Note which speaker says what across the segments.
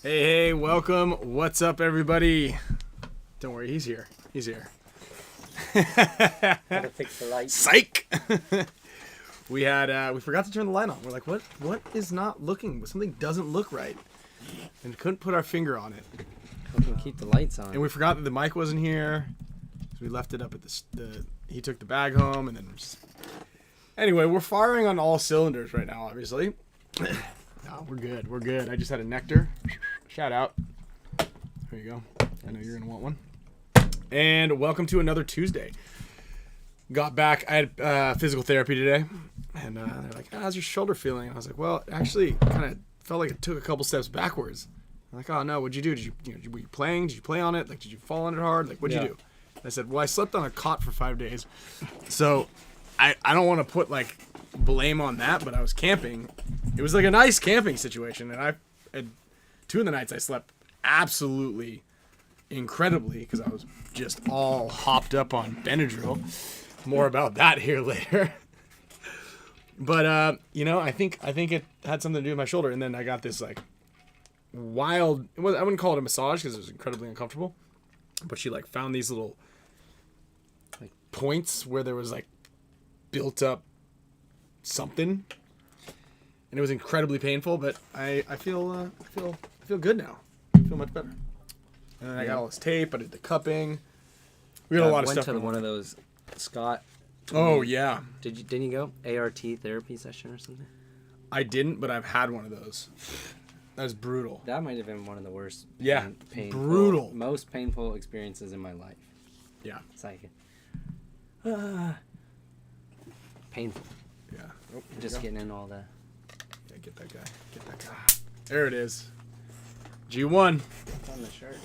Speaker 1: Hey, welcome. What's up, everybody? Don't worry, he's here. He's here.
Speaker 2: Gotta fix the lights.
Speaker 1: Psych! we forgot to turn the light on. We're like, what is not looking? Something doesn't look right. And couldn't put our finger on it.
Speaker 2: We can keep the lights on.
Speaker 1: And we forgot that the mic wasn't here. So we left it up at he took the bag home, and then anyway, we're firing on all cylinders right now, obviously. No, we're good. We're good. I just had a NECTR. Shout out. There you go. I know you're going to want one. And welcome to another Tuesday. Got back. I had physical therapy today. And they're like, how's your shoulder feeling? And I was like, well, it actually kind of felt like it took a couple steps backwards. I'm like, oh, no, what'd you do? Were you playing? Did you play on it? Like, did you fall on it hard? Like, what'd you do? And I said, well, I slept on a cot for 5 days. So I don't want to put, like, blame on that, but I was camping. It was like a nice camping situation, and two of the nights I slept absolutely incredibly because I was just all hopped up on Benadryl. More about that here later. But I think it had something to do with my shoulder, and then I got this like wild. I wouldn't call it a massage because it was incredibly uncomfortable, but she like found these little like points where there was like built up something. And it was incredibly painful, but I feel good now. I feel much better. And then I got all this tape. I did the cupping. We got a lot of stuff.
Speaker 2: I went to one of those, Scott.
Speaker 1: Oh yeah.
Speaker 2: Didn't you go ART therapy session or something?
Speaker 1: I didn't, but I've had one of those. That was brutal.
Speaker 2: That might have been one of the worst.
Speaker 1: Yeah.
Speaker 2: Brutal. Most painful experiences in my life.
Speaker 1: Yeah.
Speaker 2: It's like painful.
Speaker 1: Yeah. Oh,
Speaker 2: just getting in all the.
Speaker 1: Yeah, get that guy. Get that guy. There it is. G1.
Speaker 2: It's on the shirt.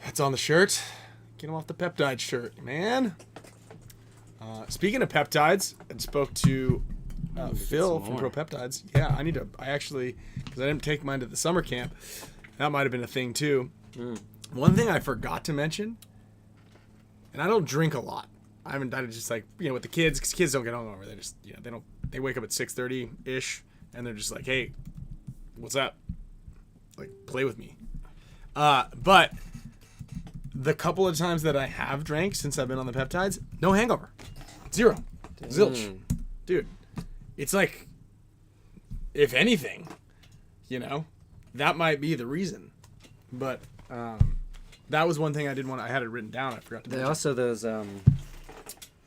Speaker 1: It's on the shirt. Get him off the peptide shirt, man. Speaking of peptides, I spoke to Phil from Pro Peptides. Yeah, I actually, because I didn't take mine to the summer camp. That might have been a thing too. One thing I forgot to mention, and I don't drink a lot. I haven't done it just like, with the kids, because kids don't get hungover. They just, they wake up at 6:30-ish, and they're just like, hey, what's up? Like, play with me. But the couple of times that I have drank since I've been on the peptides, no hangover. Zero. Zilch. Dude, it's like, if anything, that might be the reason. But that was one thing I didn't want. I had it written down. I forgot to mention.
Speaker 2: Also those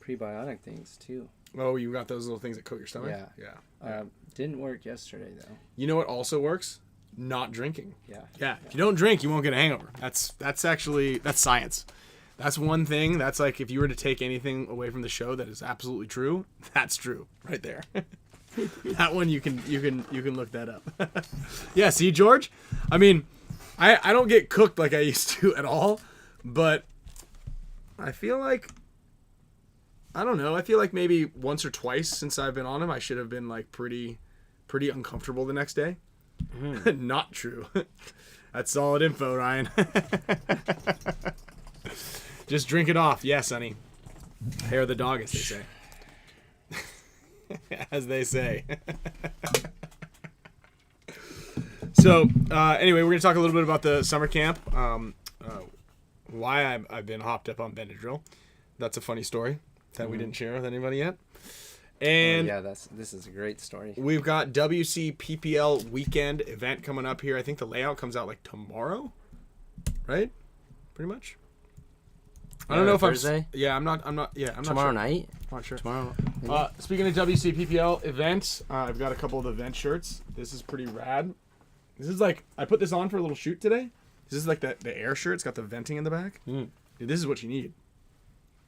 Speaker 2: prebiotic things too.
Speaker 1: Oh, you got those little things that coat your stomach?
Speaker 2: Yeah. Didn't work yesterday though.
Speaker 1: You know what also works? Not drinking.
Speaker 2: Yeah.
Speaker 1: If you don't drink, you won't get a hangover. That's science. That's one thing. That's like if you were to take anything away from the show that is absolutely true, that's true right there. That one you can look that up. Yeah, see, George? I mean, I don't get cooked like I used to at all, but I feel like I don't know. I feel like maybe once or twice since I've been on him, I should have been like pretty uncomfortable the next day. Not true. That's solid info, Ryan. Just drink it off. Yeah, Sonny. Hair of the dog, as they say. As they say. So, anyway, we're going to talk a little bit about the summer camp. Why I've been hopped up on Benadryl. That's a funny story that we didn't share with anybody yet. And
Speaker 2: this is a great story.
Speaker 1: We've got WCPPL weekend event coming up here. I think the layout comes out like tomorrow, right? Pretty much. I don't know if
Speaker 2: Thursday?
Speaker 1: I'm not
Speaker 2: Tomorrow night?
Speaker 1: I'm not sure.
Speaker 2: Tomorrow.
Speaker 1: Speaking of WCPPL events, I've got a couple of event shirts. This is pretty rad. This is like, I put this on for a little shoot today. This is like the air shirt. It's got the venting in the back. Dude, this is what you need.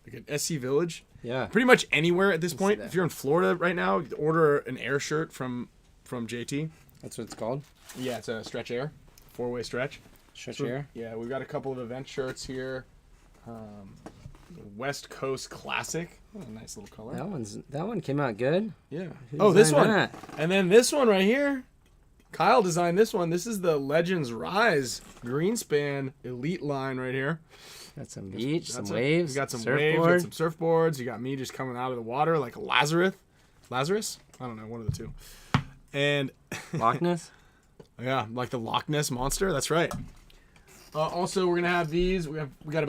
Speaker 1: Like an SC Village.
Speaker 2: Yeah.
Speaker 1: Pretty much anywhere at this point. If you're in Florida right now, order an air shirt from JT.
Speaker 2: That's what it's called?
Speaker 1: Yeah, it's a stretch air. 4-way stretch.
Speaker 2: Stretch air?
Speaker 1: Yeah, we've got a couple of event shirts here. The West Coast Classic. Oh, a nice little color.
Speaker 2: That one came out good.
Speaker 1: Yeah.
Speaker 2: Who
Speaker 1: this one.
Speaker 2: that?
Speaker 1: And then this one right here. Kyle designed this one. This is the Legends Rise Greenspan Elite line right here.
Speaker 2: Got some beach, some waves.
Speaker 1: You got some waves, got some surfboards. You got me just coming out of the water like a Lazarus? I don't know, one of the two. And
Speaker 2: Loch Ness?
Speaker 1: Yeah, like the Loch Ness monster. That's right. Also, we're gonna have these. We got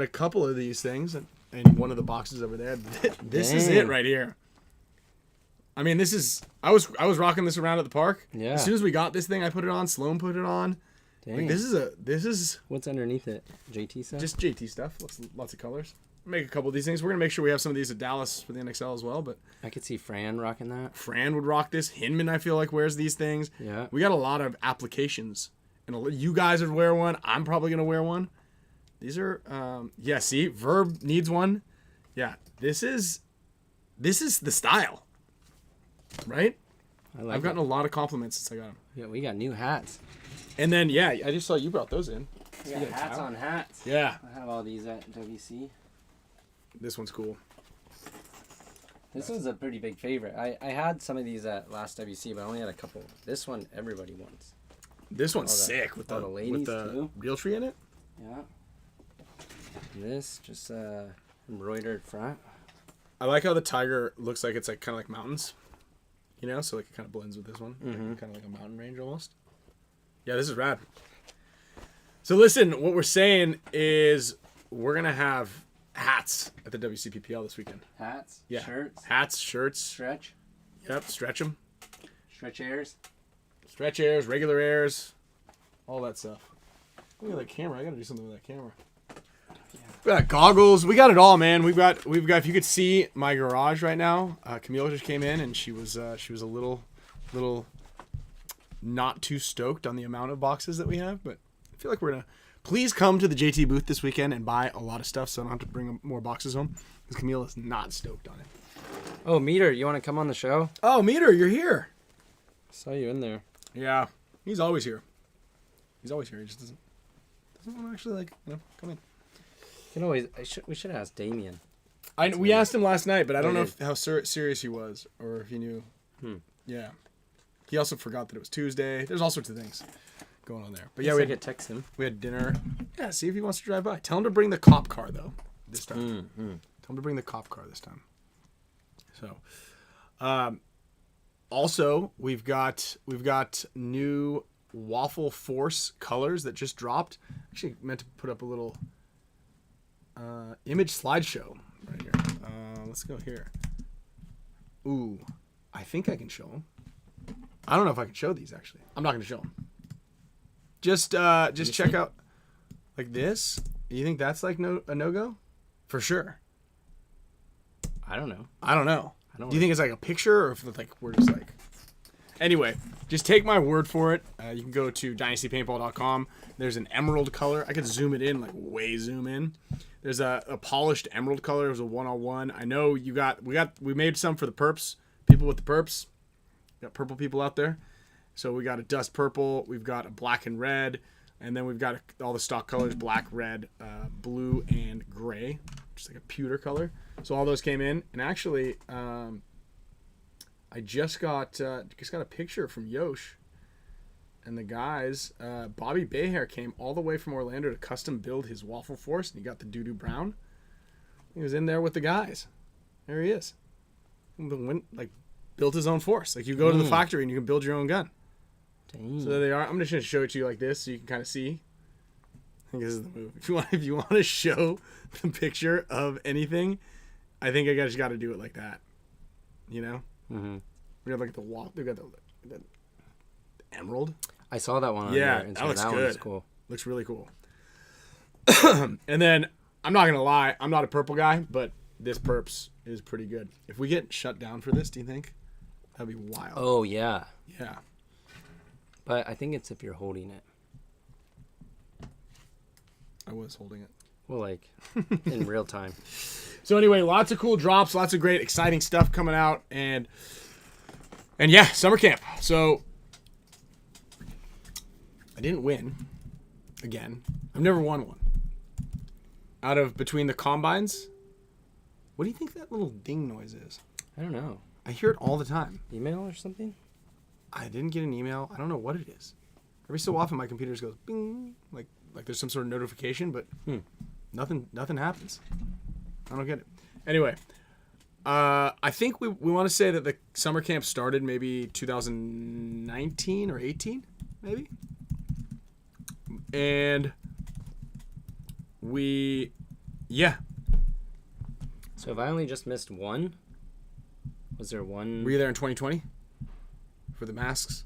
Speaker 1: a couple of these things, and one of the boxes over there. This is it right here. I mean, this is. I was rocking this around at the park.
Speaker 2: Yeah.
Speaker 1: As soon as we got this thing, I put it on. Sloan put it on.
Speaker 2: Dang.
Speaker 1: Like, this is.
Speaker 2: What's underneath it? JT stuff.
Speaker 1: Just JT stuff. Lots of colors. Make a couple of these things. We're gonna make sure we have some of these at Dallas for the NXL as well. But
Speaker 2: I could see Fran rocking that.
Speaker 1: Fran would rock this. Hinman, I feel like, wears these things.
Speaker 2: Yeah.
Speaker 1: We got a lot of applications, and you guys would wear one. I'm probably gonna wear one. These are, yeah. See, Verb needs one. Yeah. This is the style, right? I've gotten a lot of compliments since I got them.
Speaker 2: Yeah, we got new hats.
Speaker 1: And then yeah, I just saw you brought those in.
Speaker 2: We got hats on hats.
Speaker 1: Yeah.
Speaker 2: I have all these at WC.
Speaker 1: This one's cool.
Speaker 2: This one's a pretty big favorite. I had some of these at last WC, but I only had a couple. This one, everybody wants.
Speaker 1: This one's sick with the
Speaker 2: too.
Speaker 1: Realtree in it.
Speaker 2: Yeah. This just embroidered front.
Speaker 1: I like how the tiger looks like it's like kind of like mountains, you know, so like it kind of blends with this one, kind of like a mountain range almost. Yeah, this is rad. So listen, what we're saying is we're gonna have hats at the WCPPL this weekend.
Speaker 2: Hats,
Speaker 1: Yeah.
Speaker 2: shirts,
Speaker 1: Hats, shirts.
Speaker 2: stretch,
Speaker 1: Yep, stretch them.
Speaker 2: stretch airs.
Speaker 1: Stretch airs, regular airs, all that stuff. Look at that camera. I gotta do something with that camera. We got goggles. We got it all, man. We've got. If you could see my garage right now, Camille just came in and she was a little not too stoked on the amount of boxes that we have, but I feel like we're gonna. Please come to the JT booth this weekend and buy a lot of stuff, so I don't have to bring more boxes home. Because Camille is not stoked on it.
Speaker 2: Oh, Meter, you want to come on the show?
Speaker 1: Oh, Meter, you're here.
Speaker 2: Saw you in there.
Speaker 1: Yeah, he's always here. He just doesn't want to actually come in.
Speaker 2: You can always. We should ask Damien.
Speaker 1: We asked him last night, but I don't know how serious he was or if he knew. Yeah. He also forgot that it was Tuesday. There's all sorts of things going on there. But yeah, we
Speaker 2: could text him.
Speaker 1: We had dinner. Yeah, see if he wants to drive by. Tell him to bring the cop car though this time. Tell him to bring the cop car this time. So, also we've got new Waffle Force colors that just dropped. Actually, meant to put up a little image slideshow right here. Let's go here. Ooh, I think I can show them. I don't know if I can show these actually. I'm not going to show them. Just check out like this. You think that's like a no-go? For sure.
Speaker 2: I don't know.
Speaker 1: Do you think it's like a picture or if like we're just like... Anyway, just take my word for it. You can go to dynastypaintball.com. There's an emerald color. I could zoom it in, like way zoom in. There's a polished emerald color. It was a 101. I know we made some for the perps. People with the perps. Got purple people out there. So we got a dust purple. We've got a black and red. And then we've got all the stock colors, black, red, blue, and gray. Just like a pewter color. So all those came in. And actually, I just got a picture from Yosh. And the guys, Bobby Bayhair came all the way from Orlando to custom build his Waffle Force. And he got the doo-doo brown. He was in there with the guys. There he is. Built his own force. Like you go to the factory and you can build your own gun.
Speaker 2: Dang.
Speaker 1: So there they are. I'm just gonna show it to you like this so you can kind of see. I think this is the move. If you want to show the picture of anything, I think I just got to do it like that. You know.
Speaker 2: Mm-hmm.
Speaker 1: We got like the wall. We got the emerald.
Speaker 2: I saw that one.
Speaker 1: Yeah,
Speaker 2: on there,
Speaker 1: that looks good.
Speaker 2: Looks cool.
Speaker 1: Looks really cool. And then I'm not gonna lie, I'm not a purple guy, but this perps is pretty good. If we get shut down for this, do you think? That'd be wild.
Speaker 2: Oh yeah.
Speaker 1: Yeah.
Speaker 2: But I think it's if you're holding it.
Speaker 1: I was holding it.
Speaker 2: Well, like in real time.
Speaker 1: So anyway, lots of cool drops, lots of great, exciting stuff coming out, and yeah, summer camp. So I didn't win. Again, I've never won one. Out of between the combines, what do you think that little ding noise is?
Speaker 2: I don't know.
Speaker 1: I hear it all the time.
Speaker 2: Email or something? I
Speaker 1: didn't get an email. I don't know what it is. Every so often, my computer just goes bing, like there's some sort of notification, but nothing happens. I don't get it. Anyway, I think we want to say that the summer camp started maybe 2019 or 18, maybe. And yeah.
Speaker 2: So if I only just missed one, was there one?
Speaker 1: Were you there in 2020 for the masks?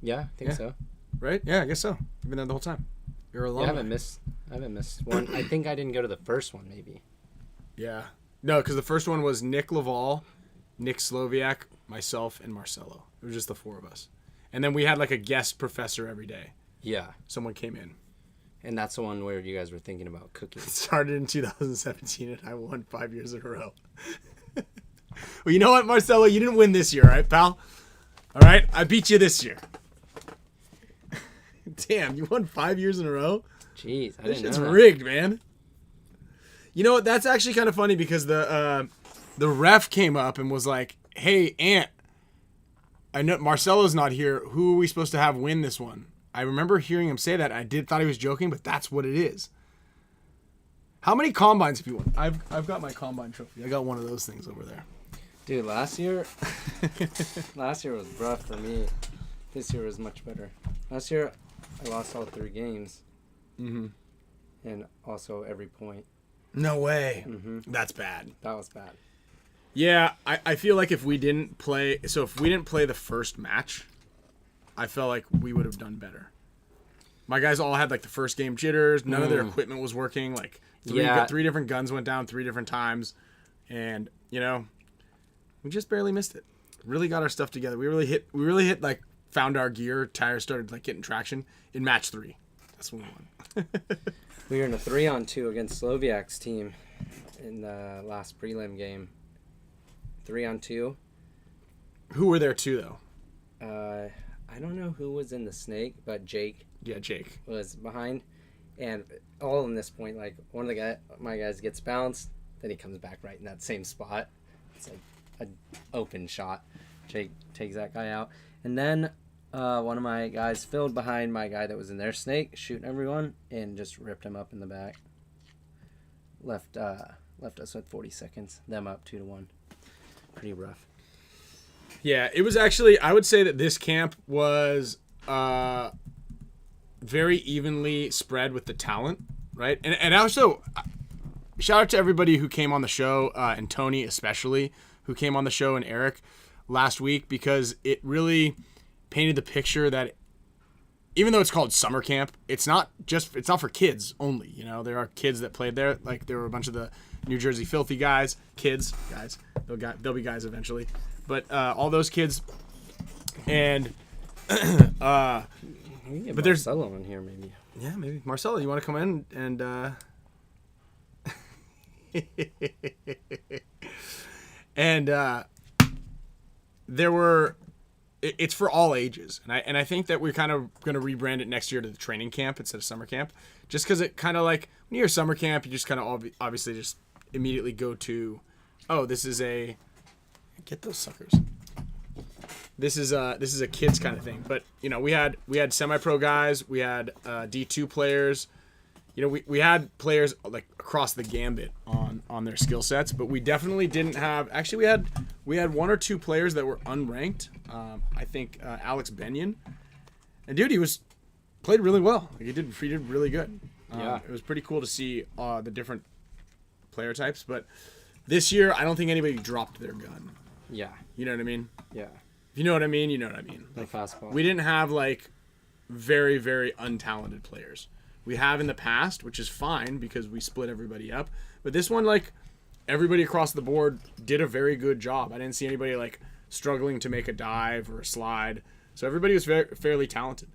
Speaker 2: Yeah, I think so.
Speaker 1: Right? Yeah, I guess so. You've been there the whole time. You're alone.
Speaker 2: Yeah, I haven't missed one. I think I didn't go to the first one, maybe.
Speaker 1: Yeah. No, because the first one was Nick Laval, Nick SLOWIAK, myself, and Marcelo. It was just the 4 of us. And then we had like a guest professor every day.
Speaker 2: Yeah.
Speaker 1: Someone came in.
Speaker 2: And that's the one where you guys were thinking about cooking.
Speaker 1: It started in 2017, and I won 5 years in a row. Well, you know what, Marcelo? You didn't win this year, right, pal? All right? I beat you this year. Damn, you won 5 years in a row?
Speaker 2: Jeez, I didn't know.
Speaker 1: This shit's
Speaker 2: that.
Speaker 1: rigged, man. You know what? That's actually kind of funny because the ref came up and was like, "Hey, Ant, I know Marcelo's not here. Who are we supposed to have win this one?" I remember hearing him say that. I thought he was joking, but that's what it is. How many combines have you won? I've got my combine trophy. I got one of those things over there.
Speaker 2: Dude, last year was rough for me. This year was much better. Last year, I lost all 3 games.
Speaker 1: Mm-hmm.
Speaker 2: And also every point.
Speaker 1: No way.
Speaker 2: Mm-hmm.
Speaker 1: That's bad.
Speaker 2: That was bad.
Speaker 1: Yeah, I feel like if we didn't play the first match, I felt like we would have done better. My guys all had like the first game jitters. None of their equipment was working. Like 3 different guns went down 3 different times. And, we just barely missed it. Really got our stuff together. We really hit like found our gear. Tires started like getting traction in match 3. That's when we won.
Speaker 2: We were in a 3-on-2 against SLOWIAK's team in the last prelim game. 3-on-2.
Speaker 1: Who were there too, though?
Speaker 2: I don't know who was in the snake, but Jake.
Speaker 1: Yeah, Jake
Speaker 2: was behind, and all in this point, like one of my guys gets bounced, then he comes back right in that same spot. It's like an open shot. Jake takes that guy out, and then one of my guys filled behind my guy that was in their snake, shooting everyone, and just ripped him up in the back. Left us with 40 seconds. Them up 2-1. Pretty rough.
Speaker 1: Yeah, it was actually, I would say that this camp was very evenly spread with the talent, right? And also, shout out to everybody who came on the show, and Tony especially, who came on the show, and Eric last week, because it really painted the picture that even though it's called summer camp, it's not for kids only. There are kids that played there. Like there were a bunch of the New Jersey Filthy guys. They'll be guys eventually. But all those kids, and but there's
Speaker 2: Marcelo in here maybe.
Speaker 1: Yeah, maybe Marcelo. You want to come in and and there were. It's for all ages, and I think that we're kind of going to rebrand it next year to the training camp instead of summer camp, just because it kind of like when you're summer camp, you just kind of obviously just immediately go to, oh, this is a get those suckers. This is a kids kind of thing, but we had semi-pro guys, we had D2 players, we had players like across the gambit on their skill sets, but we definitely didn't have. Actually, we had 1 or 2 players that were unranked. I think Alex Benyon, and dude, he played really well. Like he did really good.
Speaker 2: Yeah,
Speaker 1: it was pretty cool to see the different player types. But this year, I don't think anybody dropped their gun.
Speaker 2: Yeah,
Speaker 1: you know what I mean.
Speaker 2: Yeah,
Speaker 1: if you know what I mean, you know what I mean.
Speaker 2: Like fastball.
Speaker 1: We didn't have like very very untalented players. We have in the past, which is fine because we split everybody up. But this one, like, everybody across the board did a very good job. I didn't see anybody, like, struggling to make a dive or a slide. So everybody was fairly talented.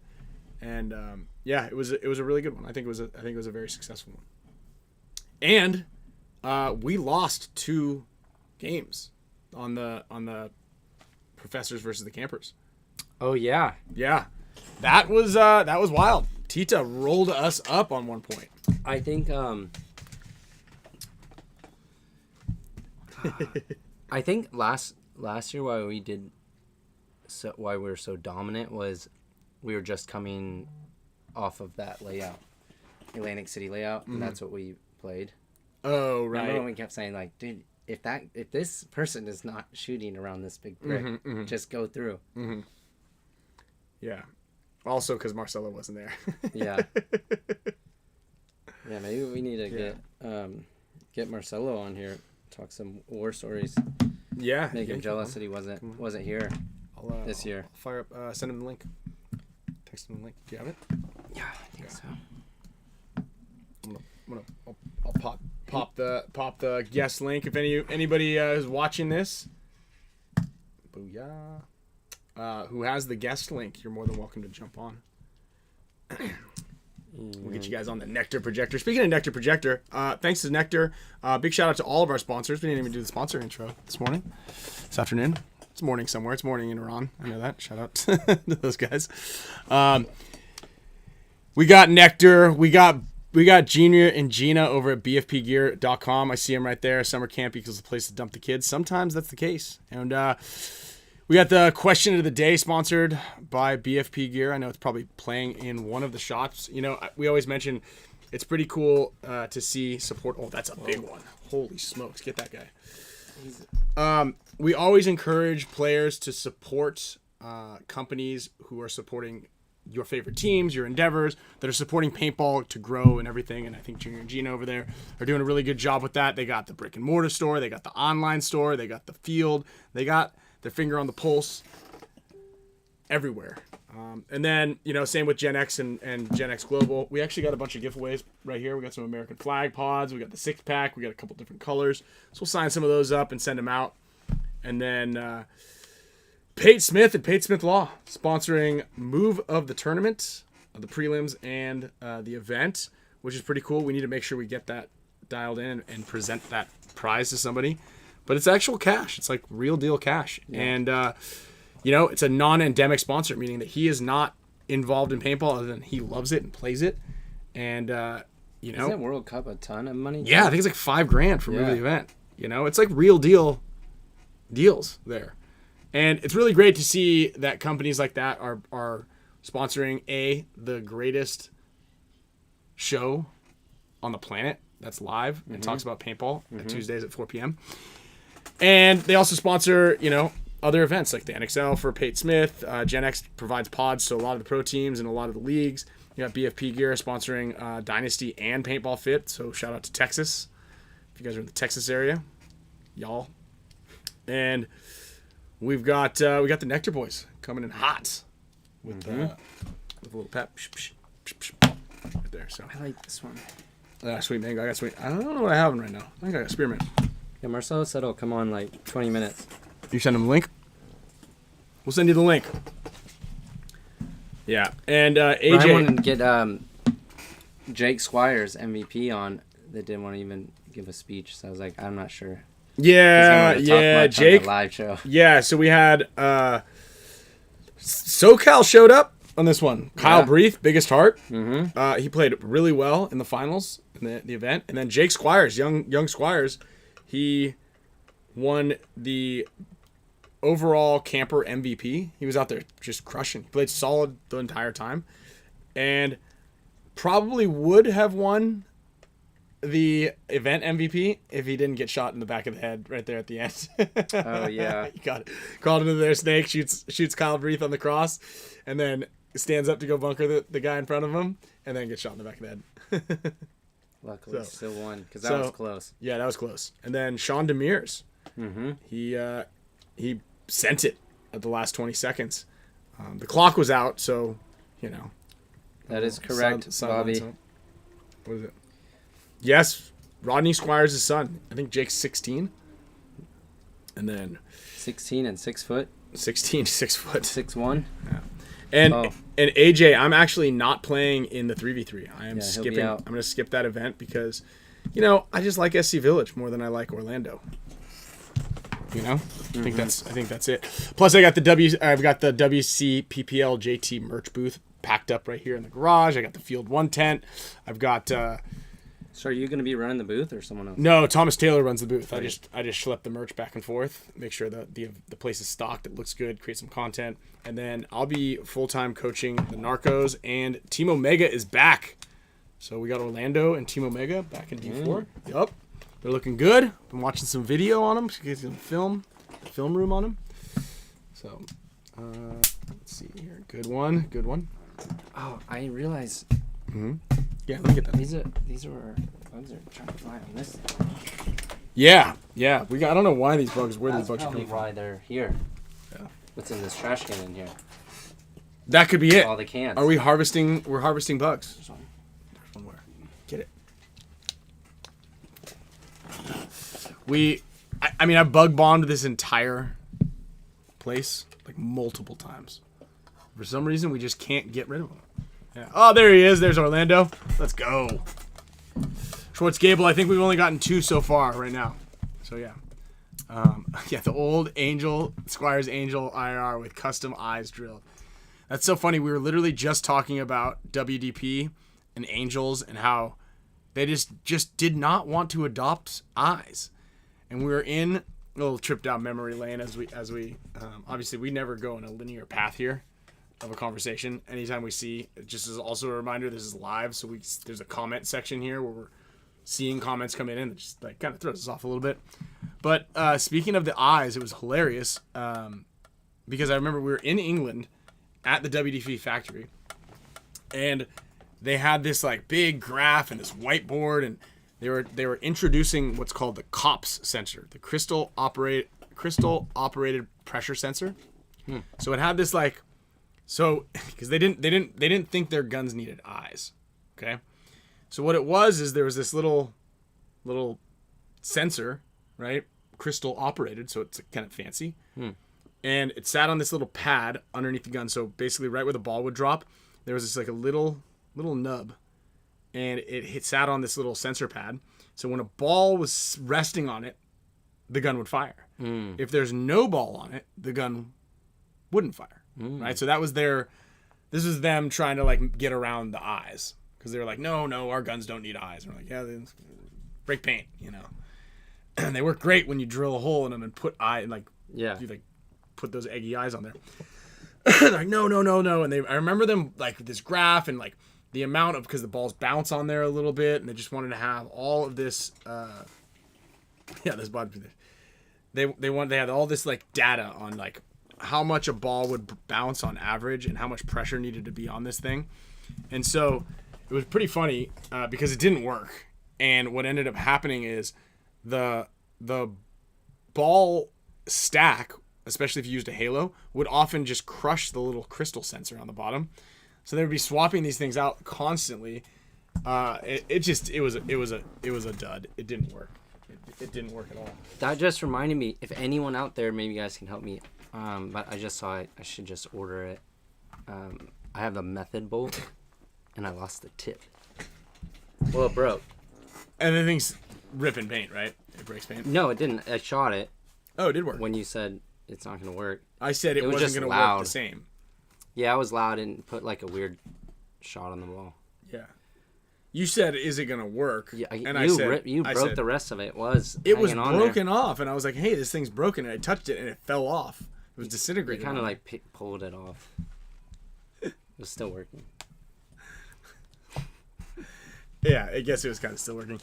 Speaker 1: And, yeah, it was a really good one. I think it was a very successful one. And we lost 2 games on the professors versus the campers.
Speaker 2: Oh, yeah.
Speaker 1: Yeah. That was wild. Tita rolled us up on one point.
Speaker 2: I think I think last year why we were so dominant was we were just coming off of that layout, Atlantic City layout, and that's what we played.
Speaker 1: Oh, right.
Speaker 2: Remember when we kept saying like, dude, if this person is not shooting around this big brick, just go through.
Speaker 1: Yeah. Also because Marcelo wasn't there.
Speaker 2: Yeah. Yeah, maybe we need to get Marcelo on here, talk some war stories.
Speaker 1: Yeah.
Speaker 2: Make him jealous that he wasn't here this year.
Speaker 1: I'll fire up. Send him the link. Text him the link. Do you have it?
Speaker 2: Yeah, I think so.
Speaker 1: I'll pop the guest link if anybody is watching this. Booyah. Who has the guest link? You're more than welcome to jump on. We'll get you guys on the NECTR projector. Speaking of NECTR projector, thanks to NECTR. Big shout out to all of our sponsors. We didn't even do the sponsor intro this afternoon. It's morning somewhere. It's morning in Iran. I know that. Shout out to those guys. We got NECTR. We got Junior and Gina over at BFPgear.com. I see them right there. Summer camp equals the place to dump the kids. Sometimes that's the case. And we got the question of the day sponsored by BFP Gear. I know it's probably playing in one of the shops. You know, we always mention it's pretty cool to see support. Oh, that's a big one. Holy smokes. Get that guy. We always encourage players to support companies who are supporting your favorite teams, your endeavors, that are supporting paintball to grow and everything. And I think Junior and Gina over there are doing a really good job with that. They got the brick and mortar store. They got the online store. They got the field. They got their finger on the pulse everywhere. And then, you know, same with Gen X and Gen X Global. We actually got a bunch of giveaways right here. We got some American flag pods. We got the 6-pack. We got a couple different colors. So we'll sign some of those up and send them out. And then Pate Smith and Pate Smith Law sponsoring move of the tournament, the prelims, and the event, which is pretty cool. We need to make sure we get that dialed in and present that prize to somebody. But it's actual cash. It's like real deal cash. Yeah. And, you know, it's a non-endemic sponsor, meaning that he is not involved in paintball other than he loves it and plays it. And, you know.
Speaker 2: Isn't World Cup a ton of money?
Speaker 1: Yeah, I think it's like $5,000 for moving the event. You know, it's like real deals there. And it's really great to see that companies like that are sponsoring the greatest show on the planet that's live and talks about paintball at Tuesdays at 4 p.m. And they also sponsor, you know, other events like the NXL for Pate Smith. Gen X provides pods to a lot of the pro teams and a lot of the leagues. You got BFP Gear sponsoring Dynasty and Paintball Fit. So shout out to Texas. If you guys are in the Texas area, y'all. And we got the NECTR boys coming in hot with a little pep. Right there. So
Speaker 2: I like this one.
Speaker 1: Sweet mango. I got sweet. I don't know what I have right now. I think I got spearmint.
Speaker 2: Yeah, Marcelo said it'll come on like 20 minutes.
Speaker 1: You send him the link? We'll send you the link. Yeah. And AJ.
Speaker 2: I wanted to get Jake Squires MVP on. They didn't want to even give a speech, so I was like, I'm not sure.
Speaker 1: Yeah, Jake.
Speaker 2: Live show.
Speaker 1: Yeah, so we had SoCal showed up on this one. Kyle Breath, biggest heart. He played really well in the finals in the event, and then Jake Squires, young Squires, he won the overall camper MVP. He was out there just crushing. He played solid the entire time, and probably would have won the event MVP if he didn't get shot in the back of the head right there at the end.
Speaker 2: Oh yeah,
Speaker 1: he got called into their snake, shoots Kyle Breath on the cross, and then stands up to go bunker the guy in front of him, and then gets shot in the back of the head.
Speaker 2: Luckily, still won because that was close.
Speaker 1: Yeah, that was close. And then Sean Demirs, he sent it at the last 20 seconds. The clock was out, so you know.
Speaker 2: That is correct, Bobby.
Speaker 1: What is it? Yes, Rodney Squires' son. I think Jake's 16. And then
Speaker 2: 16 and 6 foot.
Speaker 1: 16, 6 foot.
Speaker 2: 6'1".
Speaker 1: Yeah. And AJ, I'm actually not playing in the 3v3. I am skipping. I'm going to skip that event because, you know, I just like SC Village more than I like Orlando. You know, I think that's it. Plus, I've got the WC PPL JT merch booth packed up right here in the garage. I got the Field 1 tent. I've got.
Speaker 2: So are you going to be running the booth or someone else?
Speaker 1: No, Thomas Taylor runs the booth. I just schlep the merch back and forth, make sure that the place is stocked, it looks good, create some content, and then I'll be full-time coaching the Narcos, and Team Omega is back. So we got Orlando and Team Omega back in D4. Yup. They're looking good. Been watching some video on them, getting some film room on them. So, let's see here. Good one.
Speaker 2: Oh, I realize
Speaker 1: Yeah, look at that.
Speaker 2: these are bugs are trying to fly on this thing.
Speaker 1: Yeah. I don't know why these bugs. Where
Speaker 2: That's
Speaker 1: these bugs are
Speaker 2: probably
Speaker 1: coming from.
Speaker 2: why they're here.
Speaker 1: Yeah.
Speaker 2: What's in this trash can in here?
Speaker 1: That could be it.
Speaker 2: All the cans.
Speaker 1: Are we harvesting? We're harvesting bugs. There's one where. Get it. I mean, I bug bombed this entire place like multiple times. For some reason, we just can't get rid of him. Yeah. Oh, there he is. There's Orlando. Let's go. Schwartz Gable, I think we've only gotten 2 so far right now. So, yeah. Yeah, the old Angel, Squire's Angel IR with custom eyes drilled. That's so funny. We were literally just talking about WDP and Angels and how they just did not want to adopt eyes. And we were in a little trip down memory lane as we obviously we never go in a linear path here of a conversation. Anytime we see, just as also a reminder, this is live, so there's a comment section here where we're seeing comments come in and it just like kind of throws us off a little bit. But speaking of the eyes, it was hilarious because I remember we were in England at the WDP factory and they had this like big graph and this whiteboard, and they were introducing what's called the COPS sensor, the crystal operated pressure sensor. So it had this like, so because they didn't think their guns needed eyes. Okay, so what it was is there was this little sensor, right? Crystal operated, so it's kind of fancy. And it sat on this little pad underneath the gun. So basically, right where the ball would drop, there was this like a little nub, and it sat on this little sensor pad. So when a ball was resting on it, the gun would fire. If there's no ball on it, the gun wouldn't fire. Right? So that was this was them trying to like get around the eyes, because they were like, no, our guns don't need eyes. And we're like, yeah, break paint, you know. And they work great when you drill a hole in them and put you like put those eggy eyes on there. They're like, no. And I remember them like this graph and like the amount of, because the balls bounce on there a little bit, and they just wanted to have all of this. This body. They had all this like data on like how much a ball would bounce on average and how much pressure needed to be on this thing. And so it was pretty funny because it didn't work. And what ended up happening is the ball stack, especially if you used a halo, would often just crush the little crystal sensor on the bottom. So they would be swapping these things out constantly. It was a dud. It didn't work. It didn't work at all.
Speaker 2: That just reminded me, if anyone out there, maybe you guys can help me. But I just saw it. I should just order it. I have the method bolt, and I lost the tip. Well, it broke.
Speaker 1: And the thing's ripping paint, right? It breaks paint.
Speaker 2: No, it didn't. I shot it.
Speaker 1: Oh, it did work.
Speaker 2: When you said it's not going to work.
Speaker 1: I said it wasn't going to work the same.
Speaker 2: Yeah, I was loud and put like a weird shot on the ball.
Speaker 1: Yeah. You said, "Is it going to work?"
Speaker 2: Yeah,
Speaker 1: and
Speaker 2: you broke the rest of it. It was
Speaker 1: broken off, and I was like, "Hey, this thing's broken." And I touched it, and it fell off. It was disintegrating.
Speaker 2: You kind of like pulled it off. It was still working.
Speaker 1: Yeah, I guess it was kind of still working.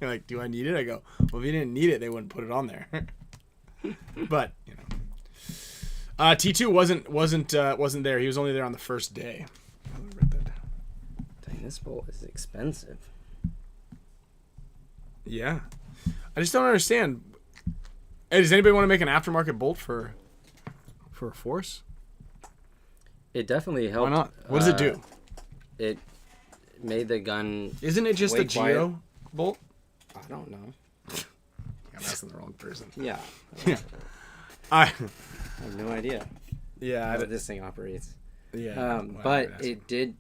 Speaker 1: You're like, "Do I need it?" I go, "Well, if you didn't need it, they wouldn't put it on there." But you know, T2 wasn't there. He was only there on the first day. I'll write that down.
Speaker 2: Dang, this bolt is expensive.
Speaker 1: Yeah, I just don't understand. Hey, does anybody want to make an aftermarket bolt for a Force?
Speaker 2: It definitely helped.
Speaker 1: Why not? What does it do?
Speaker 2: It made the gun.
Speaker 1: Isn't it just a Geo bolt?
Speaker 2: I don't know.
Speaker 1: I'm asking the wrong person.
Speaker 2: Yeah.
Speaker 1: I
Speaker 2: have no idea.
Speaker 1: Yeah,
Speaker 2: how this thing operates.
Speaker 1: Yeah.
Speaker 2: But it did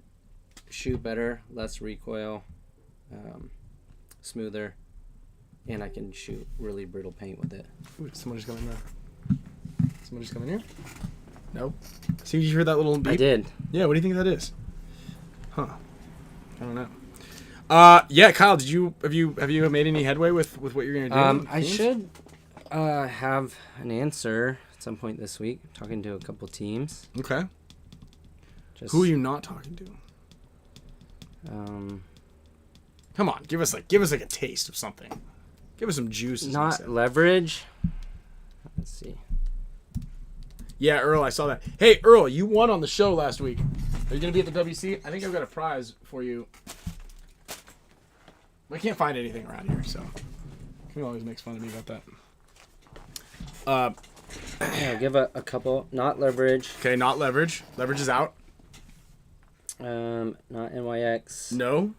Speaker 2: shoot better, less recoil, smoother, and I can shoot really brittle paint with it.
Speaker 1: Ooh, someone just coming there. Someone just coming here? No. See, you heard that little beep?
Speaker 2: I did.
Speaker 1: Yeah. What do you think that is? Huh. I don't know. Yeah, Kyle, have you made any headway with what you're gonna do?
Speaker 2: I should have an answer at some point this week. I'm talking to a couple teams.
Speaker 1: Okay. Who are you not talking to? Come on, give us like a taste of something. Give us some juice.
Speaker 2: Not leverage. Let's see.
Speaker 1: Yeah, Earl, I saw that. Hey, Earl, you won on the show last week. Are you going to be at the WC? I think I've got a prize for you. I can't find anything around here, so he always makes fun of me about that.
Speaker 2: Yeah, give a couple. Not leverage.
Speaker 1: Okay, not leverage. Leverage is out.
Speaker 2: Not NYX.
Speaker 1: No.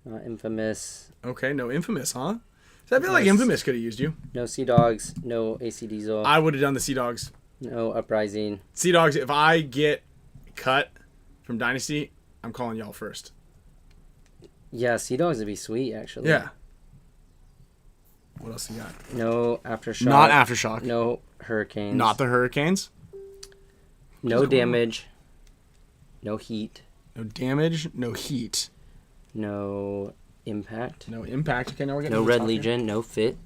Speaker 2: Not infamous.
Speaker 1: Okay, no infamous, huh? So I feel like infamous could have used you.
Speaker 2: No Sea Dogs. No AC Diesel.
Speaker 1: I would have done the Sea Dogs.
Speaker 2: No Uprising.
Speaker 1: Sea Dogs, if I get cut from Dynasty, I'm calling y'all first.
Speaker 2: Yeah, Sea Dogs would be sweet, actually.
Speaker 1: Yeah. What else you got?
Speaker 2: No Aftershock.
Speaker 1: Not Aftershock.
Speaker 2: No Hurricanes.
Speaker 1: Not the Hurricanes.
Speaker 2: No damage. No heat.
Speaker 1: No damage. No heat.
Speaker 2: No impact.
Speaker 1: No impact. Okay, now we're getting
Speaker 2: no Red Legion. Here. No fit.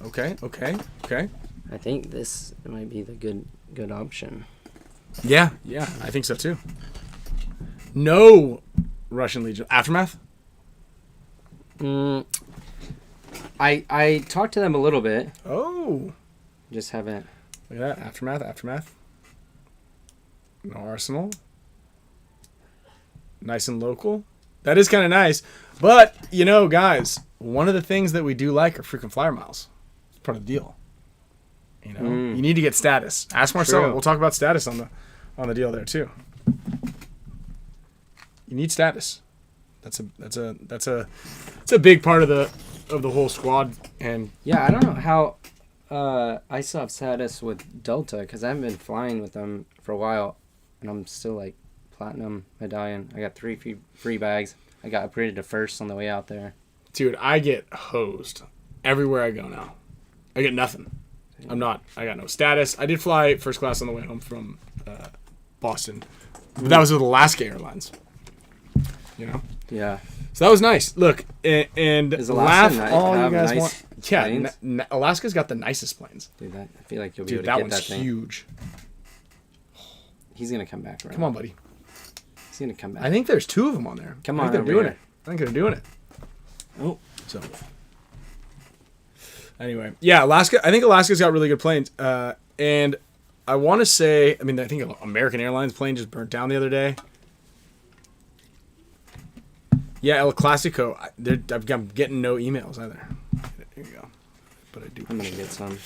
Speaker 1: Okay.
Speaker 2: I think this might be the good option.
Speaker 1: Yeah, I think so too. No Russian Legion. Aftermath?
Speaker 2: I talked to them a little bit.
Speaker 1: Oh.
Speaker 2: Just haven't.
Speaker 1: Look at that. Aftermath. No Arsenal. Nice and local. That is kind of nice. But, guys, one of the things that we do like are freaking flyer miles. It's part of the deal. You need to get status. Ask Marcelo.
Speaker 2: True.
Speaker 1: We'll talk about status on the deal there too. You need status. That's a big part of the whole squad. And
Speaker 2: yeah, I don't know how I still have status with Delta because I haven't been flying with them for a while, and I'm still like platinum medallion. I got 3 free bags. I got upgraded to first on the way out there.
Speaker 1: Dude, I get hosed everywhere I go now. I get nothing. I got no status. I did fly first class on the way home from Boston. But that was with Alaska Airlines.
Speaker 2: Yeah.
Speaker 1: So that was nice. Look, and laugh all you guys want. Yeah, Alaska's got the nicest planes.
Speaker 2: Dude, I feel like you'll be able to get that thing.
Speaker 1: That one's huge.
Speaker 2: He's going to come back around.
Speaker 1: Come on, buddy.
Speaker 2: He's going to come back.
Speaker 1: I think there's 2 of them on there.
Speaker 2: Come on,
Speaker 1: they're doing it. I think they're doing it.
Speaker 2: Oh.
Speaker 1: So, anyway. Yeah, Alaska. I think Alaska's got really good planes. And I want to say, I think American Airlines plane just burnt down the other day. Yeah, El Clasico. I'm getting no emails either. Here you go. But I do.
Speaker 2: I'm going to get some.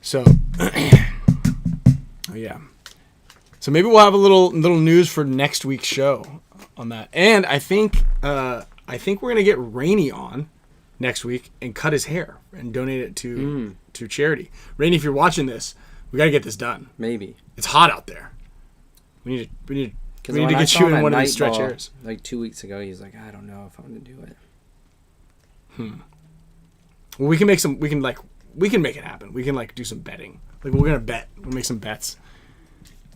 Speaker 1: So, oh yeah. So maybe we'll have a little news for next week's show on that. And I think we're gonna get Rainey on next week and cut his hair and donate it to charity. Rainey, if you're watching this, we gotta get this done.
Speaker 2: Maybe
Speaker 1: it's hot out there. We need to get you in one of these stretch hairs.
Speaker 2: Like 2 weeks ago, he's like, I don't know if I'm gonna do it.
Speaker 1: Well, we can make it happen. We can do some betting. Like we're gonna bet. We'll make some bets.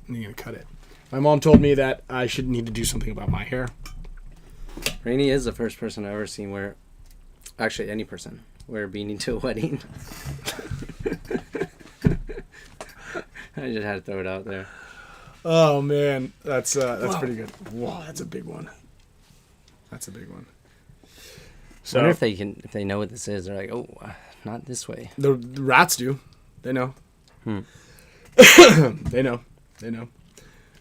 Speaker 1: And you're going to cut it. My mom told me that I should need to do something about my hair.
Speaker 2: Rainey is the first person I've ever seen wear, actually any person, wear a beanie to a wedding. I just had to throw it out there.
Speaker 1: Oh, man. That's pretty good. Whoa, that's a big one. So,
Speaker 2: I wonder if they know what this is. They're like, oh, not this way.
Speaker 1: The rats do. They know. They know.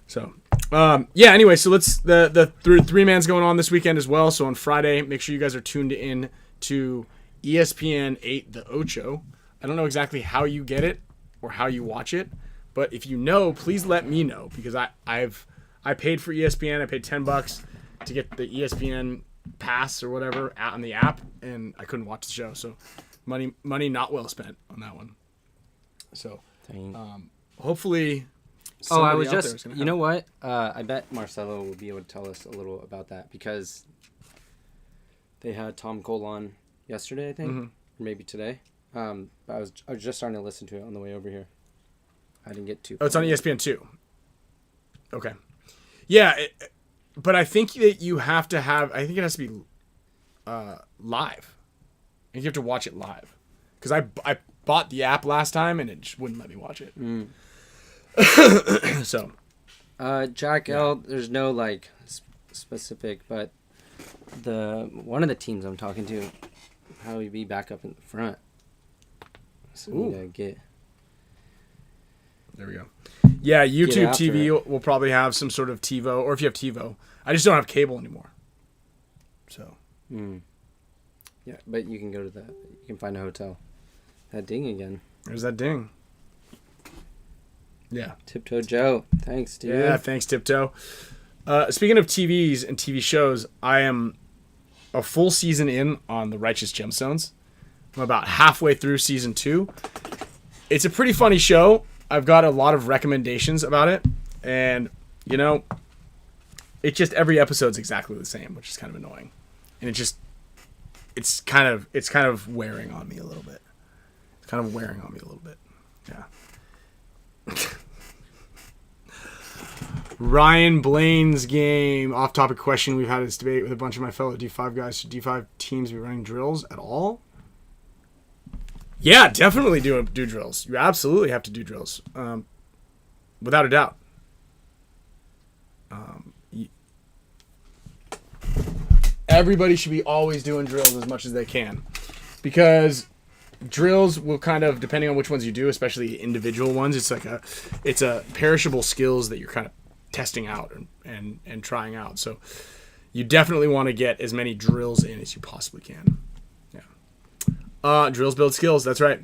Speaker 1: So, yeah, anyway, so the 3-man's going on this weekend as well. So on Friday, make sure you guys are tuned in to ESPN 8, the Ocho. I don't know exactly how you get it or how you watch it, but if you know, please let me know because I paid for ESPN. I paid $10 to get the ESPN pass or whatever on the app, and I couldn't watch the show. So money not well spent on that one. So, hopefully.
Speaker 2: I was just, you know what? I bet Marcelo will be able to tell us a little about that because they had Tom Cole on yesterday, I think, or maybe today. But I was just starting to listen to it on the way over here. I didn't get too.
Speaker 1: Oh, it's on ESPN 2. Okay. Yeah, but I think that you have to have. I think it has to be live. I think you have to watch it live because I bought the app last time and it just wouldn't let me watch it. So,
Speaker 2: Jack L. There's no specific, but one of the teams I'm talking to probably be back up in the front. So we gotta get.
Speaker 1: There we go. Yeah, YouTube
Speaker 2: after
Speaker 1: TV will probably have some sort of TiVo, or if you have TiVo. I just don't have cable anymore. So.
Speaker 2: Yeah, but you can go to you can find a hotel. That ding again.
Speaker 1: There's that ding. Yeah.
Speaker 2: Tiptoe Joe. Thanks, dude.
Speaker 1: Yeah, thanks, Tiptoe. Speaking of TVs and TV shows, I am a full season in on The Righteous Gemstones. I'm about halfway through season 2. It's a pretty funny show. I've got a lot of recommendations about it. And, you know, it just every episode's exactly the same, which is kind of annoying. And it's kind of wearing on me a little bit. It's kind of wearing on me a little bit. Yeah. Ryan Blaine's game. Off-topic question. We've had this debate with a bunch of my fellow D5 guys. Should D5 teams be running drills at all? Yeah, definitely do drills. You absolutely have to do drills. Without a doubt. Everybody should be always doing drills as much as they can. Because drills will kind of, depending on which ones you do, especially individual ones, it's a perishable skills that you're kind of testing out and trying out. So you definitely want to get as many drills in as you possibly can. Yeah. Drills build skills. That's right.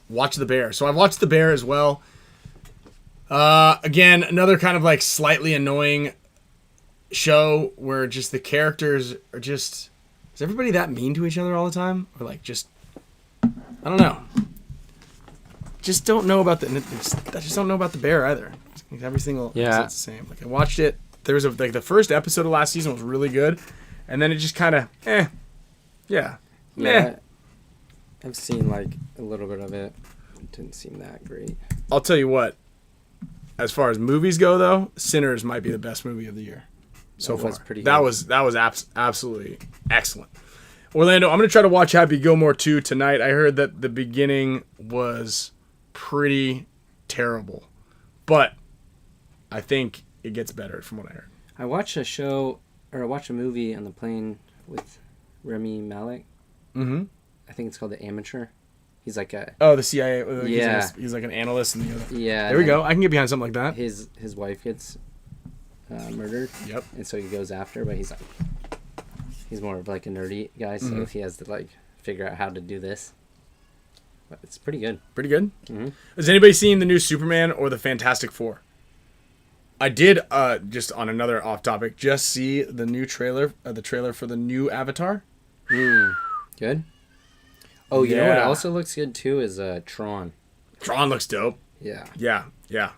Speaker 1: Watch the Bear. So I've watched the Bear as well. Again, another kind of like slightly annoying show where just the characters are just, is everybody that mean to each other all the time? Or like just, I don't know. Just don't know about I just don't know about the Bear either. Every single episode's the same. Like I watched it. There was the first episode of last season was really good, and then it just kind of yeah.
Speaker 2: I've seen like a little bit of it. It didn't seem that great.
Speaker 1: I'll tell you what. As far as movies go, though, Sinners might be the best movie of the year so far. That was absolutely excellent. Orlando, I'm gonna try to watch Happy Gilmore 2 tonight. I heard that the beginning was pretty terrible, but I think it gets better from what I heard.
Speaker 2: I watched a movie on the plane with Remy Malek.
Speaker 1: Mm-hmm.
Speaker 2: I think it's called The Amateur. He's like
Speaker 1: the CIA.
Speaker 2: Yeah.
Speaker 1: He's like an analyst.
Speaker 2: Yeah.
Speaker 1: There we go. I can get behind something like that.
Speaker 2: His wife gets murdered.
Speaker 1: Yep.
Speaker 2: And so he goes after, but he's more of like a nerdy guy, so he has to like figure out how to do this. But it's pretty good.
Speaker 1: Pretty good?
Speaker 2: Mm-hmm.
Speaker 1: Has anybody seen the new Superman or the Fantastic Four? I did, just on another off topic, just see the new trailer, the trailer for the new Avatar.
Speaker 2: Good? Oh, you know what also looks good too is Tron.
Speaker 1: Tron looks dope.
Speaker 2: Yeah.
Speaker 1: Yeah.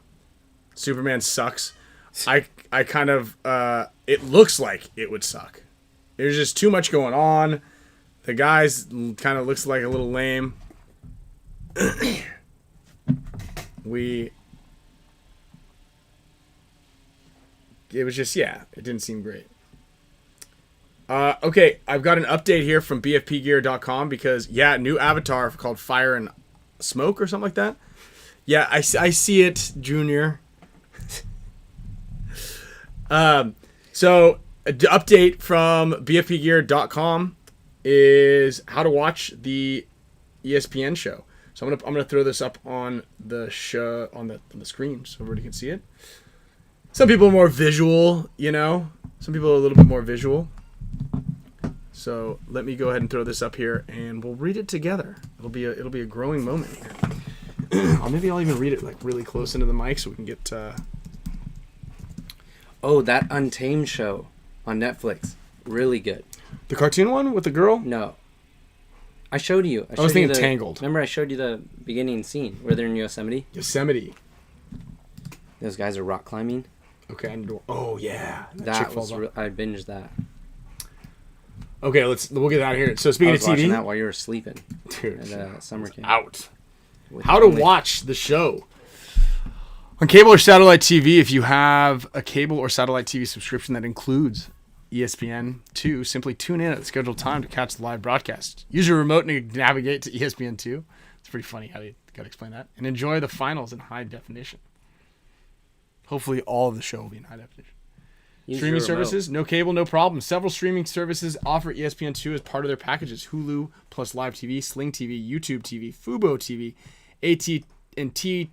Speaker 1: Superman sucks. I kind of, it looks like it would suck. There's just too much going on. The guy's kind of looks like a little lame. It was just, it didn't seem great. Okay, I've got an update here from BFPgear.com because, new Avatar called Fire and Smoke or something like that. Yeah, I see it, Junior. So, an update from BFPgear.com is how to watch the ESPN show. So I'm gonna throw this up on the show on the screen so everybody can see it. Some people are more visual, Some people are a little bit more visual. So let me go ahead and throw this up here, and we'll read it together. It'll be a growing moment here. Maybe I'll even read it like really close into the mic so we can get.
Speaker 2: Oh, that Untamed show on Netflix, really good.
Speaker 1: The cartoon one with the girl?
Speaker 2: No. I showed you.
Speaker 1: I was thinking Tangled.
Speaker 2: Remember I showed you the beginning scene where they're in Yosemite? Those guys are rock climbing.
Speaker 1: Okay. Oh yeah.
Speaker 2: That was. I binged that.
Speaker 1: Okay, we'll get out of here. So speaking of TV,
Speaker 2: watching that while you were sleeping,
Speaker 1: dude,
Speaker 2: at summer camp.
Speaker 1: Out. How to watch the show on cable or satellite TV? If you have a cable or satellite TV subscription that includes ESPN2, simply tune in at the scheduled time to catch the live broadcast. Use your remote to navigate to ESPN2. It's pretty funny how they gotta explain that, and enjoy the finals in high definition. Hopefully, all of the show will be in high definition. Streaming services, no cable, no problem. Several streaming services offer ESPN2 as part of their packages. Hulu plus Live TV, Sling TV, YouTube TV, Fubo TV, AT&T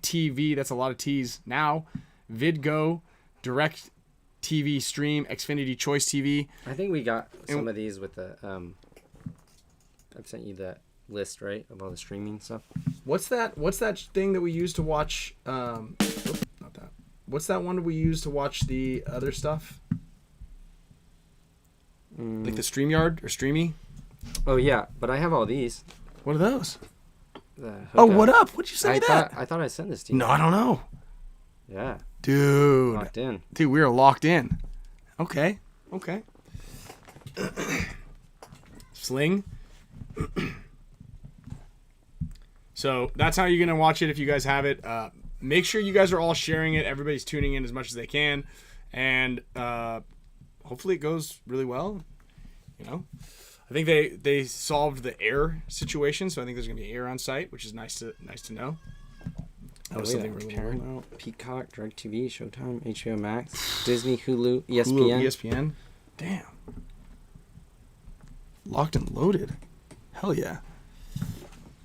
Speaker 1: TV, that's a lot of T's now, VidGo, Direct TV Stream, Xfinity Choice TV.
Speaker 2: I think we got some of these with the I've sent you that list, right, of all the streaming stuff.
Speaker 1: What's that thing that we use to watch not that. What's that one we use to watch the other stuff? Like the StreamYard or Streamy?
Speaker 2: Oh yeah, but I have all these.
Speaker 1: What are those?
Speaker 2: The
Speaker 1: Oh,
Speaker 2: hookup.
Speaker 1: what up? What'd you say that?
Speaker 2: I thought I sent this to you.
Speaker 1: No, I don't know.
Speaker 2: Yeah.
Speaker 1: Dude.
Speaker 2: Locked in.
Speaker 1: Dude, we are locked in. Okay. Sling. So that's how you're going to watch it if you guys have it. Make sure you guys are all sharing it. Everybody's tuning in as much as they can. And hopefully it goes really well. You know, I think they solved the air situation. So I think there's going to be air on site, which is nice to know. That was something really
Speaker 2: Paramount, Peacock, DirecTV, Showtime, HBO Max, Disney, Hulu, ESPN.
Speaker 1: Hulu, ESPN. Damn. Locked and loaded. Hell yeah.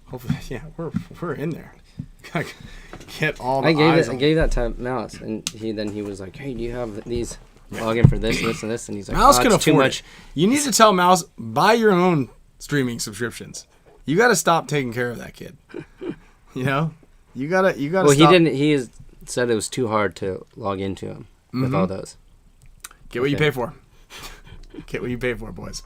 Speaker 1: Hopefully, yeah, we're in there. Get all the eyes
Speaker 2: I
Speaker 1: on.
Speaker 2: gave that to Mouse, and he was like, "Hey, do you have these login for this, this, and this?" And he's like,
Speaker 1: Mouse
Speaker 2: "Oh,
Speaker 1: can
Speaker 2: it's too
Speaker 1: afford
Speaker 2: much."
Speaker 1: it. You need to tell Mouse, buy your own streaming subscriptions. You got to stop taking care of that kid. You know, you gotta.
Speaker 2: Well,
Speaker 1: stop.
Speaker 2: he said it was too hard to log into him with all those.
Speaker 1: Get what you pay for. Get what you pay for, boys.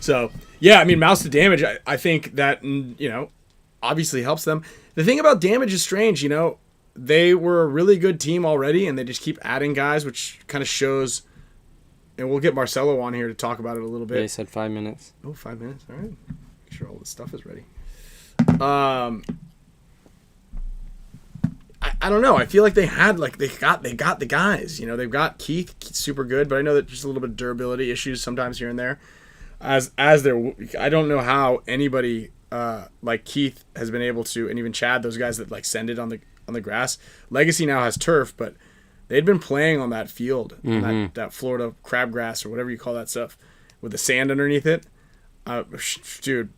Speaker 1: So, yeah, I mean, Mouse to Damage, I think that, you know, obviously helps them. The thing about Damage is strange, you know. They were a really good team already, and they just keep adding guys, which kind of shows. And we'll get Marcelo on here to talk about it a little bit.
Speaker 2: They said 5 minutes.
Speaker 1: Oh, 5 minutes. All right. Make sure all the stuff is ready. I don't know. I feel like they got the guys. You know, they've got Keith super good, but I know that just a little bit of durability issues sometimes here and there. As there, I don't know how anybody like Keith has been able to, and even Chad, those guys that like send it on the grass. Legacy now has turf, but they'd been playing on that field, that Florida crabgrass or whatever you call that stuff, with the sand underneath it. Dude,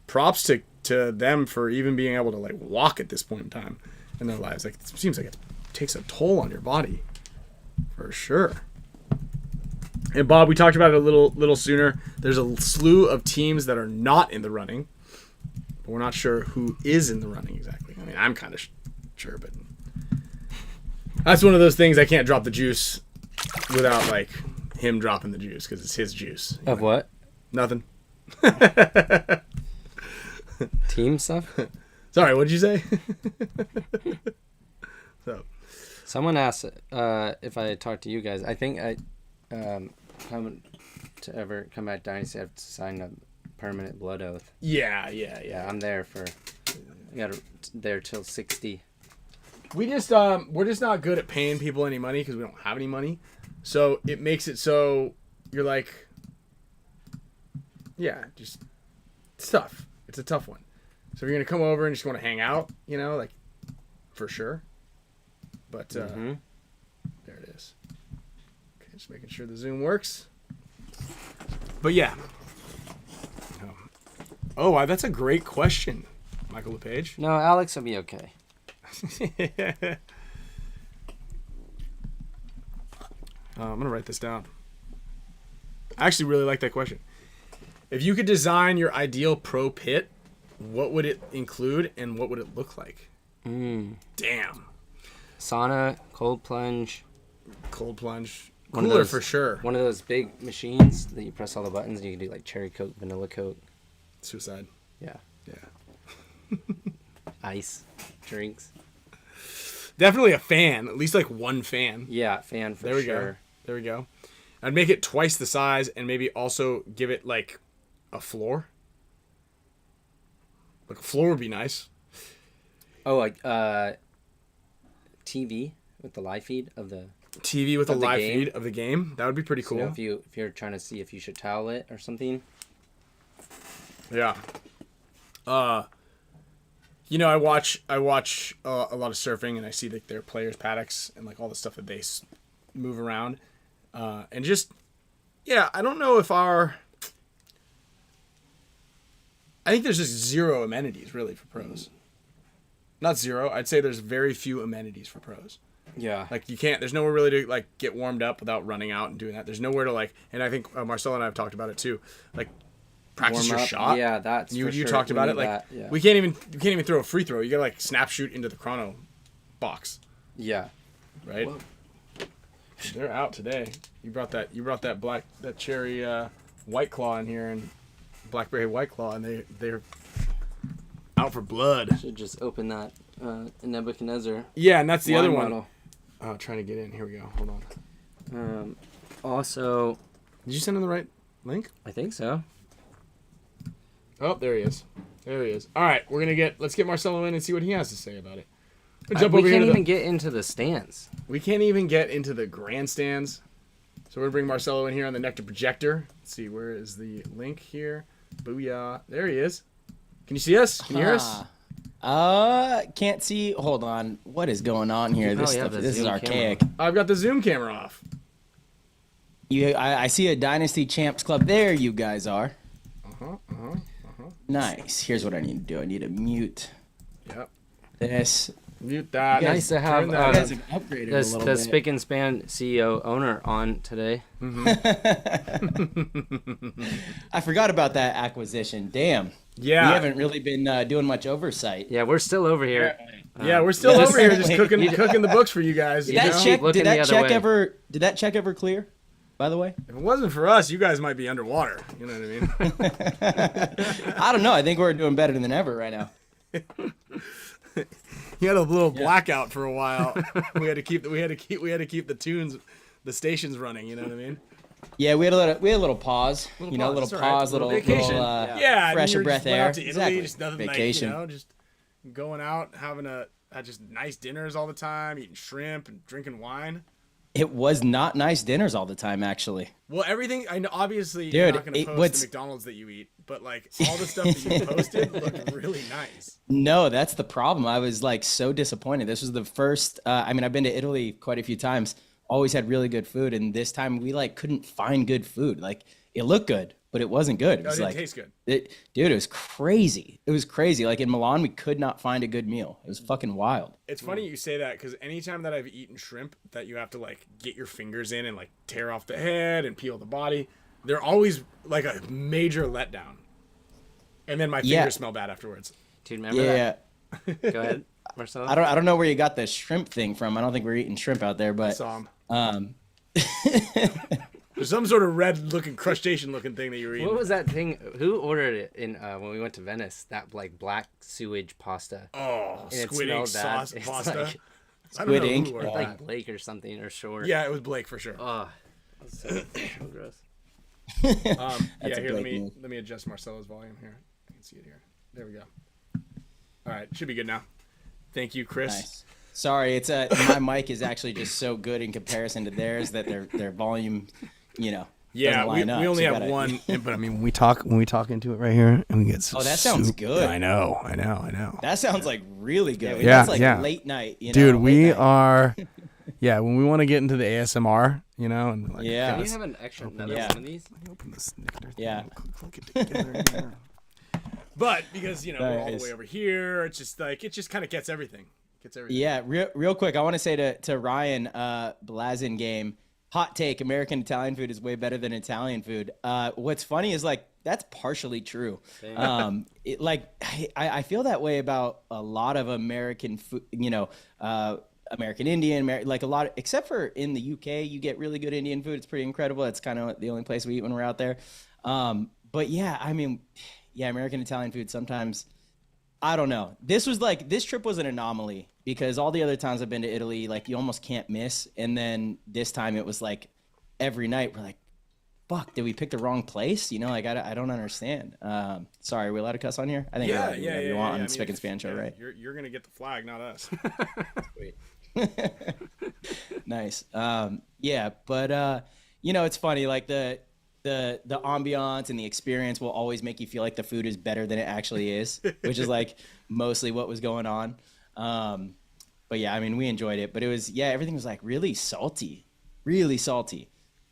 Speaker 1: props to them for even being able to like walk at this point in time in their lives. Like, it seems like it takes a toll on your body, for sure. And Bob, we talked about it a little sooner. There's a slew of teams that are not in the running, but we're not sure who is in the running exactly. I mean, I'm kind of sure, but that's one of those things I can't drop the juice without like him dropping the juice because it's his juice.
Speaker 2: Of what?
Speaker 1: Nothing.
Speaker 2: Team stuff?
Speaker 1: Sorry, what did you say? So,
Speaker 2: someone asked if I talked to you guys. I think come back Dynasty, I have to sign a permanent blood oath.
Speaker 1: Yeah.
Speaker 2: I'm there there till 60.
Speaker 1: We just we're just not good at paying people any money because we don't have any money. So it makes it so you're like, yeah, just it's tough. It's a tough one. So if you're gonna come over and just want to hang out, you know, like for sure. But there it is. Okay, just making sure the Zoom works. But yeah. Oh, that's a great question, Michael LePage.
Speaker 2: No, Alex will be okay.
Speaker 1: I'm gonna write this down. I actually really like that question. If you could design your ideal pro pit, what would it include and what would it look like? Damn.
Speaker 2: Sauna, cold plunge.
Speaker 1: Cold plunge.
Speaker 2: One of
Speaker 1: Cooler
Speaker 2: those-
Speaker 1: for sure.
Speaker 2: One of those big machines that you press all the buttons and you can do like cherry coke, vanilla coke.
Speaker 1: Suicide.
Speaker 2: Yeah.
Speaker 1: Yeah.
Speaker 2: Ice. Drinks.
Speaker 1: Definitely a fan. At least like one fan.
Speaker 2: Yeah, fan for
Speaker 1: There we
Speaker 2: sure.
Speaker 1: go. There we go. I'd make it twice the size and maybe also give it like a floor. Like a floor would be nice.
Speaker 2: Oh, like TV with the live feed of the
Speaker 1: TV with a
Speaker 2: Of the
Speaker 1: live
Speaker 2: game?
Speaker 1: feed of the game. That would be pretty cool.
Speaker 2: So if you're trying to see if you should towel it or something.
Speaker 1: Yeah. You know, I watch a lot of surfing, and I see like their players' paddocks and like all the stuff that they move around, and just I don't know if I think there's just zero amenities really for pros. Not zero. I'd say there's very few amenities for pros.
Speaker 2: Yeah.
Speaker 1: Like you can't. There's nowhere really to like get warmed up without running out and doing that. There's nowhere to like. And I think Marcelo and I have talked about it too. Like practice your shot.
Speaker 2: Yeah, that's
Speaker 1: you
Speaker 2: for
Speaker 1: you
Speaker 2: sure.
Speaker 1: talked about it. Like
Speaker 2: that, yeah.
Speaker 1: you can't even throw a free throw. You gotta like snap shoot into the chrono box.
Speaker 2: Yeah.
Speaker 1: Right.
Speaker 2: Whoa.
Speaker 1: They're out today. You brought that cherry White Claw in here and blackberry White Claw, and they're out for blood.
Speaker 2: Should just open that Nebuchadnezzar.
Speaker 1: Yeah, and that's the other one.
Speaker 2: Model.
Speaker 1: Oh, trying to get in. Here we go. Hold on.
Speaker 2: Also,
Speaker 1: did you send him the right link?
Speaker 2: I think so.
Speaker 1: Oh, there he is. There he is. All right, let's get Marcelo in and see what he has to say about it.
Speaker 2: We can't even get into the stands.
Speaker 1: We can't even get into the grandstands. So we're gonna bring Marcelo in here on the NECTR projector. Let's see, where is the link here? Booyah! There he is. Can you see us? Can you hear us?
Speaker 3: Can't see. Hold on. What is going on here? This is archaic.
Speaker 1: I've got the Zoom camera off.
Speaker 3: I see a Dynasty Champs Club. There you guys are. Nice. Here's what I need to do. I need to mute.
Speaker 1: Yep.
Speaker 3: This.
Speaker 1: Mute that.
Speaker 2: Nice to have
Speaker 3: You guys have upgraded a little
Speaker 2: the
Speaker 3: bit.
Speaker 2: Spick and Span CEO owner on today.
Speaker 3: I forgot about that acquisition. Damn.
Speaker 1: Yeah.
Speaker 3: We haven't really been doing much oversight.
Speaker 2: Yeah, we're still over here.
Speaker 1: Yeah, we're still over here just cooking the books for you guys.
Speaker 3: Did
Speaker 1: you
Speaker 3: that
Speaker 1: know?
Speaker 3: check?
Speaker 2: Looking the other way.
Speaker 3: Did that check ever clear? By the way,
Speaker 1: If it wasn't for us, you guys might be underwater. You know what I mean?
Speaker 3: I don't know. I think we're doing better than ever right now.
Speaker 1: You had a little blackout for a while. We had to keep the tunes, the stations running. You know what I mean?
Speaker 3: Yeah, we had a little pause.
Speaker 1: Pause,
Speaker 3: little
Speaker 1: that's all
Speaker 3: pause,
Speaker 1: right.
Speaker 3: little
Speaker 1: vacation.
Speaker 3: yeah,
Speaker 1: and
Speaker 3: fresh
Speaker 1: you
Speaker 3: of breath
Speaker 1: just went
Speaker 3: air.
Speaker 1: out to Italy,
Speaker 3: Exactly.
Speaker 1: just nothing
Speaker 3: Vacation.
Speaker 1: like, just going out, having just nice dinners all the time, eating shrimp and drinking wine.
Speaker 3: It was not nice dinners all the time, actually.
Speaker 1: Well, everything I know. Obviously,
Speaker 3: Dude,
Speaker 1: you're not going to post
Speaker 3: what's-
Speaker 1: the McDonald's that you eat, but like all the stuff that you posted looked really nice.
Speaker 3: No, that's the problem. I was like so disappointed. This was the first. I've been to Italy quite a few times. Always had really good food, and this time we like couldn't find good food. Like it looked good, but it wasn't good. It was
Speaker 1: didn't
Speaker 3: like
Speaker 1: taste good.
Speaker 3: Dude, it was crazy. It was crazy. Like in Milan, we could not find a good meal. It was fucking wild.
Speaker 1: It's funny you say that because anytime that I've eaten shrimp that you have to like get your fingers in and like tear off the head and peel the body, they're always like a major letdown. And then my fingers smell bad afterwards.
Speaker 2: Dude, remember that? Go ahead, Marcelo.
Speaker 3: I don't know where you got the shrimp thing from. I don't think we're eating shrimp out there, but
Speaker 1: I saw 'em. There's some sort of red-looking crustacean-looking thing that you were eating.
Speaker 2: What was that thing? Who ordered it in when we went to Venice? That like black sewage pasta.
Speaker 1: Oh,
Speaker 2: And it
Speaker 1: squid ink
Speaker 2: smelled bad.
Speaker 1: sauce
Speaker 2: It's
Speaker 1: pasta.
Speaker 2: like-
Speaker 1: I don't know
Speaker 3: Squid ink?
Speaker 1: who ordered
Speaker 3: Yeah.
Speaker 2: Like Blake or something or Short.
Speaker 1: Yeah, it was Blake for sure.
Speaker 2: Oh, that's so gross.
Speaker 1: Yeah,
Speaker 3: a
Speaker 1: here, let
Speaker 3: Blake move.
Speaker 1: me adjust Marcelo's volume here. I can see it here. There we go. All right, should be good now. Thank you, Chris.
Speaker 3: nice. Sorry, it's my mic is actually just so good in comparison to theirs that their volume,
Speaker 1: Yeah,
Speaker 3: doesn't
Speaker 1: we
Speaker 3: line up,
Speaker 1: only
Speaker 3: so
Speaker 1: have
Speaker 3: gotta-
Speaker 1: one, but I mean, when we talk into it right here, and we get.
Speaker 3: Oh, that sounds good.
Speaker 1: I know.
Speaker 3: That sounds like really good.
Speaker 1: Yeah,
Speaker 3: That's like
Speaker 1: yeah.
Speaker 3: late night,
Speaker 1: Dude,
Speaker 3: late
Speaker 1: we
Speaker 3: night.
Speaker 1: are. Yeah, when we want to get into the ASMR, and like,
Speaker 3: Yeah.
Speaker 2: Can you have an extra another
Speaker 3: Yeah.
Speaker 2: one of these?
Speaker 1: Let me open this NECTR thing.
Speaker 3: Yeah.
Speaker 1: Click it together here. But because we're all the
Speaker 3: Nice.
Speaker 1: way over here, it's just like it just kind of gets everything.
Speaker 3: Yeah, real quick, I want to say to Ryan Blazin game, hot take: American Italian food is way better than Italian food. What's funny is like that's partially true. I feel that way about a lot of American food. American Indian, like a lot, except for in the UK, you get really good Indian food. It's pretty incredible. It's kind of the only place we eat when we're out there. But yeah, American Italian food sometimes. I don't know. This trip was an anomaly because all the other times I've been to Italy, like you almost can't miss. And then this time it was like every night we're like, fuck, did we pick the wrong place? I don't understand. Sorry, are we allowed to cuss on here? I think we're allowed to do whatever you want on the Spick and Span Show, right?
Speaker 1: You're gonna get the flag, not us.
Speaker 2: Wait.
Speaker 3: Nice. But it's funny, like the ambiance and the experience will always make you feel like the food is better than it actually is, which is like mostly what was going on. But yeah, we enjoyed it, but it was, everything was like really salty.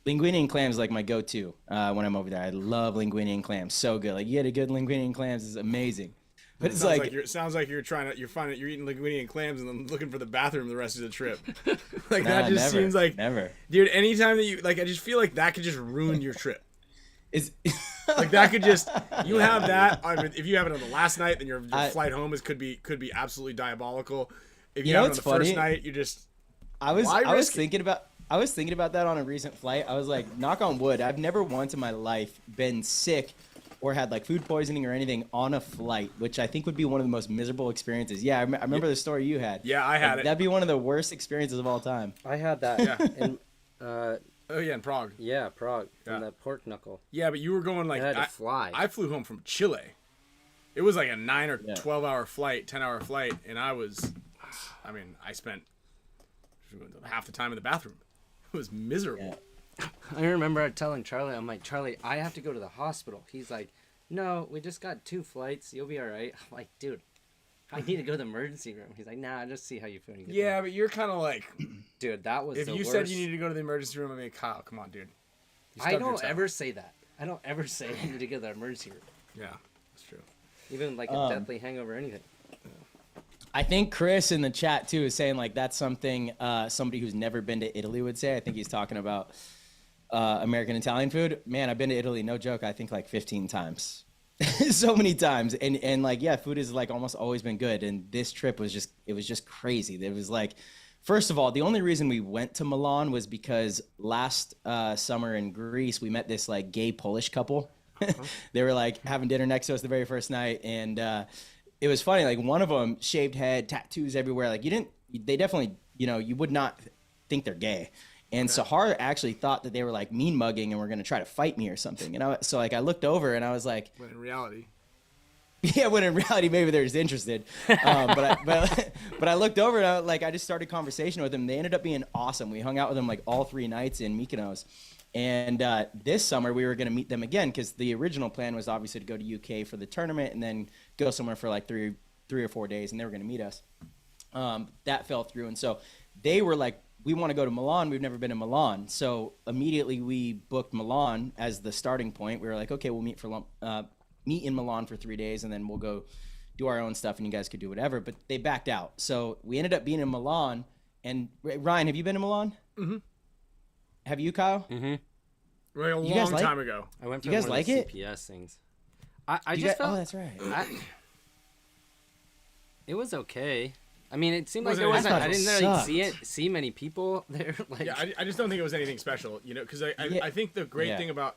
Speaker 3: Linguine and clams is like my go-to when I'm over there. I love linguine and clams. So good. Like you get a good linguine and clams is amazing. But it's
Speaker 1: sounds like you're eating linguine and clams and then looking for the bathroom the rest of the trip. Like that just
Speaker 3: never,
Speaker 1: seems like
Speaker 3: never.
Speaker 1: Dude, anytime that you like, I just feel like that could just ruin your trip.
Speaker 3: Is
Speaker 1: like that could just have that. I mean, if you have it on the last night, then your flight home could be absolutely diabolical. If you have it on the first night, you just.
Speaker 3: I was thinking about that on a recent flight. I was like, knock on wood, I've never once in my life been sick or had like food poisoning or anything on a flight, which I think would be one of the most miserable experiences. Yeah, I remember the story you had.
Speaker 1: Yeah, I had it.
Speaker 3: That'd be one of the worst experiences of all time.
Speaker 2: I had that.
Speaker 1: Yeah. In Prague.
Speaker 2: Yeah, Prague. Yeah. And the pork knuckle.
Speaker 1: Yeah, but you were going like
Speaker 2: I had to fly.
Speaker 1: I flew home from Chile. It was like a 9 or 12-hour flight, 10-hour flight, and I spent half the time in the bathroom. It was miserable.
Speaker 2: Yeah. I remember telling Charlie, I'm like, Charlie, I have to go to the hospital. He's like, no, we just got 2 flights. You'll be all right. I'm like, dude, I need to go to the emergency room. He's like, nah, just see how you feel.
Speaker 1: Yeah, but you're kind of like,
Speaker 2: dude, that was
Speaker 1: if
Speaker 2: the
Speaker 1: you
Speaker 2: worst.
Speaker 1: said you needed to go to the emergency room, I mean, Kyle, come on, dude.
Speaker 2: I don't ever say that. I don't ever say I need to go to the emergency room.
Speaker 1: Yeah, that's true.
Speaker 2: Even like a deathly hangover or anything.
Speaker 3: I think Chris in the chat too is saying like that's something somebody who's never been to Italy would say. I think he's talking about American Italian food. Man, I've been to Italy, no joke, I think like 15 times. So many times. And like, yeah, food has like almost always been good. And this trip was just crazy. It was like, first of all, the only reason we went to Milan was because last summer in Greece, we met this like gay Polish couple. They were like having dinner next to us the very first night. And it was funny. Like one of them, shaved head, tattoos everywhere. Like they definitely, you would not think they're gay. And Sahar actually thought that they were like mean mugging and were going to try to fight me or something. And so like I looked over and I was like,
Speaker 1: when in reality,
Speaker 3: yeah, when in reality maybe they're just interested. But I looked over and I just started conversation with them. They ended up being awesome. We hung out with them like all 3 nights in Mykonos. And this summer we were going to meet them again because the original plan was obviously to go to UK for the tournament and then go somewhere for like three or 4 days, and they were going to meet us. That fell through, and so they were like, we want to go to Milan. We've never been to Milan. So immediately we booked Milan as the starting point. We were like, okay, we'll meet in Milan for 3 days, and then we'll go do our own stuff, and you guys could do whatever. But they backed out. So we ended up being in Milan. And Ryan, have you been to Milan?
Speaker 1: Mm-hmm.
Speaker 3: Have you, Kyle?
Speaker 2: Mm-hmm.
Speaker 1: Like a long time ago.
Speaker 2: I went for
Speaker 3: you guys
Speaker 2: one
Speaker 3: like
Speaker 2: of the
Speaker 3: it?
Speaker 2: CPS things. I just felt...
Speaker 3: Oh, that's right.
Speaker 2: It was okay. I mean, it seemed like
Speaker 1: Wasn't
Speaker 2: there
Speaker 1: it?
Speaker 2: wasn't. I didn't really see many people there. Like,
Speaker 1: Yeah, I just don't think it was anything special, because I think the great thing about,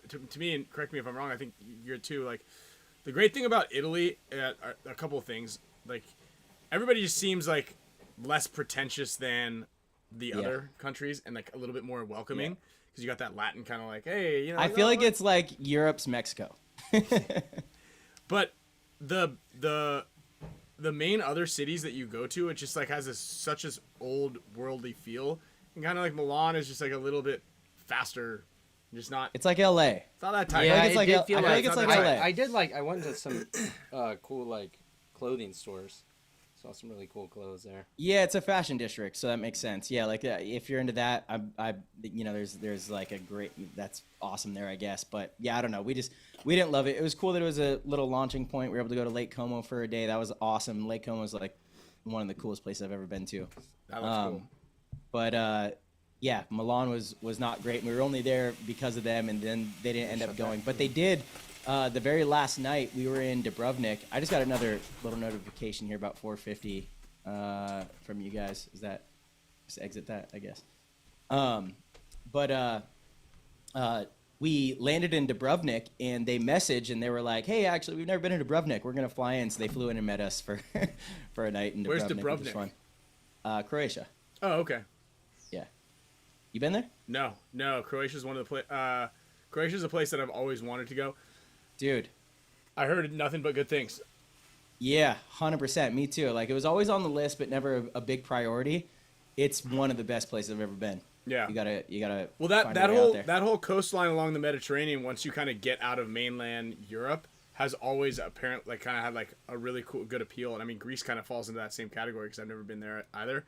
Speaker 1: to me, and correct me if I'm wrong, I think you're too, like, the great thing about Italy, a couple of things, like, everybody just seems like less pretentious than the other countries and like a little bit more welcoming because you got that Latin kind of like, hey,
Speaker 3: I feel like it's like Europe's Mexico.
Speaker 1: But the main other cities that you go to, it just like has such an old worldly feel, and kind of like Milan is just like a little bit faster, just not.
Speaker 3: It's like LA.
Speaker 1: It's not that tight.
Speaker 2: Yeah,
Speaker 3: I feel like it's like LA.
Speaker 2: I went to some cool like clothing stores. Saw some really cool clothes there.
Speaker 3: Yeah, it's a fashion district, so that makes sense. Yeah, like if you're into that, there's like a great, that's awesome there, I guess. But yeah, I don't know. We didn't love it. It was cool that it was a little launching point. We were able to go to Lake Como for a day. That was awesome. Lake Como was like one of the coolest places I've ever been to.
Speaker 1: That was cool.
Speaker 3: But yeah, Milan was not great. We were only there because of them, and then they didn't end up going. But they did. The very last night we were in Dubrovnik. I just got another little notification here about 4:50 from you guys. Is that just exit that, I guess. We landed in Dubrovnik and they messaged and they were like, "Hey, actually, we've never been to Dubrovnik. We're gonna fly in." So they flew in and met us for for a night in Dubrovnik.
Speaker 1: Where's
Speaker 3: Which was
Speaker 1: Dubrovnik?
Speaker 3: fun. Croatia.
Speaker 1: Oh, okay.
Speaker 3: Yeah. You been there?
Speaker 1: No. Croatia's one of the Croatia's a place that I've always wanted to go.
Speaker 3: Dude.
Speaker 1: I heard nothing but good things.
Speaker 3: Yeah, 100%. Me too. Like, it was always on the list, but never a big priority. It's one of the best places I've ever been.
Speaker 1: Yeah.
Speaker 3: You gotta.
Speaker 1: Well, that whole coastline along the Mediterranean, once you kind of get out of mainland Europe, has always apparently kind of had like a really good appeal. And I mean, Greece kind of falls into that same category because I've never been there either.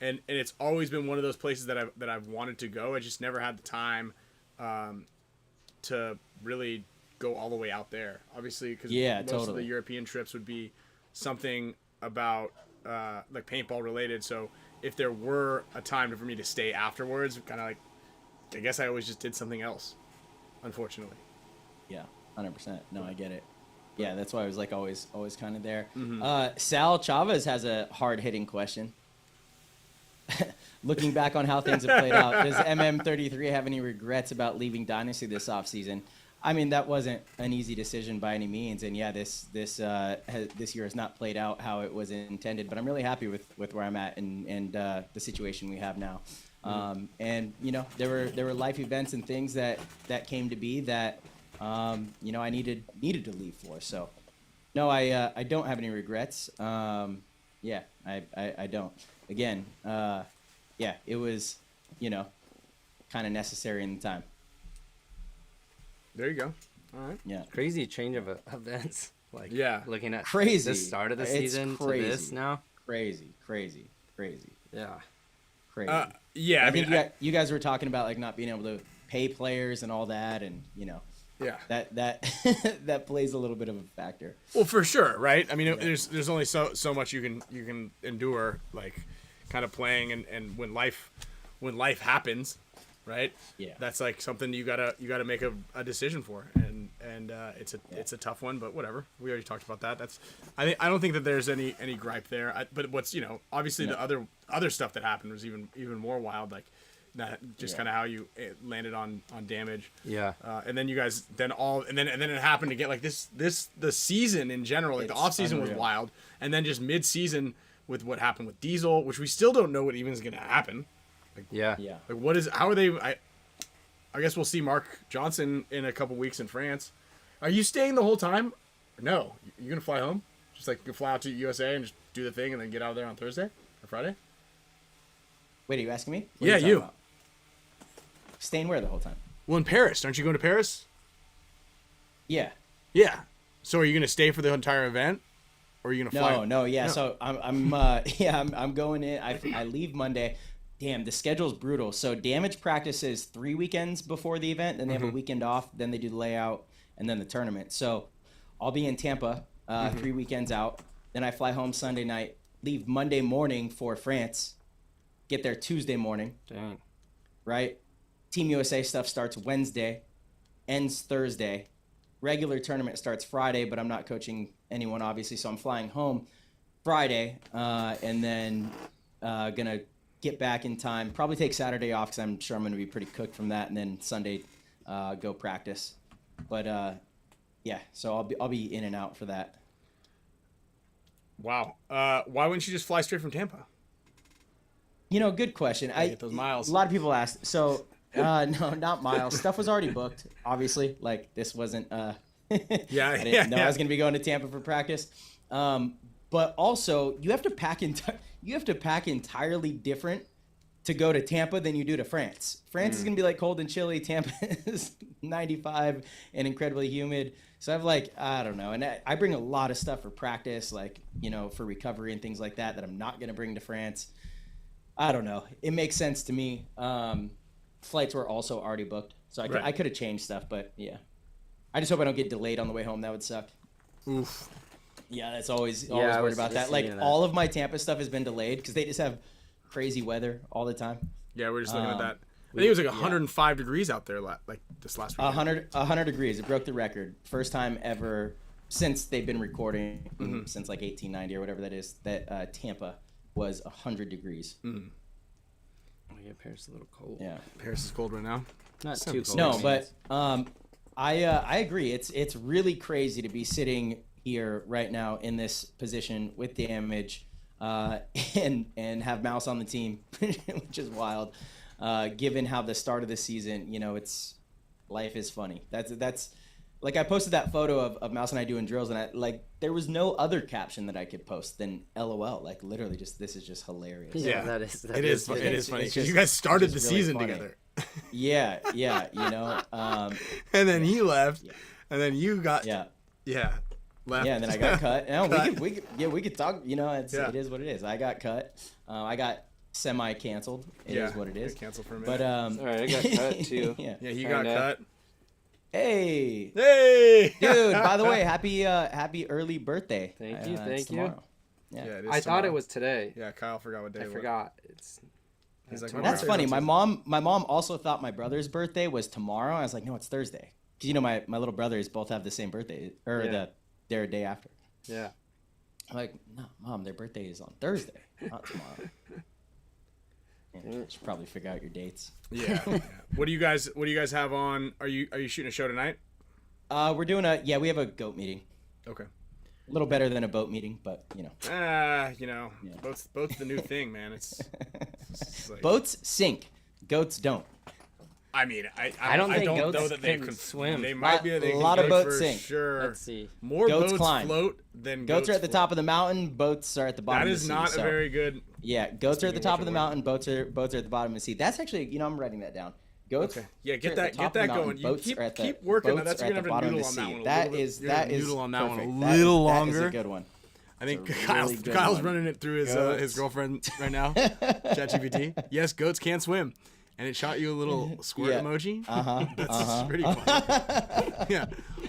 Speaker 1: and it's always been one of those places that I've wanted to go. I just never had the time to really go all the way out there. Obviously, because most of the European trips would be something about like paintball related. So if there were a time for me to stay afterwards, kind of like, I guess I always just did something else, unfortunately.
Speaker 3: Yeah, 100%. No, I get it. Yeah, that's why I was like always kind of there. Sal Chavez has a hard-hitting question. Looking back on how things have played out, does MM33 have any regrets about leaving Dynasty this offseason? I mean, that wasn't an easy decision by any means, and yeah, this year has not played out how it was intended. But I'm really happy with where I'm at and the situation we have now. And you know, there were life events and things that came to be that you know, I needed to leave for. So no, I don't have any regrets. Yeah, I don't. Again, yeah, it was, you know, kind of necessary in the time.
Speaker 1: There you go. All right.
Speaker 3: Yeah.
Speaker 2: Crazy change of events. Like,
Speaker 1: yeah,
Speaker 2: looking at
Speaker 3: crazy.
Speaker 2: the start of the season to this now.
Speaker 3: Crazy.
Speaker 2: Yeah.
Speaker 3: Crazy.
Speaker 1: Yeah.
Speaker 3: I think you guys were talking about like not being able to pay players and all that, and you know.
Speaker 1: Yeah.
Speaker 3: That that plays a little bit of a factor.
Speaker 1: Well, for sure, right? I mean, there's only so much you can endure, like, kind of playing, and when life happens, right?
Speaker 3: Yeah.
Speaker 1: That's like something you gotta make a decision for, and it's a tough one, but whatever. We already talked about that. I don't think that there's any gripe there. But what's, you know, obviously the other stuff that happened was even more wild, like. That just kind of how you landed on damage.
Speaker 2: Yeah.
Speaker 1: And then you guys and then it happened to get like the season in general, like the off season was wild, and then just mid season with what happened with Diesel, which we still don't know what even is going to happen. Like,
Speaker 2: yeah.
Speaker 1: Like how are they? I guess we'll see Mark Johnson in a couple weeks in France. Are you staying the whole time? No, you're gonna fly home. Just like you fly out to USA and just do the thing and then get out of there on Thursday or Friday.
Speaker 3: Wait, are you asking me?
Speaker 1: Yeah, you.
Speaker 3: Staying where the whole time?
Speaker 1: Well, in Paris. Aren't you going to Paris?
Speaker 3: Yeah.
Speaker 1: Yeah. So are you going to stay for the entire event? Or are you going to fly?
Speaker 3: No. So I'm going in. I leave Monday. Damn, the schedule's brutal. So damage practice is 3 weekends before the event. Then they have a weekend off. Then they do the layout. And then the tournament. So I'll be in Tampa 3 weekends out. Then I fly home Sunday night. Leave Monday morning for France. Get there Tuesday morning.
Speaker 2: Dang.
Speaker 3: Right? Team USA stuff starts Wednesday, ends Thursday. Regular tournament starts Friday, but I'm not coaching anyone, obviously, so I'm flying home Friday, and then gonna get back in time. Probably take Saturday off because I'm sure I'm gonna be pretty cooked from that, and then Sunday go practice. But yeah, so I'll be in and out for that.
Speaker 1: Wow. Why wouldn't you just fly straight from Tampa?
Speaker 3: You know, good question.
Speaker 1: Get those miles.
Speaker 3: A lot of people asked. So. No, not miles. Stuff was already booked, obviously. Like, this wasn't I didn't know I was gonna be going to Tampa for practice. But also you have to pack entirely different to go to Tampa than you do to France. France is gonna be like cold and chilly. Tampa is 95 and incredibly humid. So I've I don't know. And I bring a lot of stuff for practice, like, you know, for recovery and things like that I'm not gonna bring to France. I don't know. It makes sense to me. Flights were also already booked, so I could have changed stuff, but yeah. I just hope I don't get delayed on the way home. That would suck.
Speaker 1: Oof.
Speaker 3: Yeah, that's always worried about that. Like, all of my Tampa stuff has been delayed because they just have crazy weather all the time.
Speaker 1: Yeah, we're just looking at that. I think it was like 105 degrees out there like this last week.
Speaker 3: 100 degrees. It broke the record. First time ever since they've been recording, since like 1890 or whatever that is, that Tampa was 100 degrees.
Speaker 2: Yeah, Paris is a little cold.
Speaker 3: Yeah,
Speaker 1: Paris is cold right now.
Speaker 2: Not too cold.
Speaker 3: No, but I agree. It's really crazy to be sitting here right now in this position with damage, and have Mouse on the team, which is wild. Given how the start of the season, you know, life is funny. That's like, I posted that photo of Mouse and I doing drills, and there was no other caption that I could post than LOL. Like, literally, this is just hilarious.
Speaker 2: Yeah, that is
Speaker 1: funny. It is funny because you guys started the season really together.
Speaker 3: Yeah, you know.
Speaker 1: And then he left, and then you got left.
Speaker 3: Yeah, and then I got cut. No, we could talk. You know, it is what it is. I got cut. I got semi-canceled. It is what it is.
Speaker 1: Canceled for a minute.
Speaker 3: But
Speaker 2: All right, I got cut too.
Speaker 3: yeah.
Speaker 1: Yeah, he got cut.
Speaker 3: Hey,
Speaker 1: Dude,
Speaker 3: by the way, happy early birthday.
Speaker 2: Thank you,
Speaker 3: It's
Speaker 2: thank you.
Speaker 3: tomorrow. Yeah.
Speaker 1: it is
Speaker 2: I thought
Speaker 1: tomorrow.
Speaker 2: it was today.
Speaker 1: Yeah, Kyle forgot what day.
Speaker 2: I
Speaker 1: it was.
Speaker 2: forgot. It's
Speaker 1: He's like,
Speaker 3: That's
Speaker 1: "My
Speaker 3: funny.
Speaker 1: birthday's
Speaker 3: My
Speaker 1: on
Speaker 3: mom also thought my brother's birthday was tomorrow. I was like, no, it's Thursday. Because, you know, my little brothers both have the same birthday, or
Speaker 2: Yeah.
Speaker 3: their day after.
Speaker 2: yeah.
Speaker 3: I'm like, no, Mom, their birthday is on Thursday, not tomorrow. Yeah, you should probably figure out your dates.
Speaker 1: Tuesday." Yeah. What do you guys have on? Are you shooting a show tonight?
Speaker 3: We're doing we have a goat meeting.
Speaker 1: Okay.
Speaker 3: A little better than a boat meeting, but, you know.
Speaker 1: Boat's the new thing, man. It's like,
Speaker 3: Boats sink. Goats don't.
Speaker 1: I mean,
Speaker 2: I don't think
Speaker 1: know
Speaker 2: goats
Speaker 1: that they
Speaker 2: can swim.
Speaker 1: They might be. They
Speaker 3: A lot of
Speaker 1: can
Speaker 3: boats
Speaker 1: for
Speaker 3: sink.
Speaker 1: Sure.
Speaker 2: Let's see.
Speaker 1: More
Speaker 3: Goats
Speaker 1: boats
Speaker 3: climb.
Speaker 1: float than
Speaker 3: Goats are at the top
Speaker 1: float.
Speaker 3: of the mountain. Boats are at the bottom
Speaker 1: That
Speaker 3: of the
Speaker 1: is
Speaker 3: sea.
Speaker 1: not a
Speaker 3: so-
Speaker 1: very good.
Speaker 3: Yeah, goats are at the top of the
Speaker 1: word.
Speaker 3: mountain. Boats are at the bottom of the sea. That's actually, I'm writing that down. Goats.
Speaker 1: Okay. Yeah,
Speaker 3: are
Speaker 1: get
Speaker 3: at the
Speaker 1: that
Speaker 3: top of the mountain,
Speaker 1: going. You
Speaker 3: boats
Speaker 1: keep
Speaker 3: are at the-
Speaker 1: keep working.
Speaker 3: boats
Speaker 1: That's
Speaker 3: are
Speaker 1: you're
Speaker 3: at
Speaker 1: gonna
Speaker 3: the
Speaker 1: have to
Speaker 3: bottom of
Speaker 1: noodle
Speaker 3: the
Speaker 1: on that
Speaker 3: sea.
Speaker 1: one.
Speaker 3: That
Speaker 1: You're
Speaker 3: is
Speaker 1: gonna noodle on that one
Speaker 3: perfect.
Speaker 1: a
Speaker 3: That is-
Speaker 1: little
Speaker 3: that
Speaker 1: longer.
Speaker 3: is a good one.
Speaker 1: I think
Speaker 3: It's a
Speaker 1: Kyle's
Speaker 3: really good
Speaker 1: Kyle's
Speaker 3: one.
Speaker 1: running it through his
Speaker 3: Goats.
Speaker 1: girlfriend right now. ChatGPT. Yes, goats can swim, and it shot you a little squirt
Speaker 3: Yeah.
Speaker 1: emoji.
Speaker 3: Uh-huh.
Speaker 1: That's pretty funny. Yeah.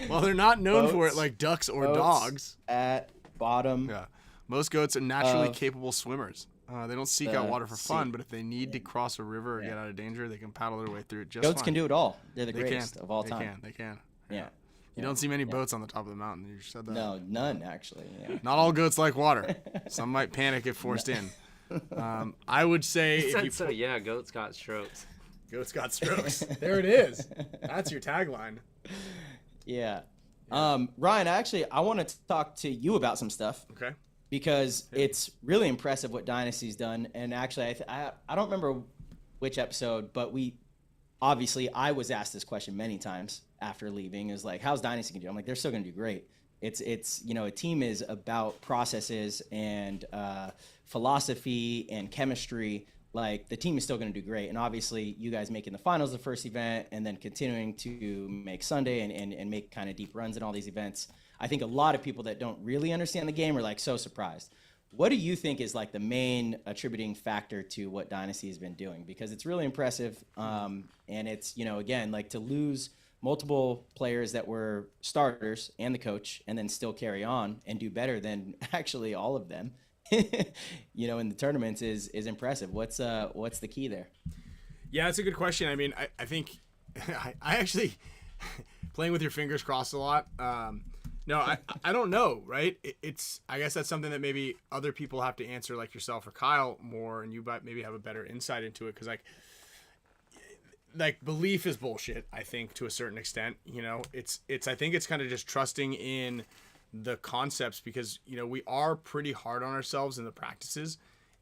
Speaker 1: Well, they're not known for it
Speaker 3: Boats.
Speaker 1: like ducks or
Speaker 3: Boats
Speaker 1: dogs.
Speaker 3: At bottom.
Speaker 1: Yeah. Most goats are naturally
Speaker 3: Of
Speaker 1: capable swimmers. They don't seek
Speaker 3: the
Speaker 1: out water for fun,
Speaker 3: sea.
Speaker 1: but if they need to cross a river or get out of danger, they can paddle their way through it just
Speaker 3: Goats
Speaker 1: fine.
Speaker 3: can do it all. They're the
Speaker 1: They
Speaker 3: greatest
Speaker 1: can.
Speaker 3: of all
Speaker 1: They
Speaker 3: time.
Speaker 1: They can.
Speaker 3: Yeah.
Speaker 1: You don't see many boats on the top of the mountain. You said that.
Speaker 3: No, none actually. Yeah.
Speaker 1: Not all goats like water. Some might panic if forced in. I would say if you
Speaker 2: So yeah, goats got strokes.
Speaker 1: goats got strokes. There it is. That's your tagline.
Speaker 3: Yeah. Ryan, actually, I want to talk to you about some stuff
Speaker 1: Okay.
Speaker 3: because it's really impressive what Dynasty's done. And actually, I don't remember which episode, but obviously I was asked this question many times after leaving, is like, how's Dynasty gonna do? I'm like, they're still gonna do great. It's a team is about processes and philosophy and chemistry. Like, the team is still gonna do great. And obviously you guys making the finals the first event and then continuing to make Sunday and make kind of deep runs in all these events. I think a lot of people that don't really understand the game are like so surprised. What do you think is like the main attributing factor to what Dynasty has been doing? Because it's really impressive. And it's, again, like, to lose multiple players that were starters and the coach and then still carry on and do better than actually all of them, in the tournaments is impressive. What's the key there?
Speaker 1: Yeah, that's a good question. I mean, I think I actually playing with your fingers crossed a lot. No, I don't know, right? It's I guess that's something that maybe other people have to answer, like yourself or Kyle, more, and you might maybe have a better insight into it, because like belief is bullshit, I think, to a certain extent. It's I think it's kind of just trusting in the concepts, because we are pretty hard on ourselves in the practices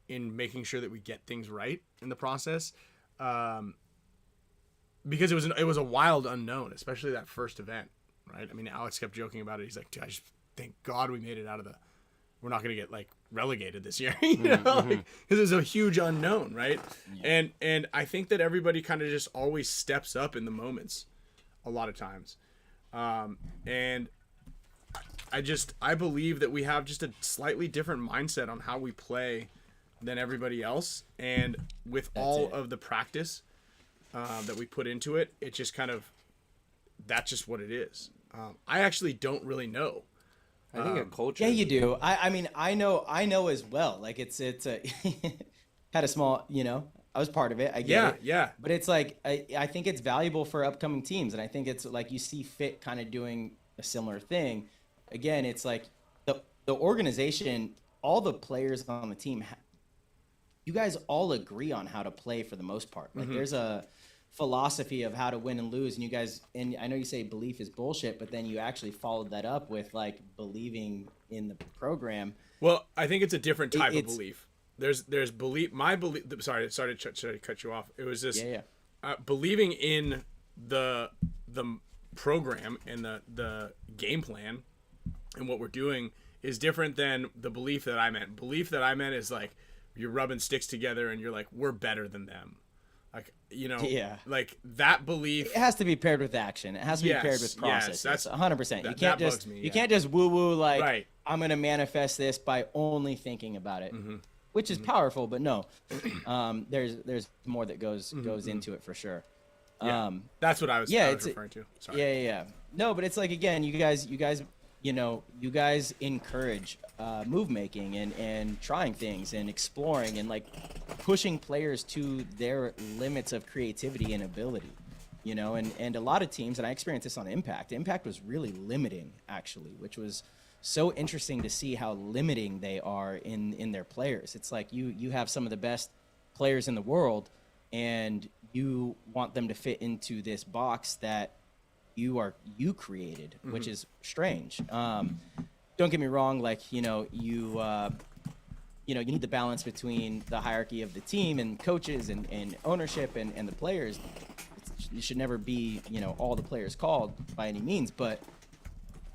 Speaker 1: in making sure that we get things right in the process, because it was a wild unknown, especially that first event. Right. I mean, Alex kept joking about it. He's like, I just thank God we made it out of we're not going to get like relegated this year, because it was a huge unknown. Right. Yeah. And I think that everybody kind of just always steps up in the moments a lot of times. And I believe that we have just a slightly different mindset on how we play than everybody else. And with of the practice that we put into it, it just kind of, that's just what it is. I actually don't really know.
Speaker 2: I think a culture.
Speaker 3: Yeah, you do. I mean, I know as well. Like, it's a had a small, I was part of it. I get it.
Speaker 1: Yeah.
Speaker 3: But it's like, I think it's valuable for upcoming teams. And I think it's like, you see Fit kind of doing a similar thing. Again, it's like the organization, all the players on the team, you guys all agree on how to play for the most part. Like, there's a philosophy of how to win and lose, and you guys, and I know you say belief is bullshit, but then you actually followed that up with like believing in the program.
Speaker 1: Well, I think it's a different type of belief. There's belief. My belief. Sorry to cut you off. It was just believing in the program and the game plan and what we're doing is different than the belief that I meant. Belief that I meant is like you're rubbing sticks together and you're like, we're better than them. Like, like that belief.
Speaker 3: It has to be paired with action. It has to be paired with process. That's 100%. You can't just woo woo like, I'm going to manifest this by only thinking about it. which is powerful, but no, there's more that goes into it for sure.
Speaker 1: Yeah, that's what I was referring to. Sorry.
Speaker 3: Yeah. No, but it's like, again, you guys encourage move making and trying things and exploring and like pushing players to their limits of creativity and ability, and a lot of teams, and I experienced this on Impact was really limiting, actually, which was so interesting to see how limiting they are in their players. It's like you have some of the best players in the world, and you want them to fit into this box that you created, which is strange. Don't get me wrong, like, you need the balance between the hierarchy of the team and coaches and ownership and the players. It should never be, all the players called by any means, but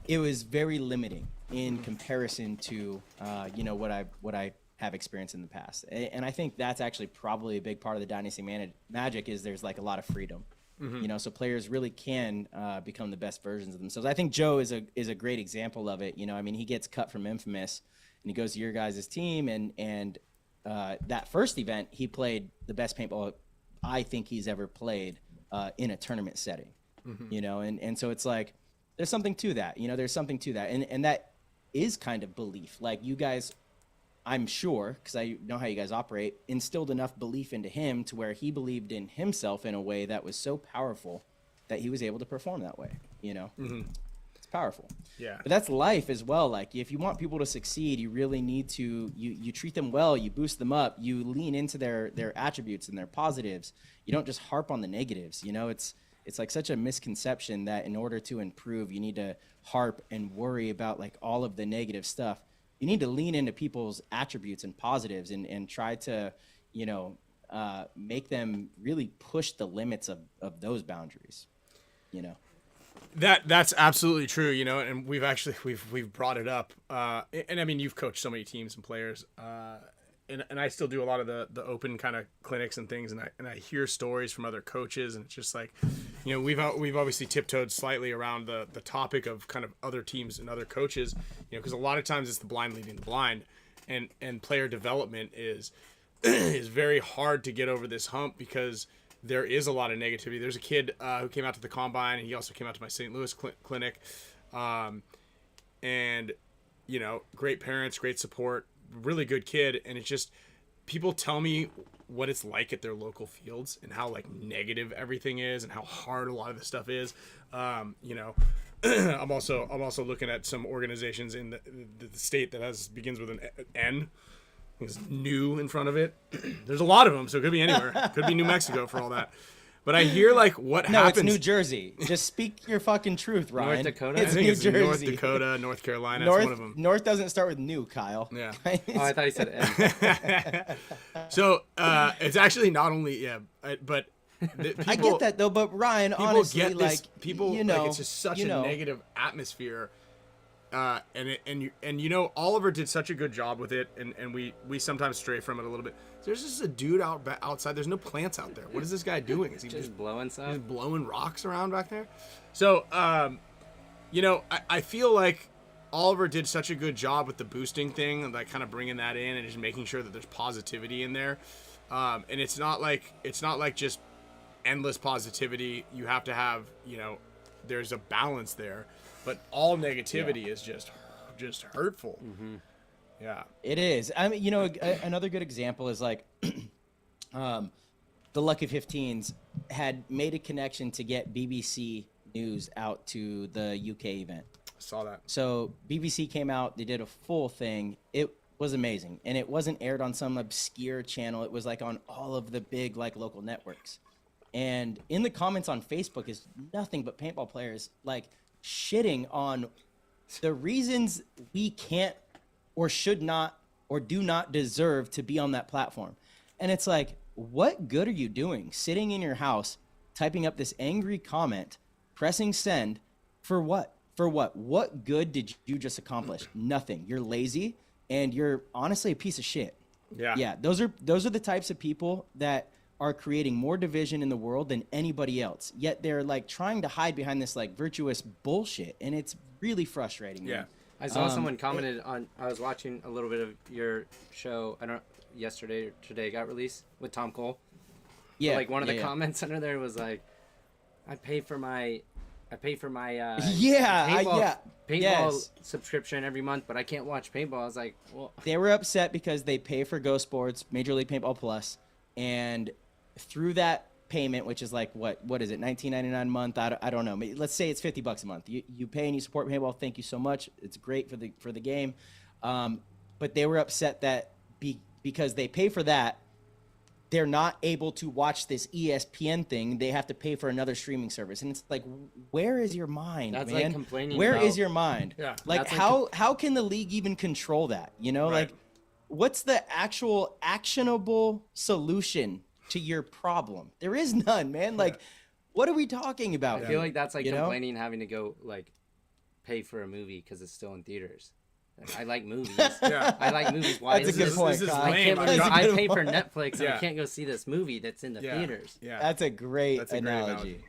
Speaker 3: it was very limiting in comparison to, what I have experienced in the past. And I think that's actually probably a big part of the Dynasty magic is there's like a lot of freedom, so players really can become the best versions of themselves. I think Joe is a great example of it. He gets cut from Infamous and he goes to your guys' team, and that first event, he played the best paintball I think he's ever played in a tournament setting, and so it's like, there's something to that, there's something to that. And that is kind of belief. Like, you guys, I'm sure, because I know how you guys operate, instilled enough belief into him to where he believed in himself in a way that was so powerful that he was able to perform that way, It's powerful.
Speaker 1: Yeah.
Speaker 3: But that's life as well. Like, if you want people to succeed, you really need to, you treat them well, you boost them up, you lean into their attributes and their positives. You don't just harp on the negatives, It's like such a misconception that in order to improve, you need to harp and worry about like all of the negative stuff. You need to lean into people's attributes and positives and try to, make them really push the limits of those boundaries,
Speaker 1: That's absolutely true, and we've brought it up. And I mean, you've coached so many teams and players, and I still do a lot of the open kind of clinics and things, and I hear stories from other coaches, and it's just like, we've obviously tiptoed slightly around the topic of kind of other teams and other coaches, because a lot of times it's the blind leading the blind, and player development is very hard to get over this hump because there is a lot of negativity. There's a kid who came out to the combine, and he also came out to my St. Louis clinic, and great parents, great support, really good kid, and it's just, people tell me what it's like at their local fields and how like negative everything is and how hard a lot of the stuff is. I'm also looking at some organizations in the state that begins with an N. It's new in front of it. There's a lot of them, so it could be anywhere. It could be New Mexico for all that. But I hear like what happens.
Speaker 3: No, it's New Jersey. Just speak your fucking truth, Ryan.
Speaker 2: North Dakota?
Speaker 3: It's
Speaker 1: I think
Speaker 3: New
Speaker 1: it's
Speaker 3: Jersey.
Speaker 1: North Dakota, North Carolina.
Speaker 3: North,
Speaker 1: It's one of them.
Speaker 3: North doesn't start with new, Kyle.
Speaker 1: Yeah.
Speaker 2: Oh, I thought he said N.
Speaker 1: So it's actually not only but people,
Speaker 3: I get that though, but Ryan,
Speaker 1: people
Speaker 3: honestly,
Speaker 1: get this,
Speaker 3: like
Speaker 1: people, like, it's just such a negative atmosphere. And Oliver did such a good job with it, and we sometimes stray from it a little bit. There's just a dude outside. There's no plants out there. What is this guy doing? Is he
Speaker 2: just blowing stuff?
Speaker 1: He's blowing rocks around back there. So, I feel like Oliver did such a good job with the boosting thing, and like kind of bringing that in and just making sure that there's positivity in there. And it's not like just endless positivity. You have to have, there's a balance there. But all negativity is just hurtful. Mm-hmm. Yeah,
Speaker 3: it is. I mean, another good example is like, the Lucky 15s had made a connection to get BBC News out to the UK event.
Speaker 1: I saw that.
Speaker 3: So BBC came out. They did a full thing. It was amazing, and it wasn't aired on some obscure channel. It was like on all of the big like local networks. And in the comments on Facebook is nothing but paintball players like shitting on the reasons we can't or should not or do not deserve to be on that platform. And it's like, what good are you doing sitting in your house typing up this angry comment, pressing send for what? What good did you just accomplish? Nothing. You're lazy and you're honestly a piece of shit. Yeah, those are the types of people that are creating more division in the world than anybody else. Yet they're like trying to hide behind this like virtuous bullshit, and it's really frustrating.
Speaker 1: Yeah.
Speaker 2: I saw someone commented on. I was watching a little bit of your show. I don't yesterday or today got released with Tom Cole.
Speaker 3: Yeah.
Speaker 2: But like one of the comments under there was like, I pay for my paintball subscription every month, but I can't watch paintball. I was like, well,
Speaker 3: they were upset because they pay for Go Sports, Major League Paintball Plus, and through that payment, which is like what is it, $19.99 a month? I don't know. Let's say it's $50 a month. You pay and you support paintball. Thank you so much. It's great for the game. But they were upset that because they pay for that, they're not able to watch this ESPN thing. They have to pay for another streaming service. And it's like, where is your mind,
Speaker 2: that's
Speaker 3: man?
Speaker 2: like complaining.
Speaker 3: Where is your mind?
Speaker 1: Yeah.
Speaker 3: Like, how can the league even control that? You know,
Speaker 1: Right.
Speaker 3: like, what's the actual actionable solution to your problem? There is none, man. Like, what are we talking about?
Speaker 2: I feel like that's like
Speaker 3: You know?
Speaker 2: complaining having to go like pay for a movie because it's still in theaters. Like, I like movies.
Speaker 1: Yeah.
Speaker 2: I like movies. Why
Speaker 3: That's
Speaker 2: is
Speaker 3: a good
Speaker 2: this?
Speaker 3: point,
Speaker 1: This is
Speaker 3: Kyle.
Speaker 2: I
Speaker 1: lame.
Speaker 2: can't.
Speaker 1: I've
Speaker 2: I
Speaker 1: got-
Speaker 2: pay for Netflix and
Speaker 1: Yeah.
Speaker 2: I can't go see this movie that's in the
Speaker 1: Yeah.
Speaker 2: theaters.
Speaker 1: Yeah.
Speaker 3: That's a great
Speaker 1: That's a great
Speaker 3: analogy.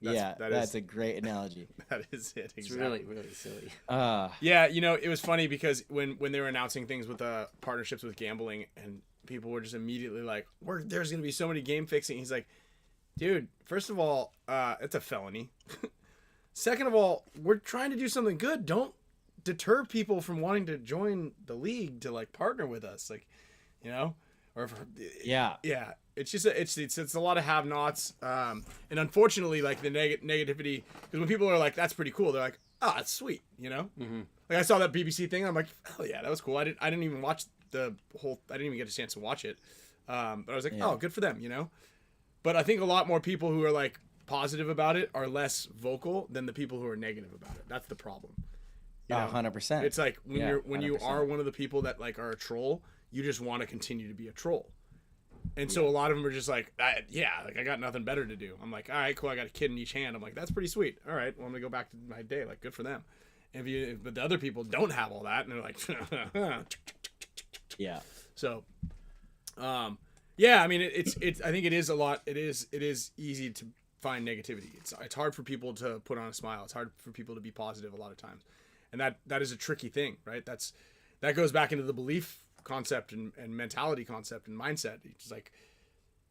Speaker 1: analogy.
Speaker 3: That's a great analogy.
Speaker 1: That is it.
Speaker 2: It's
Speaker 1: Exactly.
Speaker 2: really silly.
Speaker 1: Yeah, you know, it was funny because when they were announcing things with partnerships with gambling, and people were just immediately like, there's going to be so many game fixing. He's like, dude, first of all, it's a felony. Second of all, we're trying to do something good. Don't deter people from wanting to join the league to like partner with us, like, you know, or
Speaker 3: Yeah.
Speaker 1: It's just it's a lot of have-nots, and unfortunately, like the negativity, because when people are like, that's pretty cool, they're like, oh, that's sweet, you know.
Speaker 2: Mm-hmm.
Speaker 1: Like I saw that BBC thing, I'm like, oh yeah, that was cool. I didn't even watch the whole. I didn't even get a chance to watch it, but I was like, oh, good for them, you know. But I think a lot more people who are like positive about it are less vocal than the people who are negative about it. That's the problem. You know?
Speaker 3: 100%.
Speaker 1: It's like when you
Speaker 3: 100%.
Speaker 1: are one of the people that like are a troll, you just want to continue to be a troll. And so a lot of them are just like, like I got nothing better to do. I'm like, all right, cool. I got a kid in each hand. I'm like, that's pretty sweet. All right, well, I'm gonna go back to my day. Like, good for them. And but the other people don't have all that, and they're like,
Speaker 3: Yeah.
Speaker 1: So, yeah. I mean, it's. I think it is a lot. It is easy to find negativity. It's hard for people to put on a smile. It's hard for people to be positive a lot of times, and that is a tricky thing, right? That goes back into the belief concept and mentality concept and mindset. It's like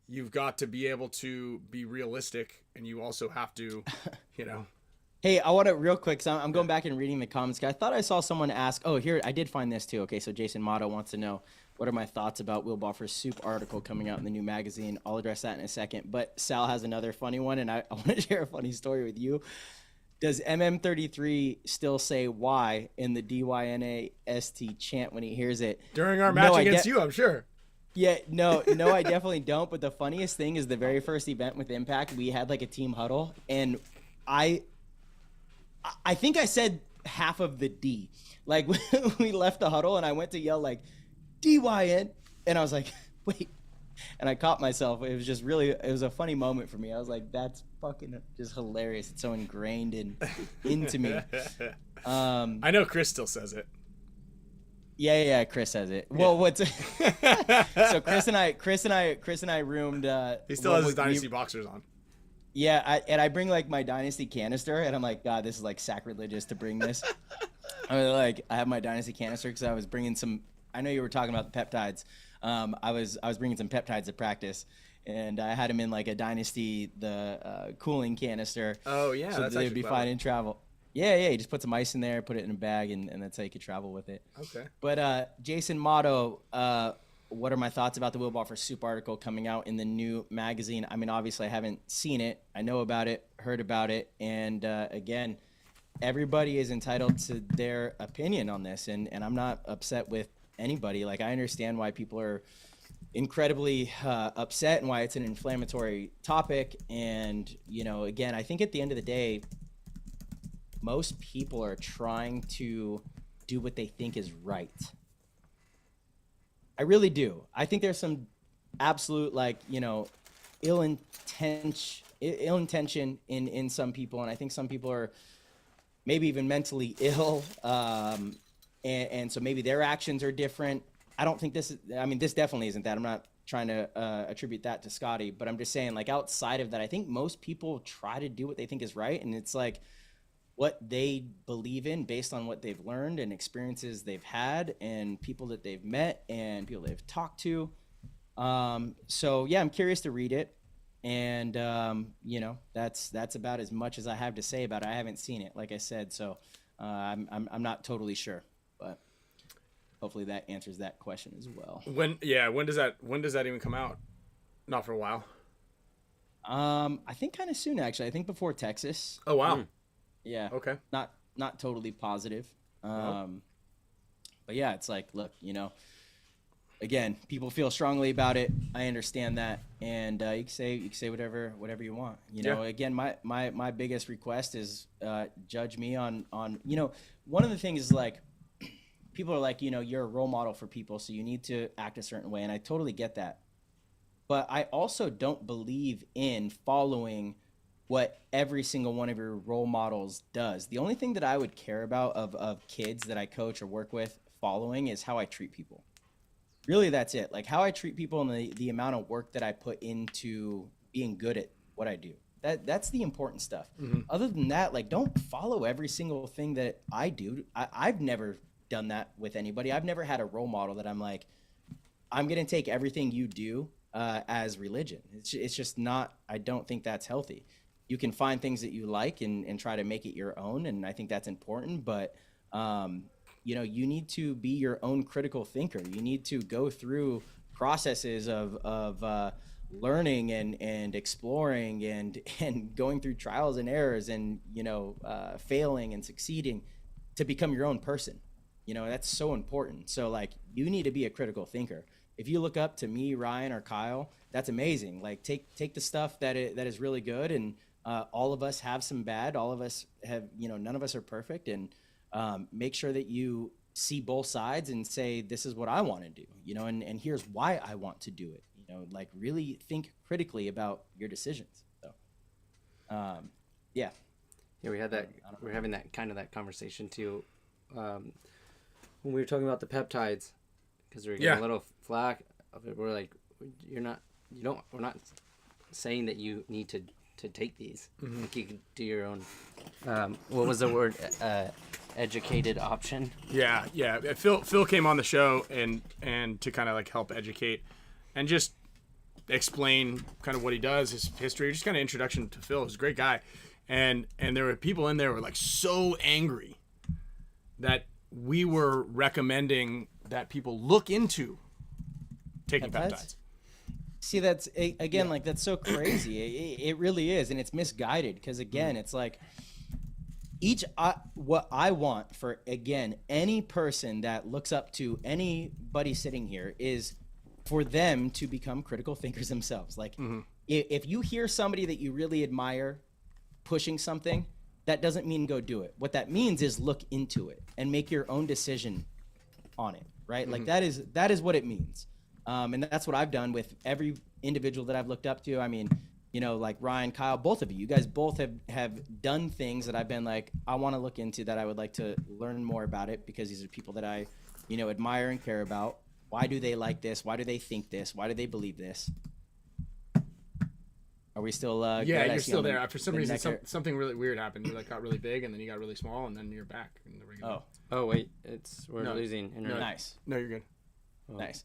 Speaker 1: you've got to be able to be realistic, and you also have to, you know.
Speaker 3: Hey, I want to real quick. So I'm going back and reading the comments. I thought I saw someone ask. Oh, here I did find this too. Okay, so Jason Motto wants to know what are my thoughts about Will Boffer's Soup article coming out in the new magazine. I'll address that in a second. But Sal has another funny one, and I want to share a funny story with you. Does MM33 still say "Y" in the DYNAST chant when he hears it?
Speaker 1: During our match against you, I'm sure.
Speaker 3: Yeah, no, I definitely don't. But the funniest thing is the very first event with Impact, we had like a team huddle, and I think I said half of the D. Like we left the huddle, and I went to yell like DYN, and I was like, wait. And I caught myself. It was a funny moment for me. I was like, that's fucking just hilarious. It's so ingrained into me.
Speaker 1: I know Chris still says it.
Speaker 3: Yeah, Chris says it. Well, what's so Chris and I roomed.
Speaker 1: He still has his Dynasty boxers on.
Speaker 3: Yeah, and I bring like my Dynasty canister, and I'm like, God, this is like sacrilegious to bring this. I have my Dynasty canister because I was bringing some. I know you were talking about the peptides. I was bringing some peptides to practice, and I had them in like a Dynasty cooling canister.
Speaker 1: Oh yeah,
Speaker 3: so
Speaker 1: that's
Speaker 3: they'd be
Speaker 1: clever.
Speaker 3: fine in travel. Yeah, you just put some ice in there, put it in a bag, and that's how you could travel with it.
Speaker 1: Okay.
Speaker 3: But Jason Motto, what are my thoughts about the Will Boffer Soup article coming out in the new magazine? I mean, obviously I haven't seen it. I know about it, heard about it, and again, everybody is entitled to their opinion on this, and I'm not upset with anybody. Like, I understand why people are incredibly upset and why it's an inflammatory topic. And, you know, again, I think at the end of the day, most people are trying to do what they think is right. I really do. I think there's some absolute, like, you know, ill intention in some people. And I think some people are maybe even mentally ill. And so maybe their actions are different. I don't think this definitely isn't that. I'm not trying to attribute that to Scotty, but I'm just saying, like, outside of that, I think most people try to do what they think is right. And it's like, what they believe in based on what they've learned and experiences they've had and people that they've met and people they've talked to. So yeah, I'm curious to read it. And, you know, that's about as much as I have to say about it. I haven't seen it, like I said, so I'm not totally sure, but hopefully that answers that question as well.
Speaker 1: When does that even come out? Not for a while.
Speaker 3: I think kind of soon, actually. I think before Texas.
Speaker 1: Oh wow.
Speaker 3: Yeah.
Speaker 1: Okay.
Speaker 3: Not totally positive. But yeah, it's like, look, you know, again, people feel strongly about it. I understand that, and you can say whatever you want. You know, again, my biggest request is judge me on you know, one of the things is like people are like, you know, you're a role model for people, so you need to act a certain way, and I totally get that. But I also don't believe in following what every single one of your role models does. The only thing that I would care about of kids that I coach or work with following is how I treat people. Really, that's it. Like how I treat people and the amount of work that I put into being good at what I do. That's the important stuff. Mm-hmm. Other than that, like don't follow every single thing that I do. I've never done that with anybody. I've never had a role model that I'm like, I'm going to take everything you do as religion. It's just not, I don't think that's healthy. You can find things that you like and try to make it your own. And I think that's important, but you know, you need to be your own critical thinker. You need to go through processes of learning and exploring and going through trials and errors and, you know, failing and succeeding to become your own person. You know, that's so important. So like you need to be a critical thinker. If you look up to me, Ryan, or Kyle, that's amazing. Like take the stuff that is really good, and all of us have some bad. All of us have, you know, none of us are perfect, and make sure that you see both sides and say, this is what I want to do, you know, and here's why I want to do it. You know, like really think critically about your decisions. So, yeah.
Speaker 2: Yeah, we had that. We're having that kind of that conversation too, when we were talking about the peptides, because we were getting a little flack of it. We're like, we're not saying that you need to take these. Mm-hmm. Like you can do your own. What was the word? Educated option.
Speaker 1: Yeah. Phil came on the show and to kind of like help educate and just explain kind of what he does, his history, just kind of introduction to Phil. He's a great guy, and there were people in there who were like so angry that we were recommending that people look into taking peptides.
Speaker 3: See, that's again, like that's so crazy. It really is, and it's misguided because again, it's like what I want for again any person that looks up to anybody sitting here is for them to become critical thinkers themselves. Like if you hear somebody that you really admire pushing something, that doesn't mean go do it. What that means is look into it and make your own decision on it, right? Like that is what it means. And that's what I've done with every individual that I've looked up to. I mean, you know, like Ryan, Kyle, both of you guys both have done things that I've been like, I want to look into, that I would like to learn more about it, because these are people that I, you know, admire and care about. Why do they like this? Why do they think this? Why do they believe this? Are we still
Speaker 1: yeah, you're still there. For some reason, something really weird happened. You like got really big, and then you got really small, and then you're back in the regular.
Speaker 2: Oh wait, we're losing internet.
Speaker 3: Nice.
Speaker 1: No, you're good.
Speaker 2: Oh.
Speaker 3: Nice.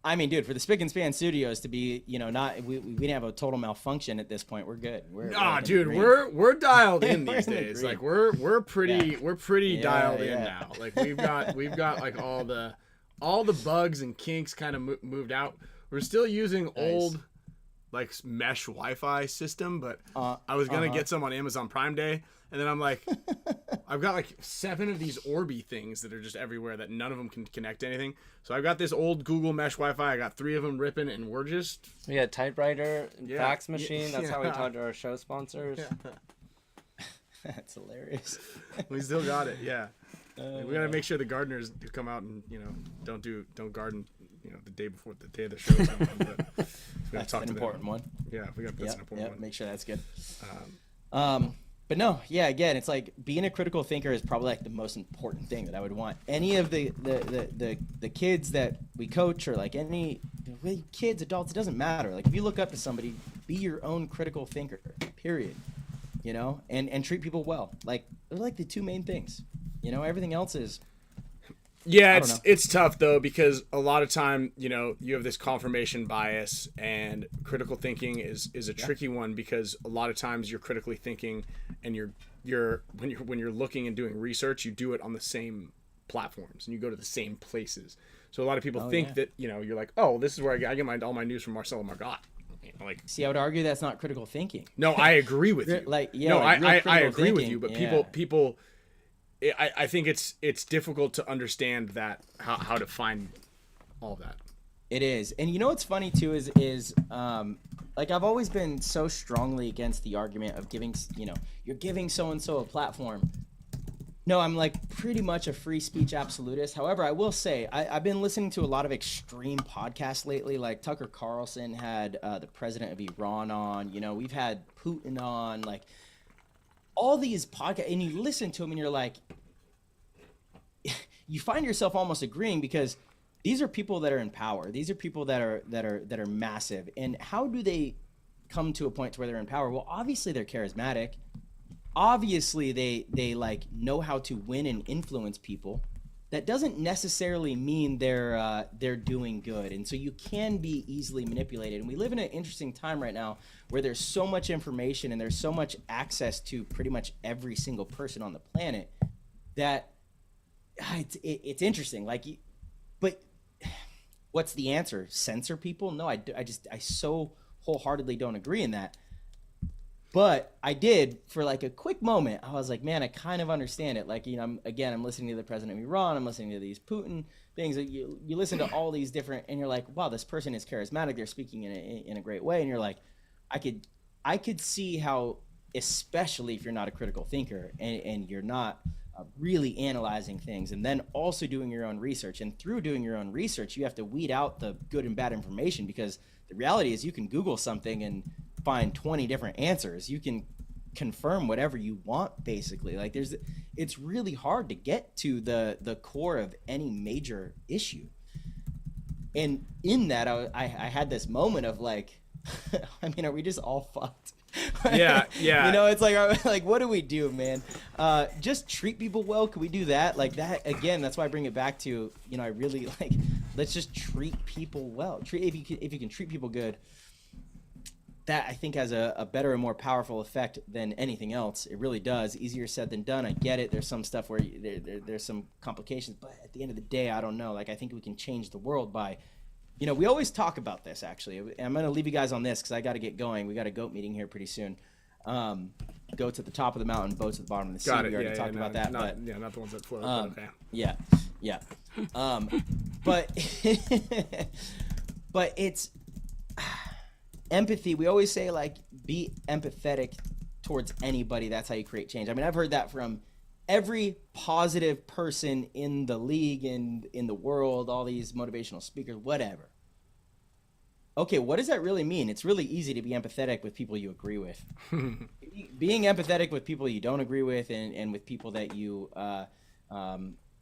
Speaker 3: I mean, dude, for the Spick and Span Studios to be, you know, not we didn't have a total malfunction at this point. We're good.
Speaker 1: Dude, we're dialed in these days. Like we're pretty dialed in now. Like we've got like all the bugs and kinks kind of moved out. We're still using old like mesh Wi-Fi system, but I was gonna get some on Amazon Prime Day, and then I'm like, I've got like 7 of these Orbi things that are just everywhere that none of them can connect to anything. So I've got this old Google mesh Wi-Fi. I got 3 of them ripping, and we're just
Speaker 2: typewriter, fax machine. That's how we talk to our show sponsors.
Speaker 3: Yeah. That's hilarious.
Speaker 1: We still got it. Yeah. We gotta make sure the gardeners who come out and, you know, don't garden, you know, the day of the show. But
Speaker 3: that's an important one.
Speaker 1: Yeah, that's an important one.
Speaker 3: Make sure that's good. But no, yeah, again, it's like being a critical thinker is probably like the most important thing that I would want any of the kids that we coach, or like any kids, adults, it doesn't matter. Like if you look up to somebody, be your own critical thinker, period. you know, and treat people well. Like, they're like the two main things. You know, everything else is.
Speaker 1: Yeah, it's tough though, because a lot of time, you know, you have this confirmation bias, and critical thinking is a tricky one, because a lot of times you're critically thinking, and when you're looking and doing research, you do it on the same platforms and you go to the same places. So a lot of people think that, you know, you're like, oh, this is where I get all my news from Marcelo Margot. You know, like,
Speaker 3: see, I would argue that's not critical thinking.
Speaker 1: No, I agree with you.
Speaker 3: Like, yeah,
Speaker 1: no,
Speaker 3: like
Speaker 1: I agree
Speaker 3: thinking,
Speaker 1: with you, but people. I think it's difficult to understand that how to find all of that.
Speaker 3: It is. And you know what's funny too is like, I've always been so strongly against the argument of giving, you know, you're giving so and so a platform. No, I'm like pretty much a free speech absolutist. However, I will say I've been listening to a lot of extreme podcasts lately. Like Tucker Carlson had the president of Iran on. You know, we've had Putin on. Like, all these podcasts, and you listen to them and you're like, you find yourself almost agreeing, because these are people that are in power. These are people that are massive. And how do they come to a point to where they're in power? Well, obviously they're charismatic. Obviously they like know how to win and influence people. That doesn't necessarily mean they're doing good. And so you can be easily manipulated. And we live in an interesting time right now where there's so much information and there's so much access to pretty much every single person on the planet that it's interesting. Like, but what's the answer? Censor people? No, I so wholeheartedly don't agree in that. But I did, for like a quick moment, I was like, man, I kind of understand it. Like, you know, I'm listening to the president of Iran, I'm listening to these Putin things. You listen to all these different, and you're like, wow, this person is charismatic. They're speaking in a great way. And you're like, I could see how, especially if you're not a critical thinker and you're not really analyzing things, and then also doing your own research. And through doing your own research, you have to weed out the good and bad information, because the reality is you can Google something and find 20 different answers. You can confirm whatever you want, basically. Like, it's really hard to get to the core of any major issue. And in that, I had this moment of like, I mean, are we just all fucked?
Speaker 1: Yeah.
Speaker 3: You know, it's like, what do we do, man? Just treat people well. Can we do that? Like that again? That's why I bring it back to, you know, I really like, let's just treat people well. If you can treat people good, that I think has a better and more powerful effect than anything else. It really does. Easier said than done. I get it. There's some stuff where there's some complications, but at the end of the day, I don't know. Like, I think we can change the world by, you know, we always talk about this, actually. And I'm going to leave you guys on this because I got to get going. We got a goat meeting here pretty soon. Goats at the top of the mountain, boats at the bottom of the sea. We already talked about that.
Speaker 1: Not the ones that float. Okay.
Speaker 3: Yeah. But but it's empathy. We always say, like, be empathetic towards anybody. That's how you create change. I mean, I've heard that from every positive person in the league and in the world, all these motivational speakers, whatever. Okay, what does that really mean? It's really easy to be empathetic with people you agree with. Being empathetic with people you don't agree with, and with people that you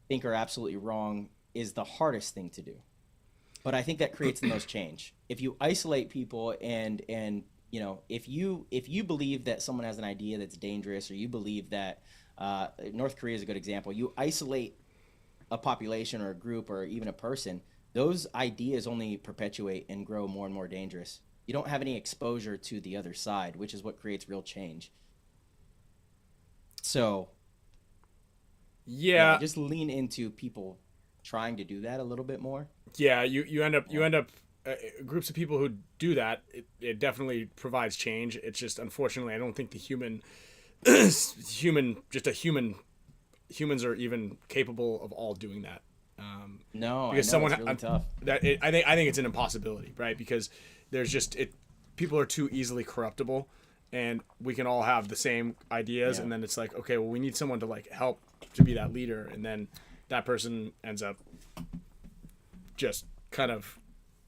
Speaker 3: think are absolutely wrong, is the hardest thing to do. But I think that creates the most change. If you isolate people and you know, if you believe that someone has an idea that's dangerous, or you believe that North Korea is a good example, you isolate a population or a group or even a person, those ideas only perpetuate and grow more and more dangerous. You don't have any exposure to the other side, which is what creates real change. So yeah, just lean into people trying to do that a little bit more.
Speaker 1: Yeah, you end up groups of people who do that. It definitely provides change. It's just, unfortunately, I don't think the humans are even capable of all doing that.
Speaker 3: No,
Speaker 1: because
Speaker 3: I know, it's really tough.
Speaker 1: I think it's an impossibility, right? Because there's just people are too easily corruptible, and we can all have the same ideas, and then it's like, okay, well, we need someone to like help to be that leader, and then that person ends up just kind of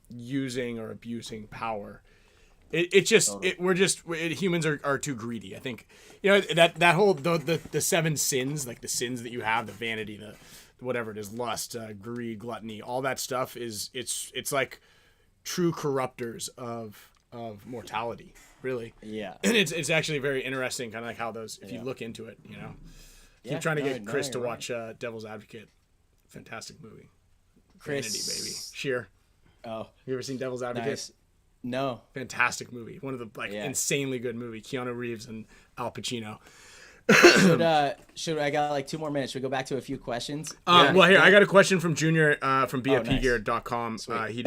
Speaker 1: using or abusing power. Humans are too greedy. I think, you know, that whole the 7 sins, like the sins that you have, the vanity, the whatever it is, lust, greed, gluttony, all that stuff it's like true corruptors of of mortality, really.
Speaker 3: Yeah.
Speaker 1: And it's actually very interesting, kind of like how those, if you look into it, you know. Keep trying to get Chris to watch Devil's Advocate. Fantastic movie.
Speaker 3: Chris,
Speaker 1: Vanity, baby. Sheer.
Speaker 3: Oh,
Speaker 1: You ever seen Devil's Advocate?
Speaker 3: nice. No.
Speaker 1: Fantastic movie. One of the insanely good movie. Keanu Reeves and Al Pacino.
Speaker 3: Should I got like 2 more minutes? Should we go back to a few questions?
Speaker 1: Well, here I got a question from Junior from
Speaker 3: nice.
Speaker 1: BFPgear.com. He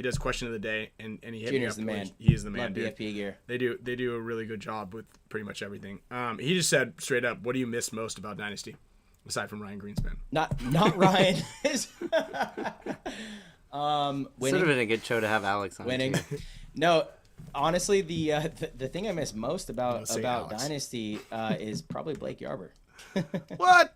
Speaker 1: does question of the day, and he hit
Speaker 3: Junior's
Speaker 1: me
Speaker 3: the
Speaker 1: up.
Speaker 3: man.
Speaker 1: He is the man,
Speaker 3: Love
Speaker 1: dude.
Speaker 3: BFP Gear.
Speaker 1: They do a really good job with pretty much everything. He just said straight up, "What do you miss most about Dynasty, aside from Ryan Greenspan?"
Speaker 3: Not Ryan.
Speaker 2: Would
Speaker 3: Winning.
Speaker 2: have been a good show to have Alex on.
Speaker 3: Winning.
Speaker 2: Too.
Speaker 3: No, honestly, the thing I miss most about
Speaker 1: say Alex.
Speaker 3: Dynasty is probably Blake Yarber.
Speaker 1: What?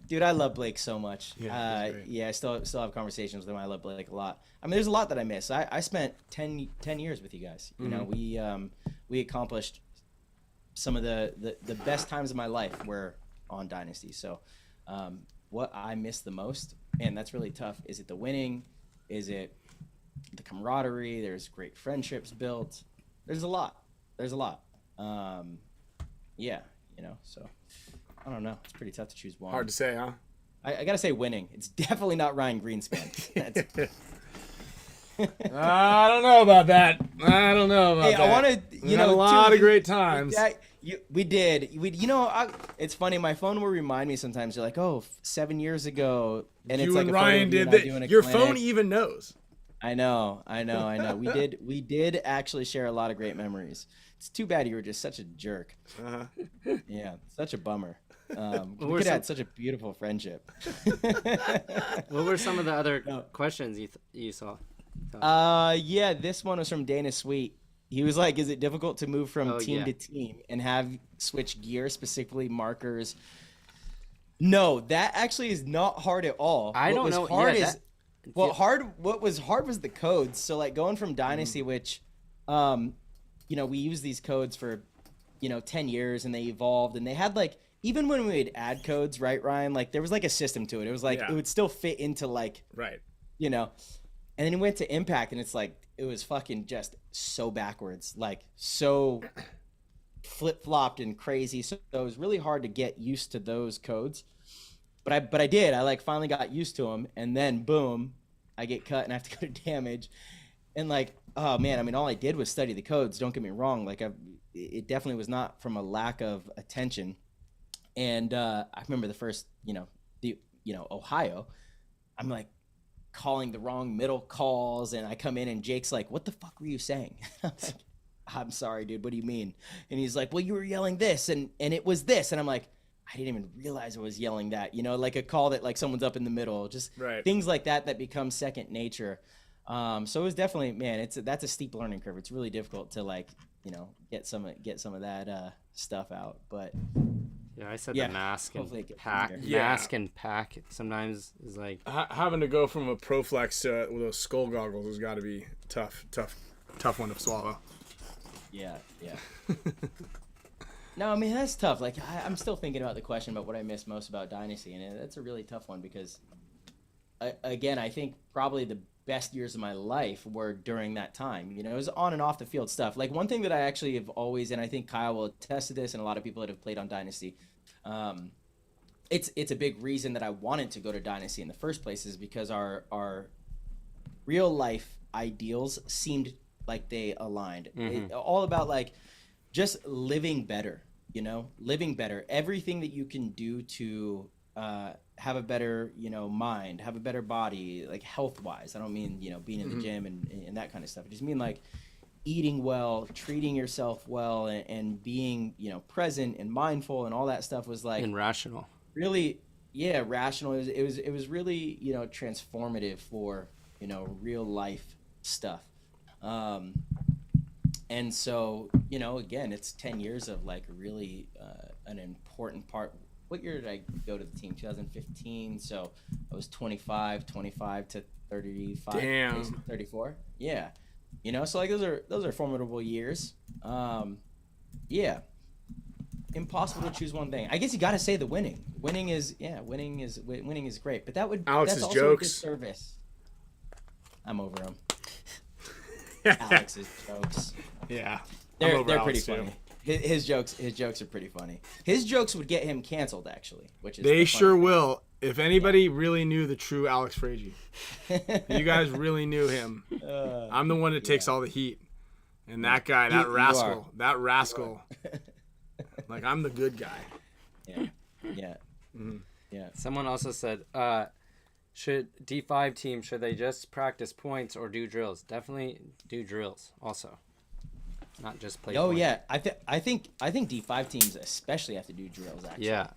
Speaker 3: Dude, I love Blake so much.
Speaker 1: Yeah, he's great.
Speaker 3: I still have conversations with him. I love Blake a lot. I mean, there's a lot that I miss. I spent 10 years with you guys. You know, we accomplished some of the best times of my life were on Dynasty. So what I miss the most, and that's really tough, is it the winning? Is it the camaraderie? There's great friendships built. There's a lot. Yeah, you know, so I don't know. It's pretty tough to choose one.
Speaker 1: Hard to say, huh?
Speaker 3: I gotta say winning. It's definitely not Ryan Greenspan.
Speaker 1: I don't know about that.
Speaker 3: Hey, I want to,
Speaker 1: We had a lot of great times.
Speaker 3: We did. You know, it's funny. My phone will remind me sometimes. You're like, oh, 7 years ago, and it's
Speaker 1: You
Speaker 3: like
Speaker 1: and
Speaker 3: a photo
Speaker 1: Ryan
Speaker 3: of you
Speaker 1: did
Speaker 3: and I
Speaker 1: that.
Speaker 3: doing a
Speaker 1: Your
Speaker 3: clinic.
Speaker 1: phone even knows.
Speaker 3: I know. We did actually share a lot of great memories. It's too bad you were just such a jerk. Yeah, such a bummer. We could have had such a beautiful friendship.
Speaker 2: What were some of the other questions you saw?
Speaker 3: Yeah, this one was from Dana Sweet. He was like, is it difficult to move from team to team and have switch gear, specifically markers? No, that actually is not hard at all.
Speaker 2: What
Speaker 3: was hard was the codes. So like going from Dynasty, which, you know, we used these codes for, 10 years and they evolved and they had like, even when we would add codes, right, Ryan, like there was like a system to it. It was like, it would still fit into like,
Speaker 1: right.
Speaker 3: And then it went to Impact, and it's like it was fucking just so backwards, like so flip-flopped and crazy. So it was really hard to get used to those codes. But I did. I like finally got used to them, and then boom, I get cut and I have to go to damage. And like, oh man, I mean, all I did was study the codes. Don't get me wrong. Like, it definitely was not from a lack of attention. And I remember the first, Ohio. I'm like calling the wrong middle calls, and I come in and Jake's like, what the fuck were you saying? I'm like, I'm sorry, dude, what do you mean? And he's like, well, you were yelling this and it was this. And I'm like, I didn't even realize I was yelling that, like a call that like someone's up in the middle, just things like that become second nature. So it was definitely, man, that's a steep learning curve. It's really difficult to like, get some of that stuff out, but
Speaker 2: yeah, I said the mask and pack.
Speaker 1: Yeah.
Speaker 2: Mask and pack sometimes is like
Speaker 1: having to go from a Proflex to with those skull goggles has got to be tough one to swallow.
Speaker 3: Yeah. No, I mean that's tough. Like I'm still thinking about the question about what I miss most about Dynasty, and that's a really tough one because, again, I think probably the best years of my life were during that time. It was on and off the field stuff. Like one thing that I actually have always, and I think Kyle will attest to this, and a lot of people that have played on Dynasty, it's a big reason that I wanted to go to Dynasty in the first place is because our real life ideals seemed like they aligned. All about like just living better, living better. Everything that you can do to have a better, mind, have a better body, like health-wise. I don't mean, being in the gym and that kind of stuff. I just mean like eating well, treating yourself well, and being, present and mindful and all that stuff was like
Speaker 2: and rational.
Speaker 3: Really, rational. It was really, transformative for, real life stuff. And so, again, it's 10 years of like really an important part. What year did I go to the team? 2015. So I was 25 to 35.
Speaker 1: Damn.
Speaker 3: 34. Yeah. So like those are formidable years. Yeah. Impossible to choose one thing. I guess you got to say the winning. Winning is great, but that's
Speaker 1: Alex's
Speaker 3: also
Speaker 1: jokes.
Speaker 3: a disservice. I'm over him. Alex's jokes.
Speaker 1: Yeah.
Speaker 3: They're pretty funny. His jokes are pretty funny. His jokes would get him canceled, actually, which is
Speaker 1: They sure will. If anybody really knew the true Alex FRAIGE, you guys really knew him. I'm the one that takes all the heat, and that guy, that rascal. Like, I'm the good guy.
Speaker 3: Yeah.
Speaker 2: Someone also said, should D5 team, should they just practice points or do drills? Definitely do drills also. Not just play points.
Speaker 3: Yeah. I think D5 teams especially have to do drills, actually.
Speaker 2: Yeah.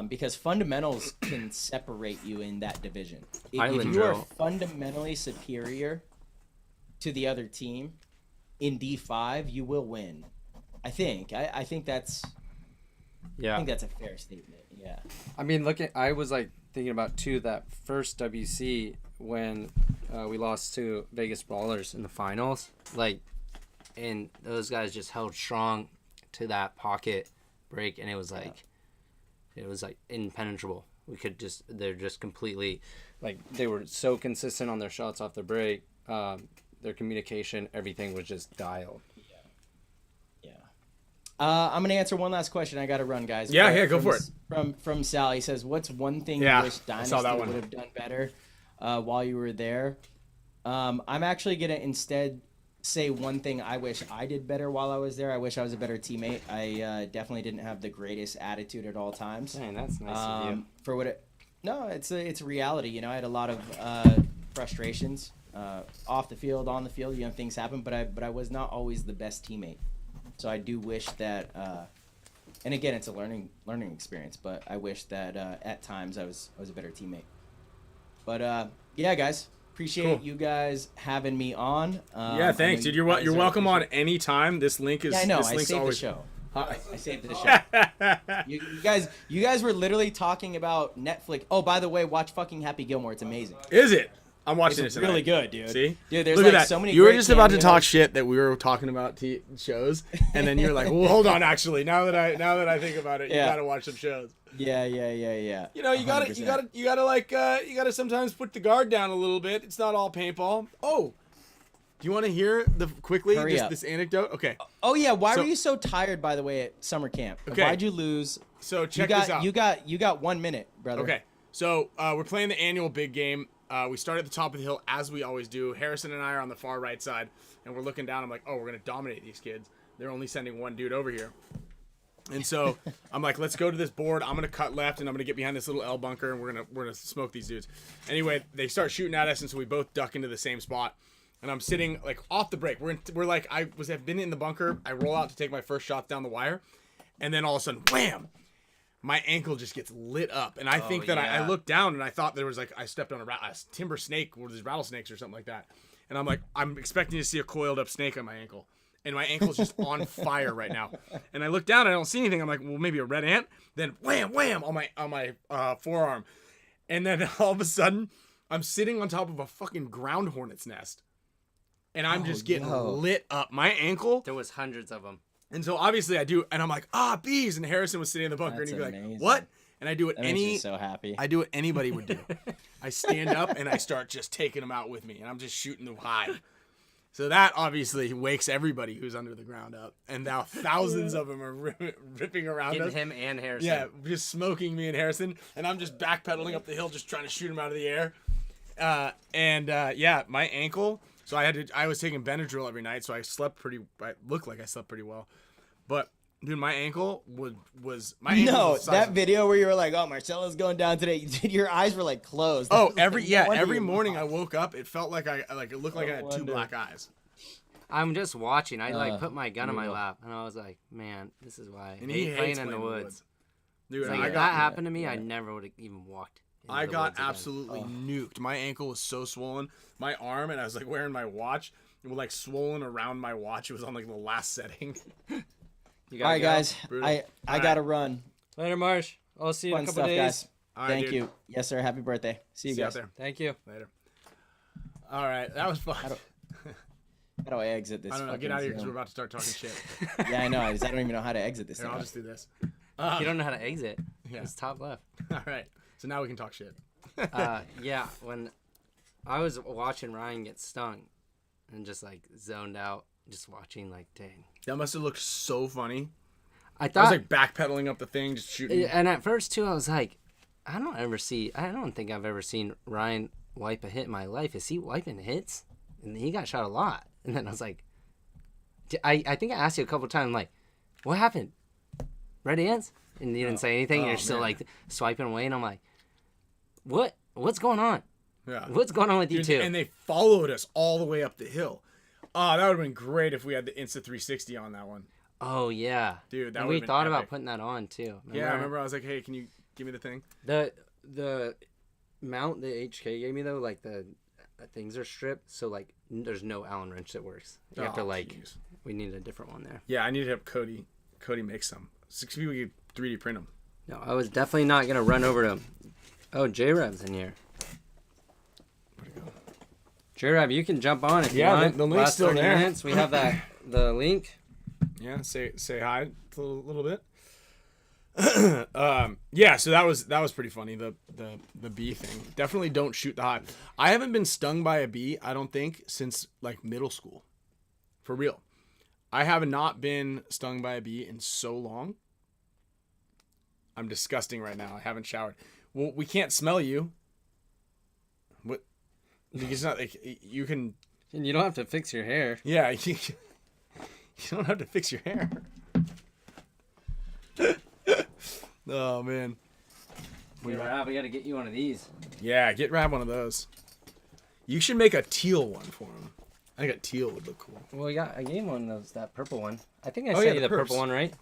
Speaker 3: Because fundamentals can separate you in that division. If
Speaker 2: Island
Speaker 3: you are
Speaker 2: drill.
Speaker 3: fundamentally superior to the other team in D5, you will win. I think. I think that's.
Speaker 2: Yeah.
Speaker 3: I think that's a fair statement. Yeah.
Speaker 2: I mean, I was like thinking about too that first WC when we lost to Vegas Brawlers in the finals. Like, and those guys just held strong to that pocket break, and it was like impenetrable. They're just completely, like, they were so consistent on their shots off the break. Their communication, everything was just dialed.
Speaker 3: I'm gonna answer one last question. I gotta run, guys.
Speaker 1: Yeah, go for it.
Speaker 3: From Sal, he says, "What's one thing you wish Dynasty would have done better while you were there?" I'm actually gonna instead say one thing I wish I did better while I was there. I wish I was a better teammate. I definitely didn't have the greatest attitude at all times.
Speaker 2: Man, that's nice of you.
Speaker 3: For what it, no, it's a reality. You know, I had a lot of frustrations off the field, on the field. You know, things happen, but I was not always the best teammate. So I do wish that, and again, it's a learning experience. But I wish that at times I was a better teammate. But yeah, guys, appreciate you guys having me on.
Speaker 1: Yeah, thanks, dude. You're welcome on any time. This link is.
Speaker 3: Yeah, I know.
Speaker 1: This
Speaker 3: I
Speaker 1: link's
Speaker 3: saved
Speaker 1: always...
Speaker 3: the show. I saved the show. You guys were literally talking about Netflix. Oh, by the way, watch fucking Happy Gilmore. It's amazing.
Speaker 1: Is it? I'm watching
Speaker 3: It's
Speaker 1: it
Speaker 3: really
Speaker 1: tonight.
Speaker 3: good, dude.
Speaker 1: See?
Speaker 3: Dude, there's
Speaker 1: Look
Speaker 3: like
Speaker 1: at that.
Speaker 3: so many.
Speaker 1: You were
Speaker 3: great
Speaker 1: just about to
Speaker 3: cameos.
Speaker 1: talk shit that we were talking about shows, and then you're like, "Well, hold on. Actually, now that I think about it, you gotta watch some shows."
Speaker 3: Yeah.
Speaker 1: You know, you gotta sometimes put the guard down a little bit. It's not all paintball. Oh, do you want to hear this anecdote? Okay.
Speaker 3: Oh yeah. Why were you so tired, by the way, at summer camp?
Speaker 1: Okay.
Speaker 3: Why'd you lose?
Speaker 1: So check this out.
Speaker 3: You got 1 minute, brother.
Speaker 1: Okay. So we're playing the annual big game. We start at the top of the hill, as we always do. Harrison and I are on the far right side, and we're looking down. I'm like, oh, we're going to dominate these kids. They're only sending one dude over here. And so I'm like, let's go to this board. I'm going to cut left, and I'm going to get behind this little L bunker, and we're gonna smoke these dudes. Anyway, they start shooting at us, and so we both duck into the same spot. And I'm sitting, like, off the break. We're like, I've been in the bunker. I roll out to take my first shot down the wire, and then all of a sudden, wham! My ankle just gets lit up, and I think that I looked down and I thought there was, like, I stepped on a timber snake, or these rattlesnakes or something like that, and I'm like, I'm expecting to see a coiled up snake on my ankle, and my ankle's just on fire right now, and I look down and I don't see anything. I'm like, well, maybe a red ant. Then wham, wham on my forearm, and then all of a sudden I'm sitting on top of a fucking ground hornet's nest, and I'm just getting lit up. My ankle.
Speaker 2: There was hundreds of them.
Speaker 1: And so obviously I do, and I'm like, bees. And Harrison was sitting in the bunker, and he'd be like, what? And I do what
Speaker 3: That makes me so happy.
Speaker 1: I do what anybody would do. I stand up and I start just taking them out with me, and I'm just shooting them high. So that obviously wakes everybody who's under the ground up, and now thousands of them are ripping around
Speaker 2: Getting
Speaker 1: us.
Speaker 2: him and Harrison.
Speaker 1: Yeah, just smoking me and Harrison, and I'm just backpedaling up the hill, just trying to shoot him out of the air. Yeah, my ankle. So I was taking Benadryl every night, so I looked like I slept pretty well. But dude, my ankle was my ankle.
Speaker 3: No,
Speaker 1: was the size
Speaker 3: that
Speaker 1: of,
Speaker 3: video where you were like, "Oh, Marcelo's going down today." Your eyes were like closed.
Speaker 1: Oh, every morning I woke up, it felt like it looked like I had two
Speaker 3: wonder.
Speaker 1: black eyes.
Speaker 2: I'm just watching. I put my gun on my lap, and I was like, man, this is why I hate playing in the woods.
Speaker 1: Dude,
Speaker 2: It's like, if that happened to me, I never would have even walked.
Speaker 1: I got absolutely nuked. My ankle was so swollen. My arm, and I was like wearing my watch, it was like swollen around my watch. It was on like the last setting.
Speaker 3: All right, guys. I gotta run.
Speaker 2: Later, Marsh. I'll see you in a couple
Speaker 3: Fun
Speaker 2: days.
Speaker 3: stuff, guys.
Speaker 1: Right,
Speaker 3: Thank
Speaker 1: dude.
Speaker 3: you. Yes, sir. Happy birthday. See you
Speaker 1: See you
Speaker 3: guys.
Speaker 1: out there.
Speaker 2: Thank you.
Speaker 1: Later. All right, that was fun.
Speaker 3: How do I exit this?
Speaker 1: I don't know. Get out of here because we're about to start talking shit.
Speaker 3: Yeah, I know. I don't even know how to exit this.
Speaker 1: Here,
Speaker 3: thing.
Speaker 1: I'll just do this.
Speaker 2: You don't know how to exit.
Speaker 1: Yeah.
Speaker 2: It's top left.
Speaker 1: All right. So now we can talk shit.
Speaker 2: Yeah, when I was watching Ryan get stung, and just like zoned out, just watching. Like, dang.
Speaker 1: That must have looked so funny.
Speaker 2: I
Speaker 1: I
Speaker 2: thought,
Speaker 1: was like backpedaling up the thing, just shooting.
Speaker 2: and at first too, I was like, I don't think I've ever seen Ryan wipe a hit in my life. Is he wiping hits? And he got shot a lot. And then I was like, I think I asked you a couple times, like, what happened? Red ants? And you didn't say anything. You're still like swiping away, and I'm like, what's going on?
Speaker 1: Yeah.
Speaker 2: What's going on with you two?
Speaker 1: And they followed us all the way up the hill. That would have been great if we had the Insta360 on that one.
Speaker 2: Oh yeah,
Speaker 1: Dude, that
Speaker 2: and
Speaker 1: would
Speaker 2: we
Speaker 1: have
Speaker 2: thought
Speaker 1: been
Speaker 2: about
Speaker 1: epic.
Speaker 2: putting that on too.
Speaker 1: Yeah, I remember I was like, hey, can you give me the thing?
Speaker 2: The mount the HK gave me though, like the things are stripped, so like there's no Allen wrench that works. You have to like,
Speaker 1: jeez.
Speaker 2: we need a different one there.
Speaker 1: Yeah, I need to have Cody make some. 6 people we could 3D print them.
Speaker 2: No, I was definitely not gonna run over to him. Oh, J-Rab's in here.
Speaker 1: Where'd it go?
Speaker 2: J-Rab, you can jump on if you
Speaker 1: Yeah,
Speaker 2: want.
Speaker 1: the link's
Speaker 2: Last
Speaker 1: still
Speaker 2: 30
Speaker 1: there.
Speaker 2: minutes, we have the link.
Speaker 1: Yeah, say hi a little bit. Yeah, so that was pretty funny. The bee thing. Definitely don't shoot the hive. I haven't been stung by a bee, I don't think, since like middle school. For real. I have not been stung by a bee in so long. I'm disgusting right now. I haven't showered. Well, we can't smell you. What? It's not like you can.
Speaker 2: And you don't have to fix your hair.
Speaker 1: Yeah, you don't have to fix your hair. Oh man.
Speaker 2: J-Rab, we gotta get you one of these.
Speaker 1: Yeah, get Rab one of those. You should make a teal one for him. I think a teal would look cool.
Speaker 2: Well, I gave one of those, that purple one. I think I
Speaker 1: Oh,
Speaker 2: sent
Speaker 1: yeah,
Speaker 2: you
Speaker 1: the
Speaker 2: the purple
Speaker 1: perps.
Speaker 2: one, right?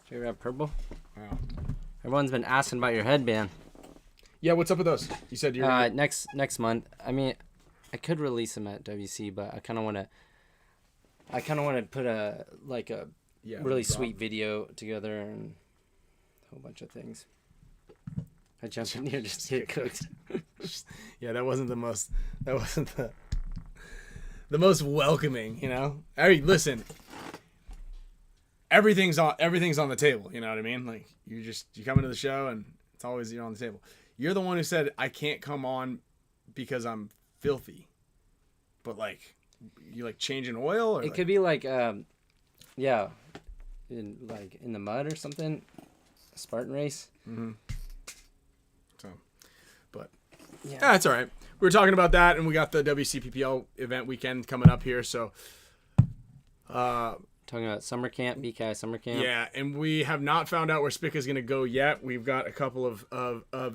Speaker 2: J-Rab purple.
Speaker 1: Wow.
Speaker 2: Everyone's been asking about your headband.
Speaker 1: Yeah, what's up with those? You said you're gonna
Speaker 2: Next month. I mean, I could release them at WC, but I kind of want to put a really
Speaker 1: drop.
Speaker 2: sweet video together and a whole bunch of things. I jumped in here just to get cooked.
Speaker 1: Yeah, that wasn't the most welcoming, you know? I mean, listen. Everything's on the table, you know what I mean? Like you come into the show and it's always on the table. You're the one who said I can't come on because I'm filthy. But like you like changing oil or
Speaker 2: It could be like in the mud or something. A Spartan race.
Speaker 1: Mm-hmm. So, but
Speaker 2: Yeah.
Speaker 1: yeah, it's all right. We were talking about that, and we got the WCPPL event weekend coming up here. So,
Speaker 2: Talking about summer camp, BKI Summer Camp.
Speaker 1: yeah, and we have not found out where Spicka's going to go yet. We've got a couple of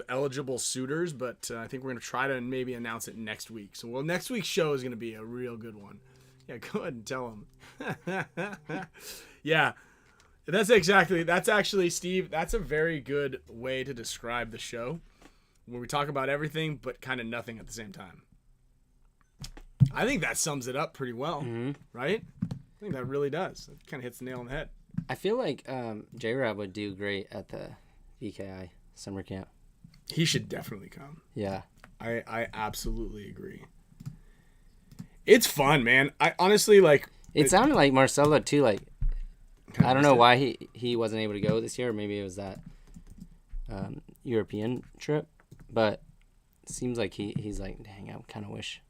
Speaker 1: eligible suitors, but I think we're going to try to maybe announce it next week. So, next week's show is going to be a real good one. Yeah, go ahead and tell them. Yeah. That's actually, Steve, that's a very good way to describe the show, where we talk about everything but kind of nothing at the same time. I think that sums it up pretty well, right? I think that really does. It kind of hits the nail on the head.
Speaker 2: I feel like J-Rab would do great at the BKI Summer Camp.
Speaker 1: He should definitely come.
Speaker 2: Yeah.
Speaker 1: I absolutely agree. It's fun, man. I honestly like.
Speaker 2: It sounded like Marcelo too. Like, I don't know
Speaker 1: missed
Speaker 2: why he wasn't able to go this year. Or maybe it was that European trip. But it seems like he's like, dang, I kind of wish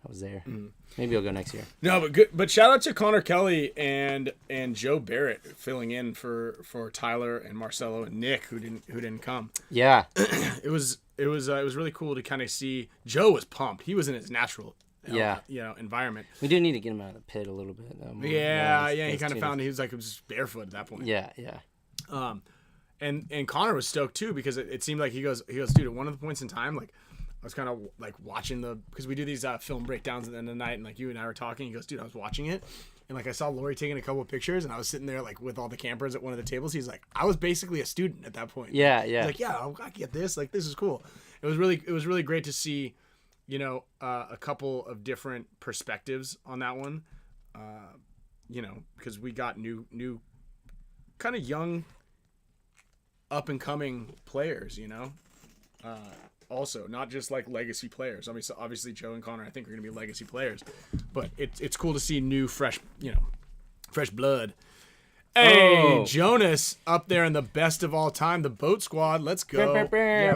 Speaker 2: I was there. Maybe he'll go next year.
Speaker 1: No, but good. But shout out to Connor Kelly and Joe Barrett filling in for Tyler and Marcelo and Nick who didn't come.
Speaker 2: Yeah.
Speaker 1: It was really cool to kind of see. Joe was pumped. He was in his natural environment.
Speaker 2: We do need to get him out of the pit a little bit though.
Speaker 1: Yeah. He kind of found he was just barefoot at that point.
Speaker 2: Yeah.
Speaker 1: And Connor was stoked too because it seemed like he goes, dude, at one of the points in time, like I was kind of like watching because we do these film breakdowns at the end of the night, and like you and I were talking. He goes, dude, I was watching it, and like I saw Lori taking a couple of pictures, and I was sitting there like with all the campers at one of the tables. He's like, I was basically a student at that point.
Speaker 2: Yeah.
Speaker 1: He's like, yeah, I get this. Like this is cool. It was really great to see, a couple of different perspectives on that one. Because we got new kind of young up and coming players, also not just like legacy players. I mean, so obviously Joe and Connor I think are going to be legacy players, but it's cool to see new fresh blood. Hey, Jonas up there in the best of all time, the boat squad. Let's go.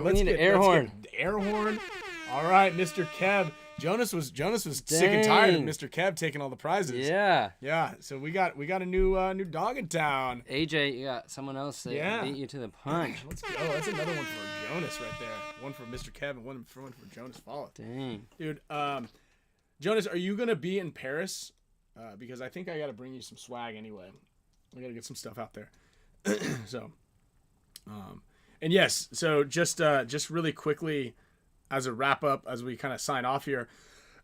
Speaker 2: We need an air horn.
Speaker 1: Air horn. All right, Mr. Kev Jonas was sick and tired of Mr. Kev taking all the prizes.
Speaker 2: Yeah.
Speaker 1: Yeah. So we got a new dog in town.
Speaker 2: AJ, you got someone else that beat you to the punch.
Speaker 1: Let's go. Oh, that's another one for Jonas right there. One for Mr. Kev and one for Jonas Follett.
Speaker 2: Dang.
Speaker 1: Dude, Jonas, are you gonna be in Paris? Because I think I gotta bring you some swag anyway. I gotta get some stuff out there. So, and yes, so just really quickly, as a wrap up, as we kind of sign off here,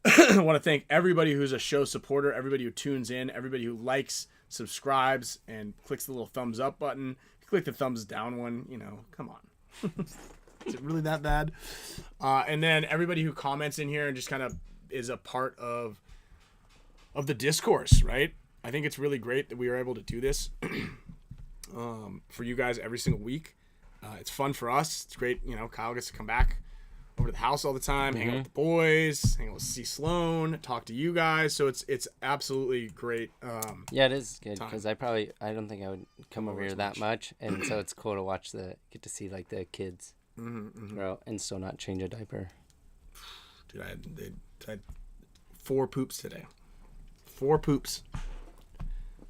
Speaker 1: I want to thank everybody who's a show supporter, everybody who tunes in, everybody who likes, subscribes, and clicks the little thumbs up button. Click the thumbs down one, come on. Is it really that bad? And then everybody who comments in here and just kind of is a part of the discourse, right? I think it's really great that we are able to do this for you guys every single week. It's fun for us. It's great, Kyle gets to come back over to the house all the time, hang out with the boys, hang out with C. Sloan, talk to you guys. So it's absolutely great.
Speaker 2: Yeah, it is good because I don't think I would come over here that much, and so it's cool to get to see like the kids grow and still not change a diaper.
Speaker 1: Dude, I had 4 poops today. 4 poops.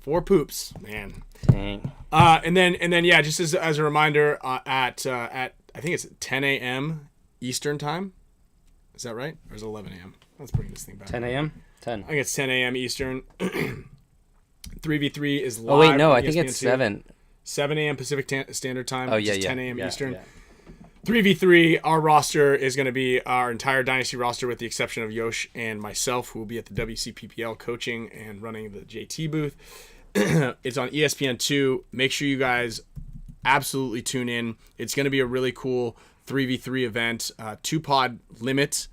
Speaker 1: 4 poops, man.
Speaker 2: Dang.
Speaker 1: And then yeah, just as a reminder, at I think it's 10 a.m. Eastern time. Is that right? Or is it 11 a.m.? Let's bring this thing back.
Speaker 2: 10 a.m. 10.
Speaker 1: I think it's 10 a.m. Eastern. 3v3 is live.
Speaker 2: Oh wait, no, I think
Speaker 1: ESPN2.
Speaker 2: it's 7.
Speaker 1: 7 a.m. Pacific Standard Time.
Speaker 2: Oh yeah,
Speaker 1: which is 10 a.m.
Speaker 2: yeah,
Speaker 1: Eastern.
Speaker 2: Yeah.
Speaker 1: 3v3, our roster is going to be our entire Dynasty roster with the exception of Yosh and myself, who will be at the WCPPL coaching and running the JT booth. It's on ESPN2. Make sure you guys absolutely tune in. It's going to be a really cool 3v3 event, 2-pod limit,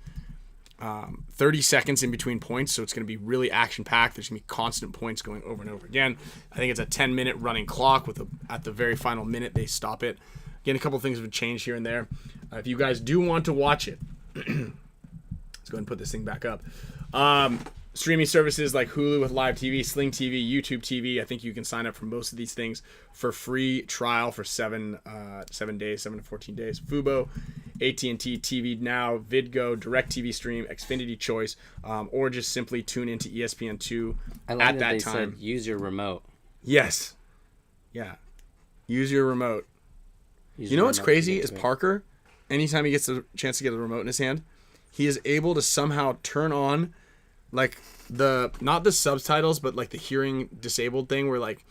Speaker 1: 30 seconds in between points, so it's going to be really action-packed. There's going to be constant points going over and over again. I think it's a 10-minute running clock with at the very final minute they stop it. Again, a couple things have changed here and there. If you guys do want to watch it, let's go ahead and put this thing back up. Streaming services like Hulu with live TV, Sling TV, YouTube TV. I think you can sign up for most of these things for free trial for 7 days, 7 to 14 days. Fubo, AT&T TV Now, VidGo, DirecTV Stream, Xfinity Choice, or just simply tune into ESPN2 at that time.
Speaker 2: Said use your remote.
Speaker 1: Yes. Yeah. Use your remote. You know what's crazy is Parker, anytime he gets a chance to get a remote in his hand, he is able to somehow turn on like not the subtitles, but like the hearing disabled thing where like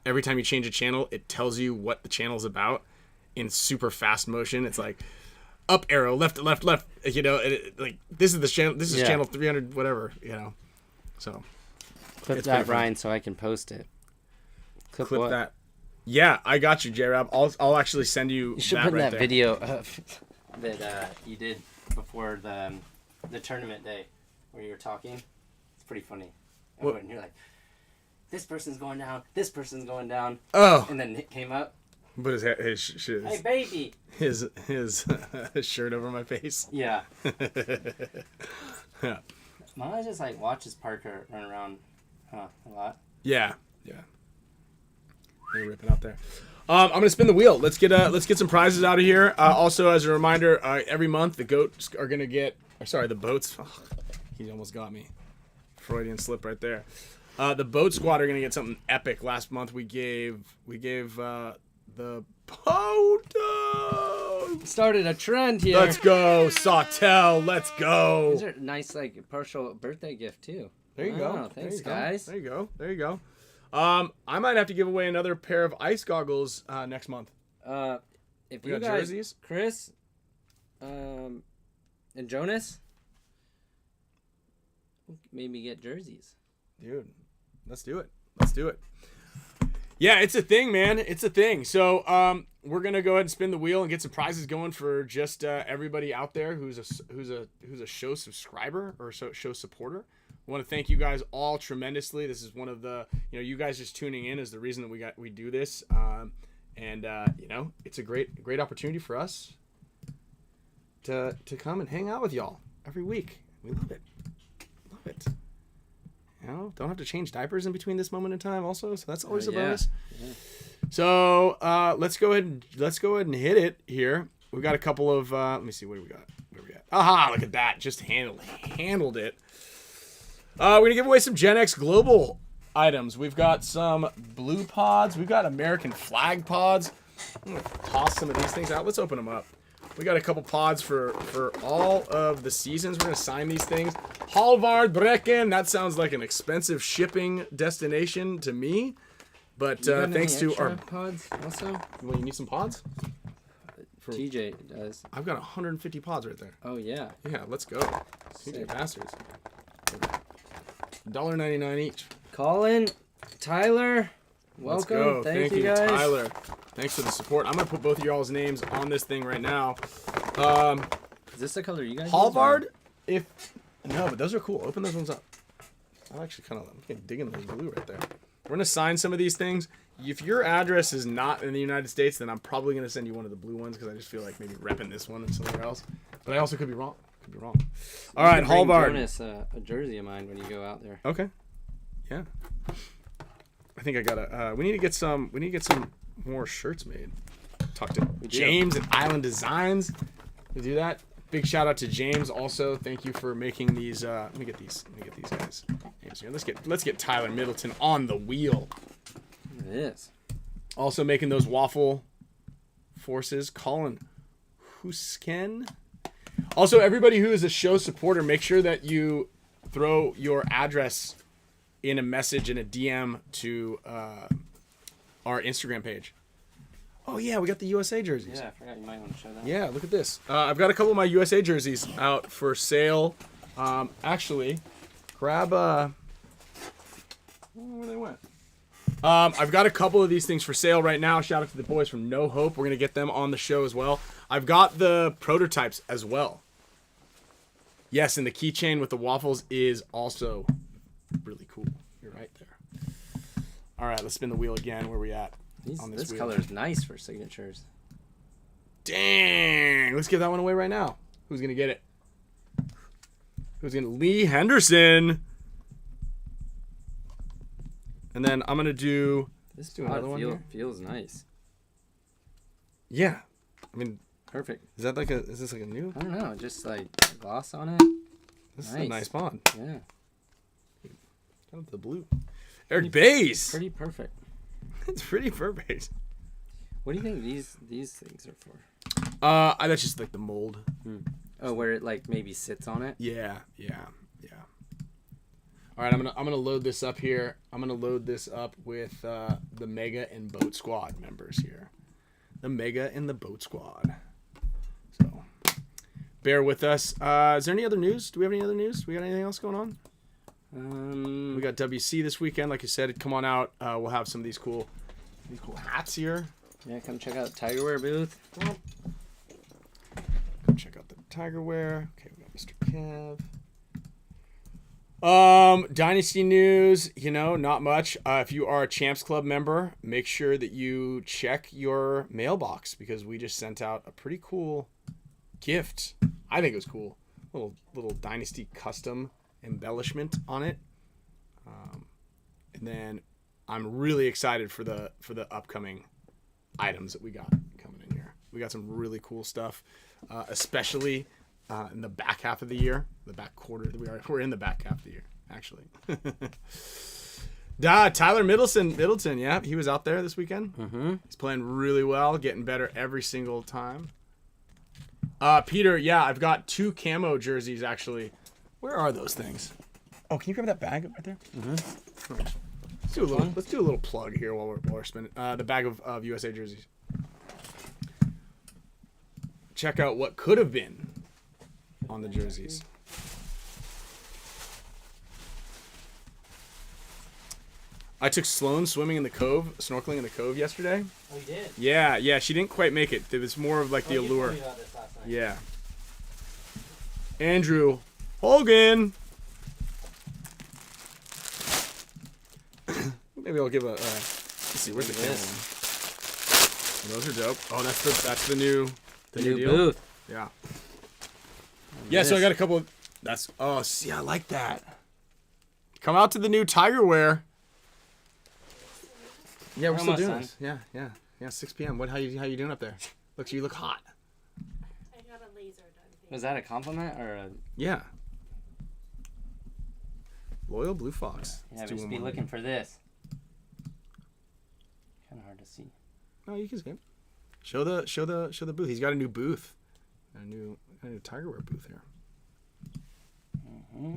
Speaker 1: every time you change a channel, it tells you what the channel's about in super fast motion. It's like up arrow, left, like this is the channel, this is channel 300, whatever, So
Speaker 2: clip that, Ryan, so I can post it.
Speaker 1: Clip that. Yeah, I got you, J-Rab. I'll actually send you.
Speaker 2: You should
Speaker 1: that
Speaker 2: put
Speaker 1: right
Speaker 2: that
Speaker 1: there.
Speaker 2: video that you did before the tournament day where you were talking. It's pretty funny. And you're like, this person's going down. This person's going down.
Speaker 1: Oh.
Speaker 2: And then it came up.
Speaker 1: But his
Speaker 2: hey baby.
Speaker 1: His shirt over my face.
Speaker 2: Yeah.
Speaker 1: Yeah.
Speaker 2: Mama just like watches Parker run around a lot.
Speaker 1: Yeah. They're ripping out there. I'm gonna spin the wheel. Let's get some prizes out of here. Also, as a reminder, every month the goats are gonna get. The boats. Oh, he almost got me. Freudian slip right there. The boat squad are gonna get something epic. Last month we gave the Poto.
Speaker 2: Started a trend here.
Speaker 1: Let's go, Sawtell. Let's go.
Speaker 2: These are nice, like partial birthday gift too.
Speaker 1: There you go.
Speaker 2: Thanks, guys.
Speaker 1: There you go. I might have to give away another pair of ice goggles next month.
Speaker 2: If
Speaker 1: we
Speaker 2: you
Speaker 1: got
Speaker 2: guys,
Speaker 1: jerseys?
Speaker 2: Chris, and Jonas, maybe get jerseys.
Speaker 1: Dude, let's do it. Yeah, it's a thing, man. It's a thing. So we're gonna go ahead and spin the wheel and get some prizes going for just everybody out there who's a show subscriber or show supporter. I want to thank you guys all tremendously. This is one of the, you guys just tuning in is the reason that we do this. It's a great opportunity for us to come and hang out with y'all every week. We love it. Don't have to change diapers in between this moment in time also. So that's always a bonus. Yeah. So let's go ahead and hit it here. We've got a couple of, let me see, what do we got? Where we at? Aha, look at that. Just handled it. We're going to give away some Gen X Global items. We've got some blue pods. We've got American flag pods. I'm going to toss some of these things out. Let's open them up. We got a couple pods for all of the seasons. We're going to sign these things. Halvard Brecken. That sounds like an expensive shipping destination to me. But thanks to our
Speaker 2: pods also.
Speaker 1: Well, you need some pods?
Speaker 2: TJ does.
Speaker 1: I've got 150 pods right there.
Speaker 2: Oh yeah.
Speaker 1: Yeah, let's go. TJ bastards. $1.99 each.
Speaker 2: Colin, Tyler, welcome.
Speaker 1: Let's go.
Speaker 2: Thank you guys.
Speaker 1: Tyler. Thanks for the support. I'm gonna put both of y'all's names on this thing right now.
Speaker 2: Is this the color you guys?
Speaker 1: Halvard, no, but those are cool. Open those ones up. I'm digging those blue right there. We're gonna sign some of these things. If your address is not in the United States, then I'm probably gonna send you one of the blue ones because I just feel like maybe repping this one and somewhere else. But I also could be wrong. All right, Halvard.
Speaker 2: Jonas a jersey of mine when you go out there.
Speaker 1: Okay. Yeah. I think I gotta. We need to get some more shirts made. Talk to James and Island Designs to do that. Big shout out to James also. Thank you for making these. Let me get these guys. Let's get Tyler Middleton on the wheel.
Speaker 2: It is.
Speaker 1: Also making those Waffle Forces. Colin Husken. Also, everybody who is a show supporter, make sure that you throw your address in a message in a DM to our Instagram page. Oh yeah, we got the USA jerseys.
Speaker 2: Yeah, I forgot you might want to show that.
Speaker 1: Yeah, look at this. I've got a couple of my USA jerseys out for sale. Actually, grab where they went. I've got a couple of these things for sale right now. Shout out to the boys from No Hope. We're gonna get them on the show as well. I've got the prototypes as well. Yes, and the keychain with the waffles is also really cool. You're right there. All right, let's spin the wheel again. Where we at?
Speaker 2: This color is nice for signatures.
Speaker 1: Dang! Let's give that one away right now. Who's gonna get it? Lee Henderson. And then I'm gonna do.
Speaker 2: This
Speaker 1: do another one here.
Speaker 2: Feels nice.
Speaker 1: Yeah, I mean,
Speaker 2: perfect.
Speaker 1: Is this like a new?
Speaker 2: I don't know, just like gloss on it.
Speaker 1: This is a nice bond.
Speaker 2: Yeah.
Speaker 1: Kind of the blue. Eric Bays.
Speaker 2: Pretty perfect.
Speaker 1: It's pretty perfect.
Speaker 2: What do you think these things are for?
Speaker 1: That's just like the mold.
Speaker 2: Oh, where it like maybe sits on it.
Speaker 1: Yeah. All right, I'm gonna load this up here. I'm gonna load this up with the Mega and Boat Squad members here. The Mega and the Boat Squad. So, bear with us. Is there any other news? Do we have any other news? We got anything else going on? We got WC this weekend, like you said. Come on out. We'll have some of these cool hats here.
Speaker 2: Yeah, come check out the Tigerwear booth.
Speaker 1: Come check out the Tigerwear. Okay, we got Mr. Kev. Dynasty news, not much. If you are a Champs Club member, make sure that you check your mailbox because we just sent out a pretty cool gift. I think it was cool. Little Dynasty custom embellishment on it. And then I'm really excited for the upcoming items that we got coming in here. We got some really cool stuff, especially in the back half of the year, the back quarter. We're in the back half of the year, actually. Tyler Middleton, yeah, he was out there this weekend.
Speaker 2: Mm-hmm.
Speaker 1: He's playing really well, getting better every single time. Peter, yeah, I've got 2 camo jerseys actually. Where are those things? Oh, can you grab that bag right there?
Speaker 2: Mm-hmm.
Speaker 1: Let's do a little plug here while we're spinning. The bag of USA jerseys. Check out what could have been on the jerseys. I took Sloan swimming in the cove, snorkeling in the cove yesterday.
Speaker 2: Oh, you did?
Speaker 1: Yeah, she didn't quite make it. It was more of like the allure.
Speaker 2: You told me about this last night.
Speaker 1: Yeah. Andrew Hogan. Maybe I'll give a. Let's see, where's the camera? Those are dope. Oh, that's the new deal.
Speaker 2: Booth.
Speaker 1: Yeah. Yeah, so I got a couple of. See, I like that. Come out to the new Tigerwear. Yeah, we're still doing this. Yeah. 6 p.m. How you doing up there? You look hot.
Speaker 4: I got a laser done
Speaker 2: Was that a compliment or a?
Speaker 1: Yeah. Loyal Blue Fox.
Speaker 2: Yeah,
Speaker 1: Let's do
Speaker 2: just
Speaker 1: one
Speaker 2: be
Speaker 1: more.
Speaker 2: looking for this. Kind of hard to see.
Speaker 1: Oh, you can see it. Show the booth. He's got a new booth. A new Tiger Wear booth here.
Speaker 2: Mm-hmm.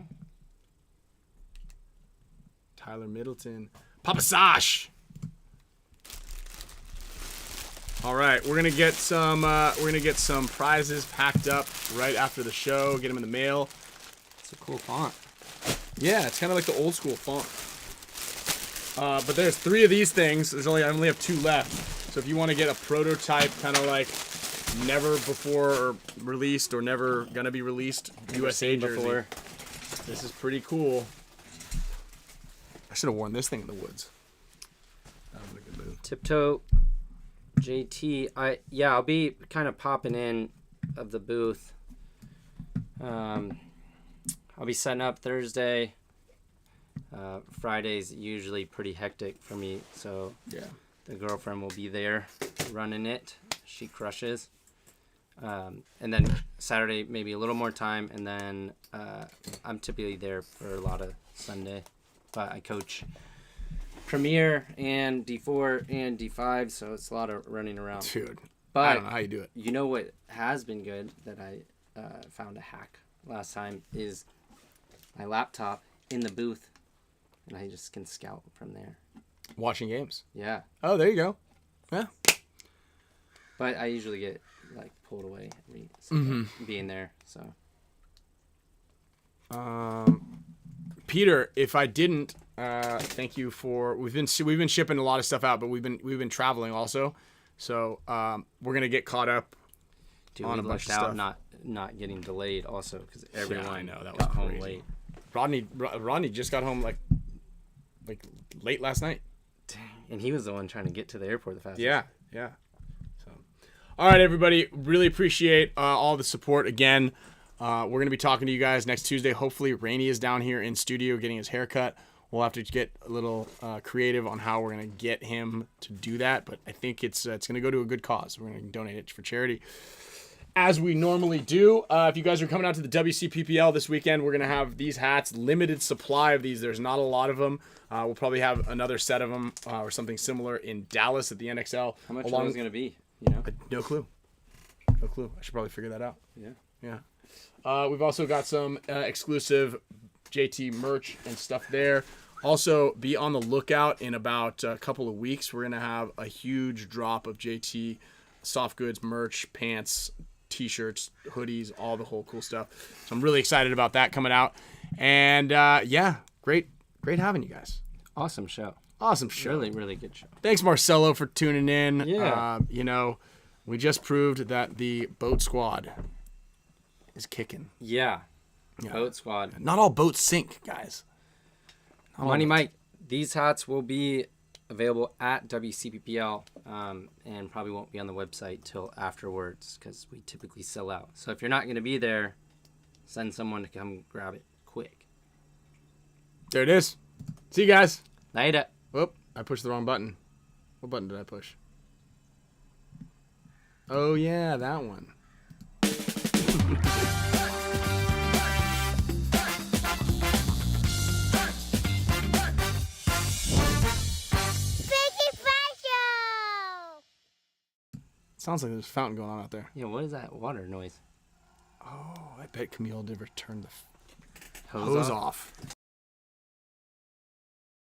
Speaker 1: Tyler Middleton. Papa Sash. All right, we're gonna get some prizes packed up right after the show. Get them in the mail.
Speaker 2: It's a cool font.
Speaker 1: Yeah, it's kind of like the old school font. But there's 3 of these things. I only have 2 left. So if you want to get a prototype, kind of like never before released or never gonna be released USA jersey,
Speaker 2: before.
Speaker 1: This is pretty cool. I should have worn this thing in the woods. That was a good move.
Speaker 2: Tiptoe JT. I'll be kind of popping in of the booth. I'll be setting up Thursday. Friday's usually pretty hectic for me, so
Speaker 1: Yeah.
Speaker 2: the girlfriend will be there running it. She crushes. And then Saturday maybe a little more time, and then I'm typically there for a lot of Sunday. But I coach Premier and D4 and D5, so it's a lot of running around.
Speaker 1: Dude,
Speaker 2: But
Speaker 1: I don't know how you do it.
Speaker 2: you know what has been good that I found a hack last time is my laptop in the booth, and I just can scout from there.
Speaker 1: Watching games.
Speaker 2: Yeah,
Speaker 1: Oh, there you go. Yeah.
Speaker 2: but I usually get like pulled away every being there. So
Speaker 1: Peter, if I didn't, thank you for we've been shipping a lot of stuff out, but we've been traveling also, so we're gonna get caught up
Speaker 2: dude,
Speaker 1: on
Speaker 2: we
Speaker 1: a bunch
Speaker 2: lucked
Speaker 1: of
Speaker 2: out
Speaker 1: stuff.
Speaker 2: not getting delayed also because everyone
Speaker 1: I know, that was
Speaker 2: got home
Speaker 1: crazy.
Speaker 2: late.
Speaker 1: Rodney just got home like late last night.
Speaker 2: And he was the one trying to get to the airport the fastest.
Speaker 1: Yeah. So, all right, everybody, really appreciate all the support again. We're gonna be talking to you guys next Tuesday. Hopefully, Rainey is down here in studio getting his haircut. We'll have to get a little creative on how we're gonna get him to do that, but I think it's gonna go to a good cause. We're gonna donate it for charity, as we normally do. If you guys are coming out to the WCPPL this weekend, we're gonna have these hats, limited supply of these. There's not a lot of them. We'll probably have another set of them or something similar in Dallas at the NXL.
Speaker 2: How much are those going to be? You know?
Speaker 1: No clue. No clue. I should probably figure that out.
Speaker 2: Yeah.
Speaker 1: We've also got some exclusive JT merch and stuff there. Also, be on the lookout in about a couple of weeks. We're going to have a huge drop of JT soft goods, merch, pants, t-shirts, hoodies, all the whole cool stuff. So I'm really excited about that coming out. And great having you guys.
Speaker 2: Awesome show.
Speaker 1: Awesome show.
Speaker 2: Really, really good show.
Speaker 1: Thanks, Marcelo, for tuning in.
Speaker 2: Yeah.
Speaker 1: We just proved that the boat squad is kicking.
Speaker 2: Yeah. Boat squad.
Speaker 1: Not all boats sink, guys.
Speaker 2: Money Mike, these hats will be available at WCPPL and probably won't be on the website till afterwards because we typically sell out. So if you're not going to be there, send someone to come grab it quick.
Speaker 1: There it is. See you guys.
Speaker 2: Later.
Speaker 1: Whoop, I pushed the wrong button. What button did I push? Oh, yeah, that one.
Speaker 4: Spicka Span Show!
Speaker 1: Sounds like there's a fountain going on out there.
Speaker 2: Yeah, what is that water noise?
Speaker 1: Oh, I bet Camille never turned the
Speaker 2: Hose
Speaker 1: hose off.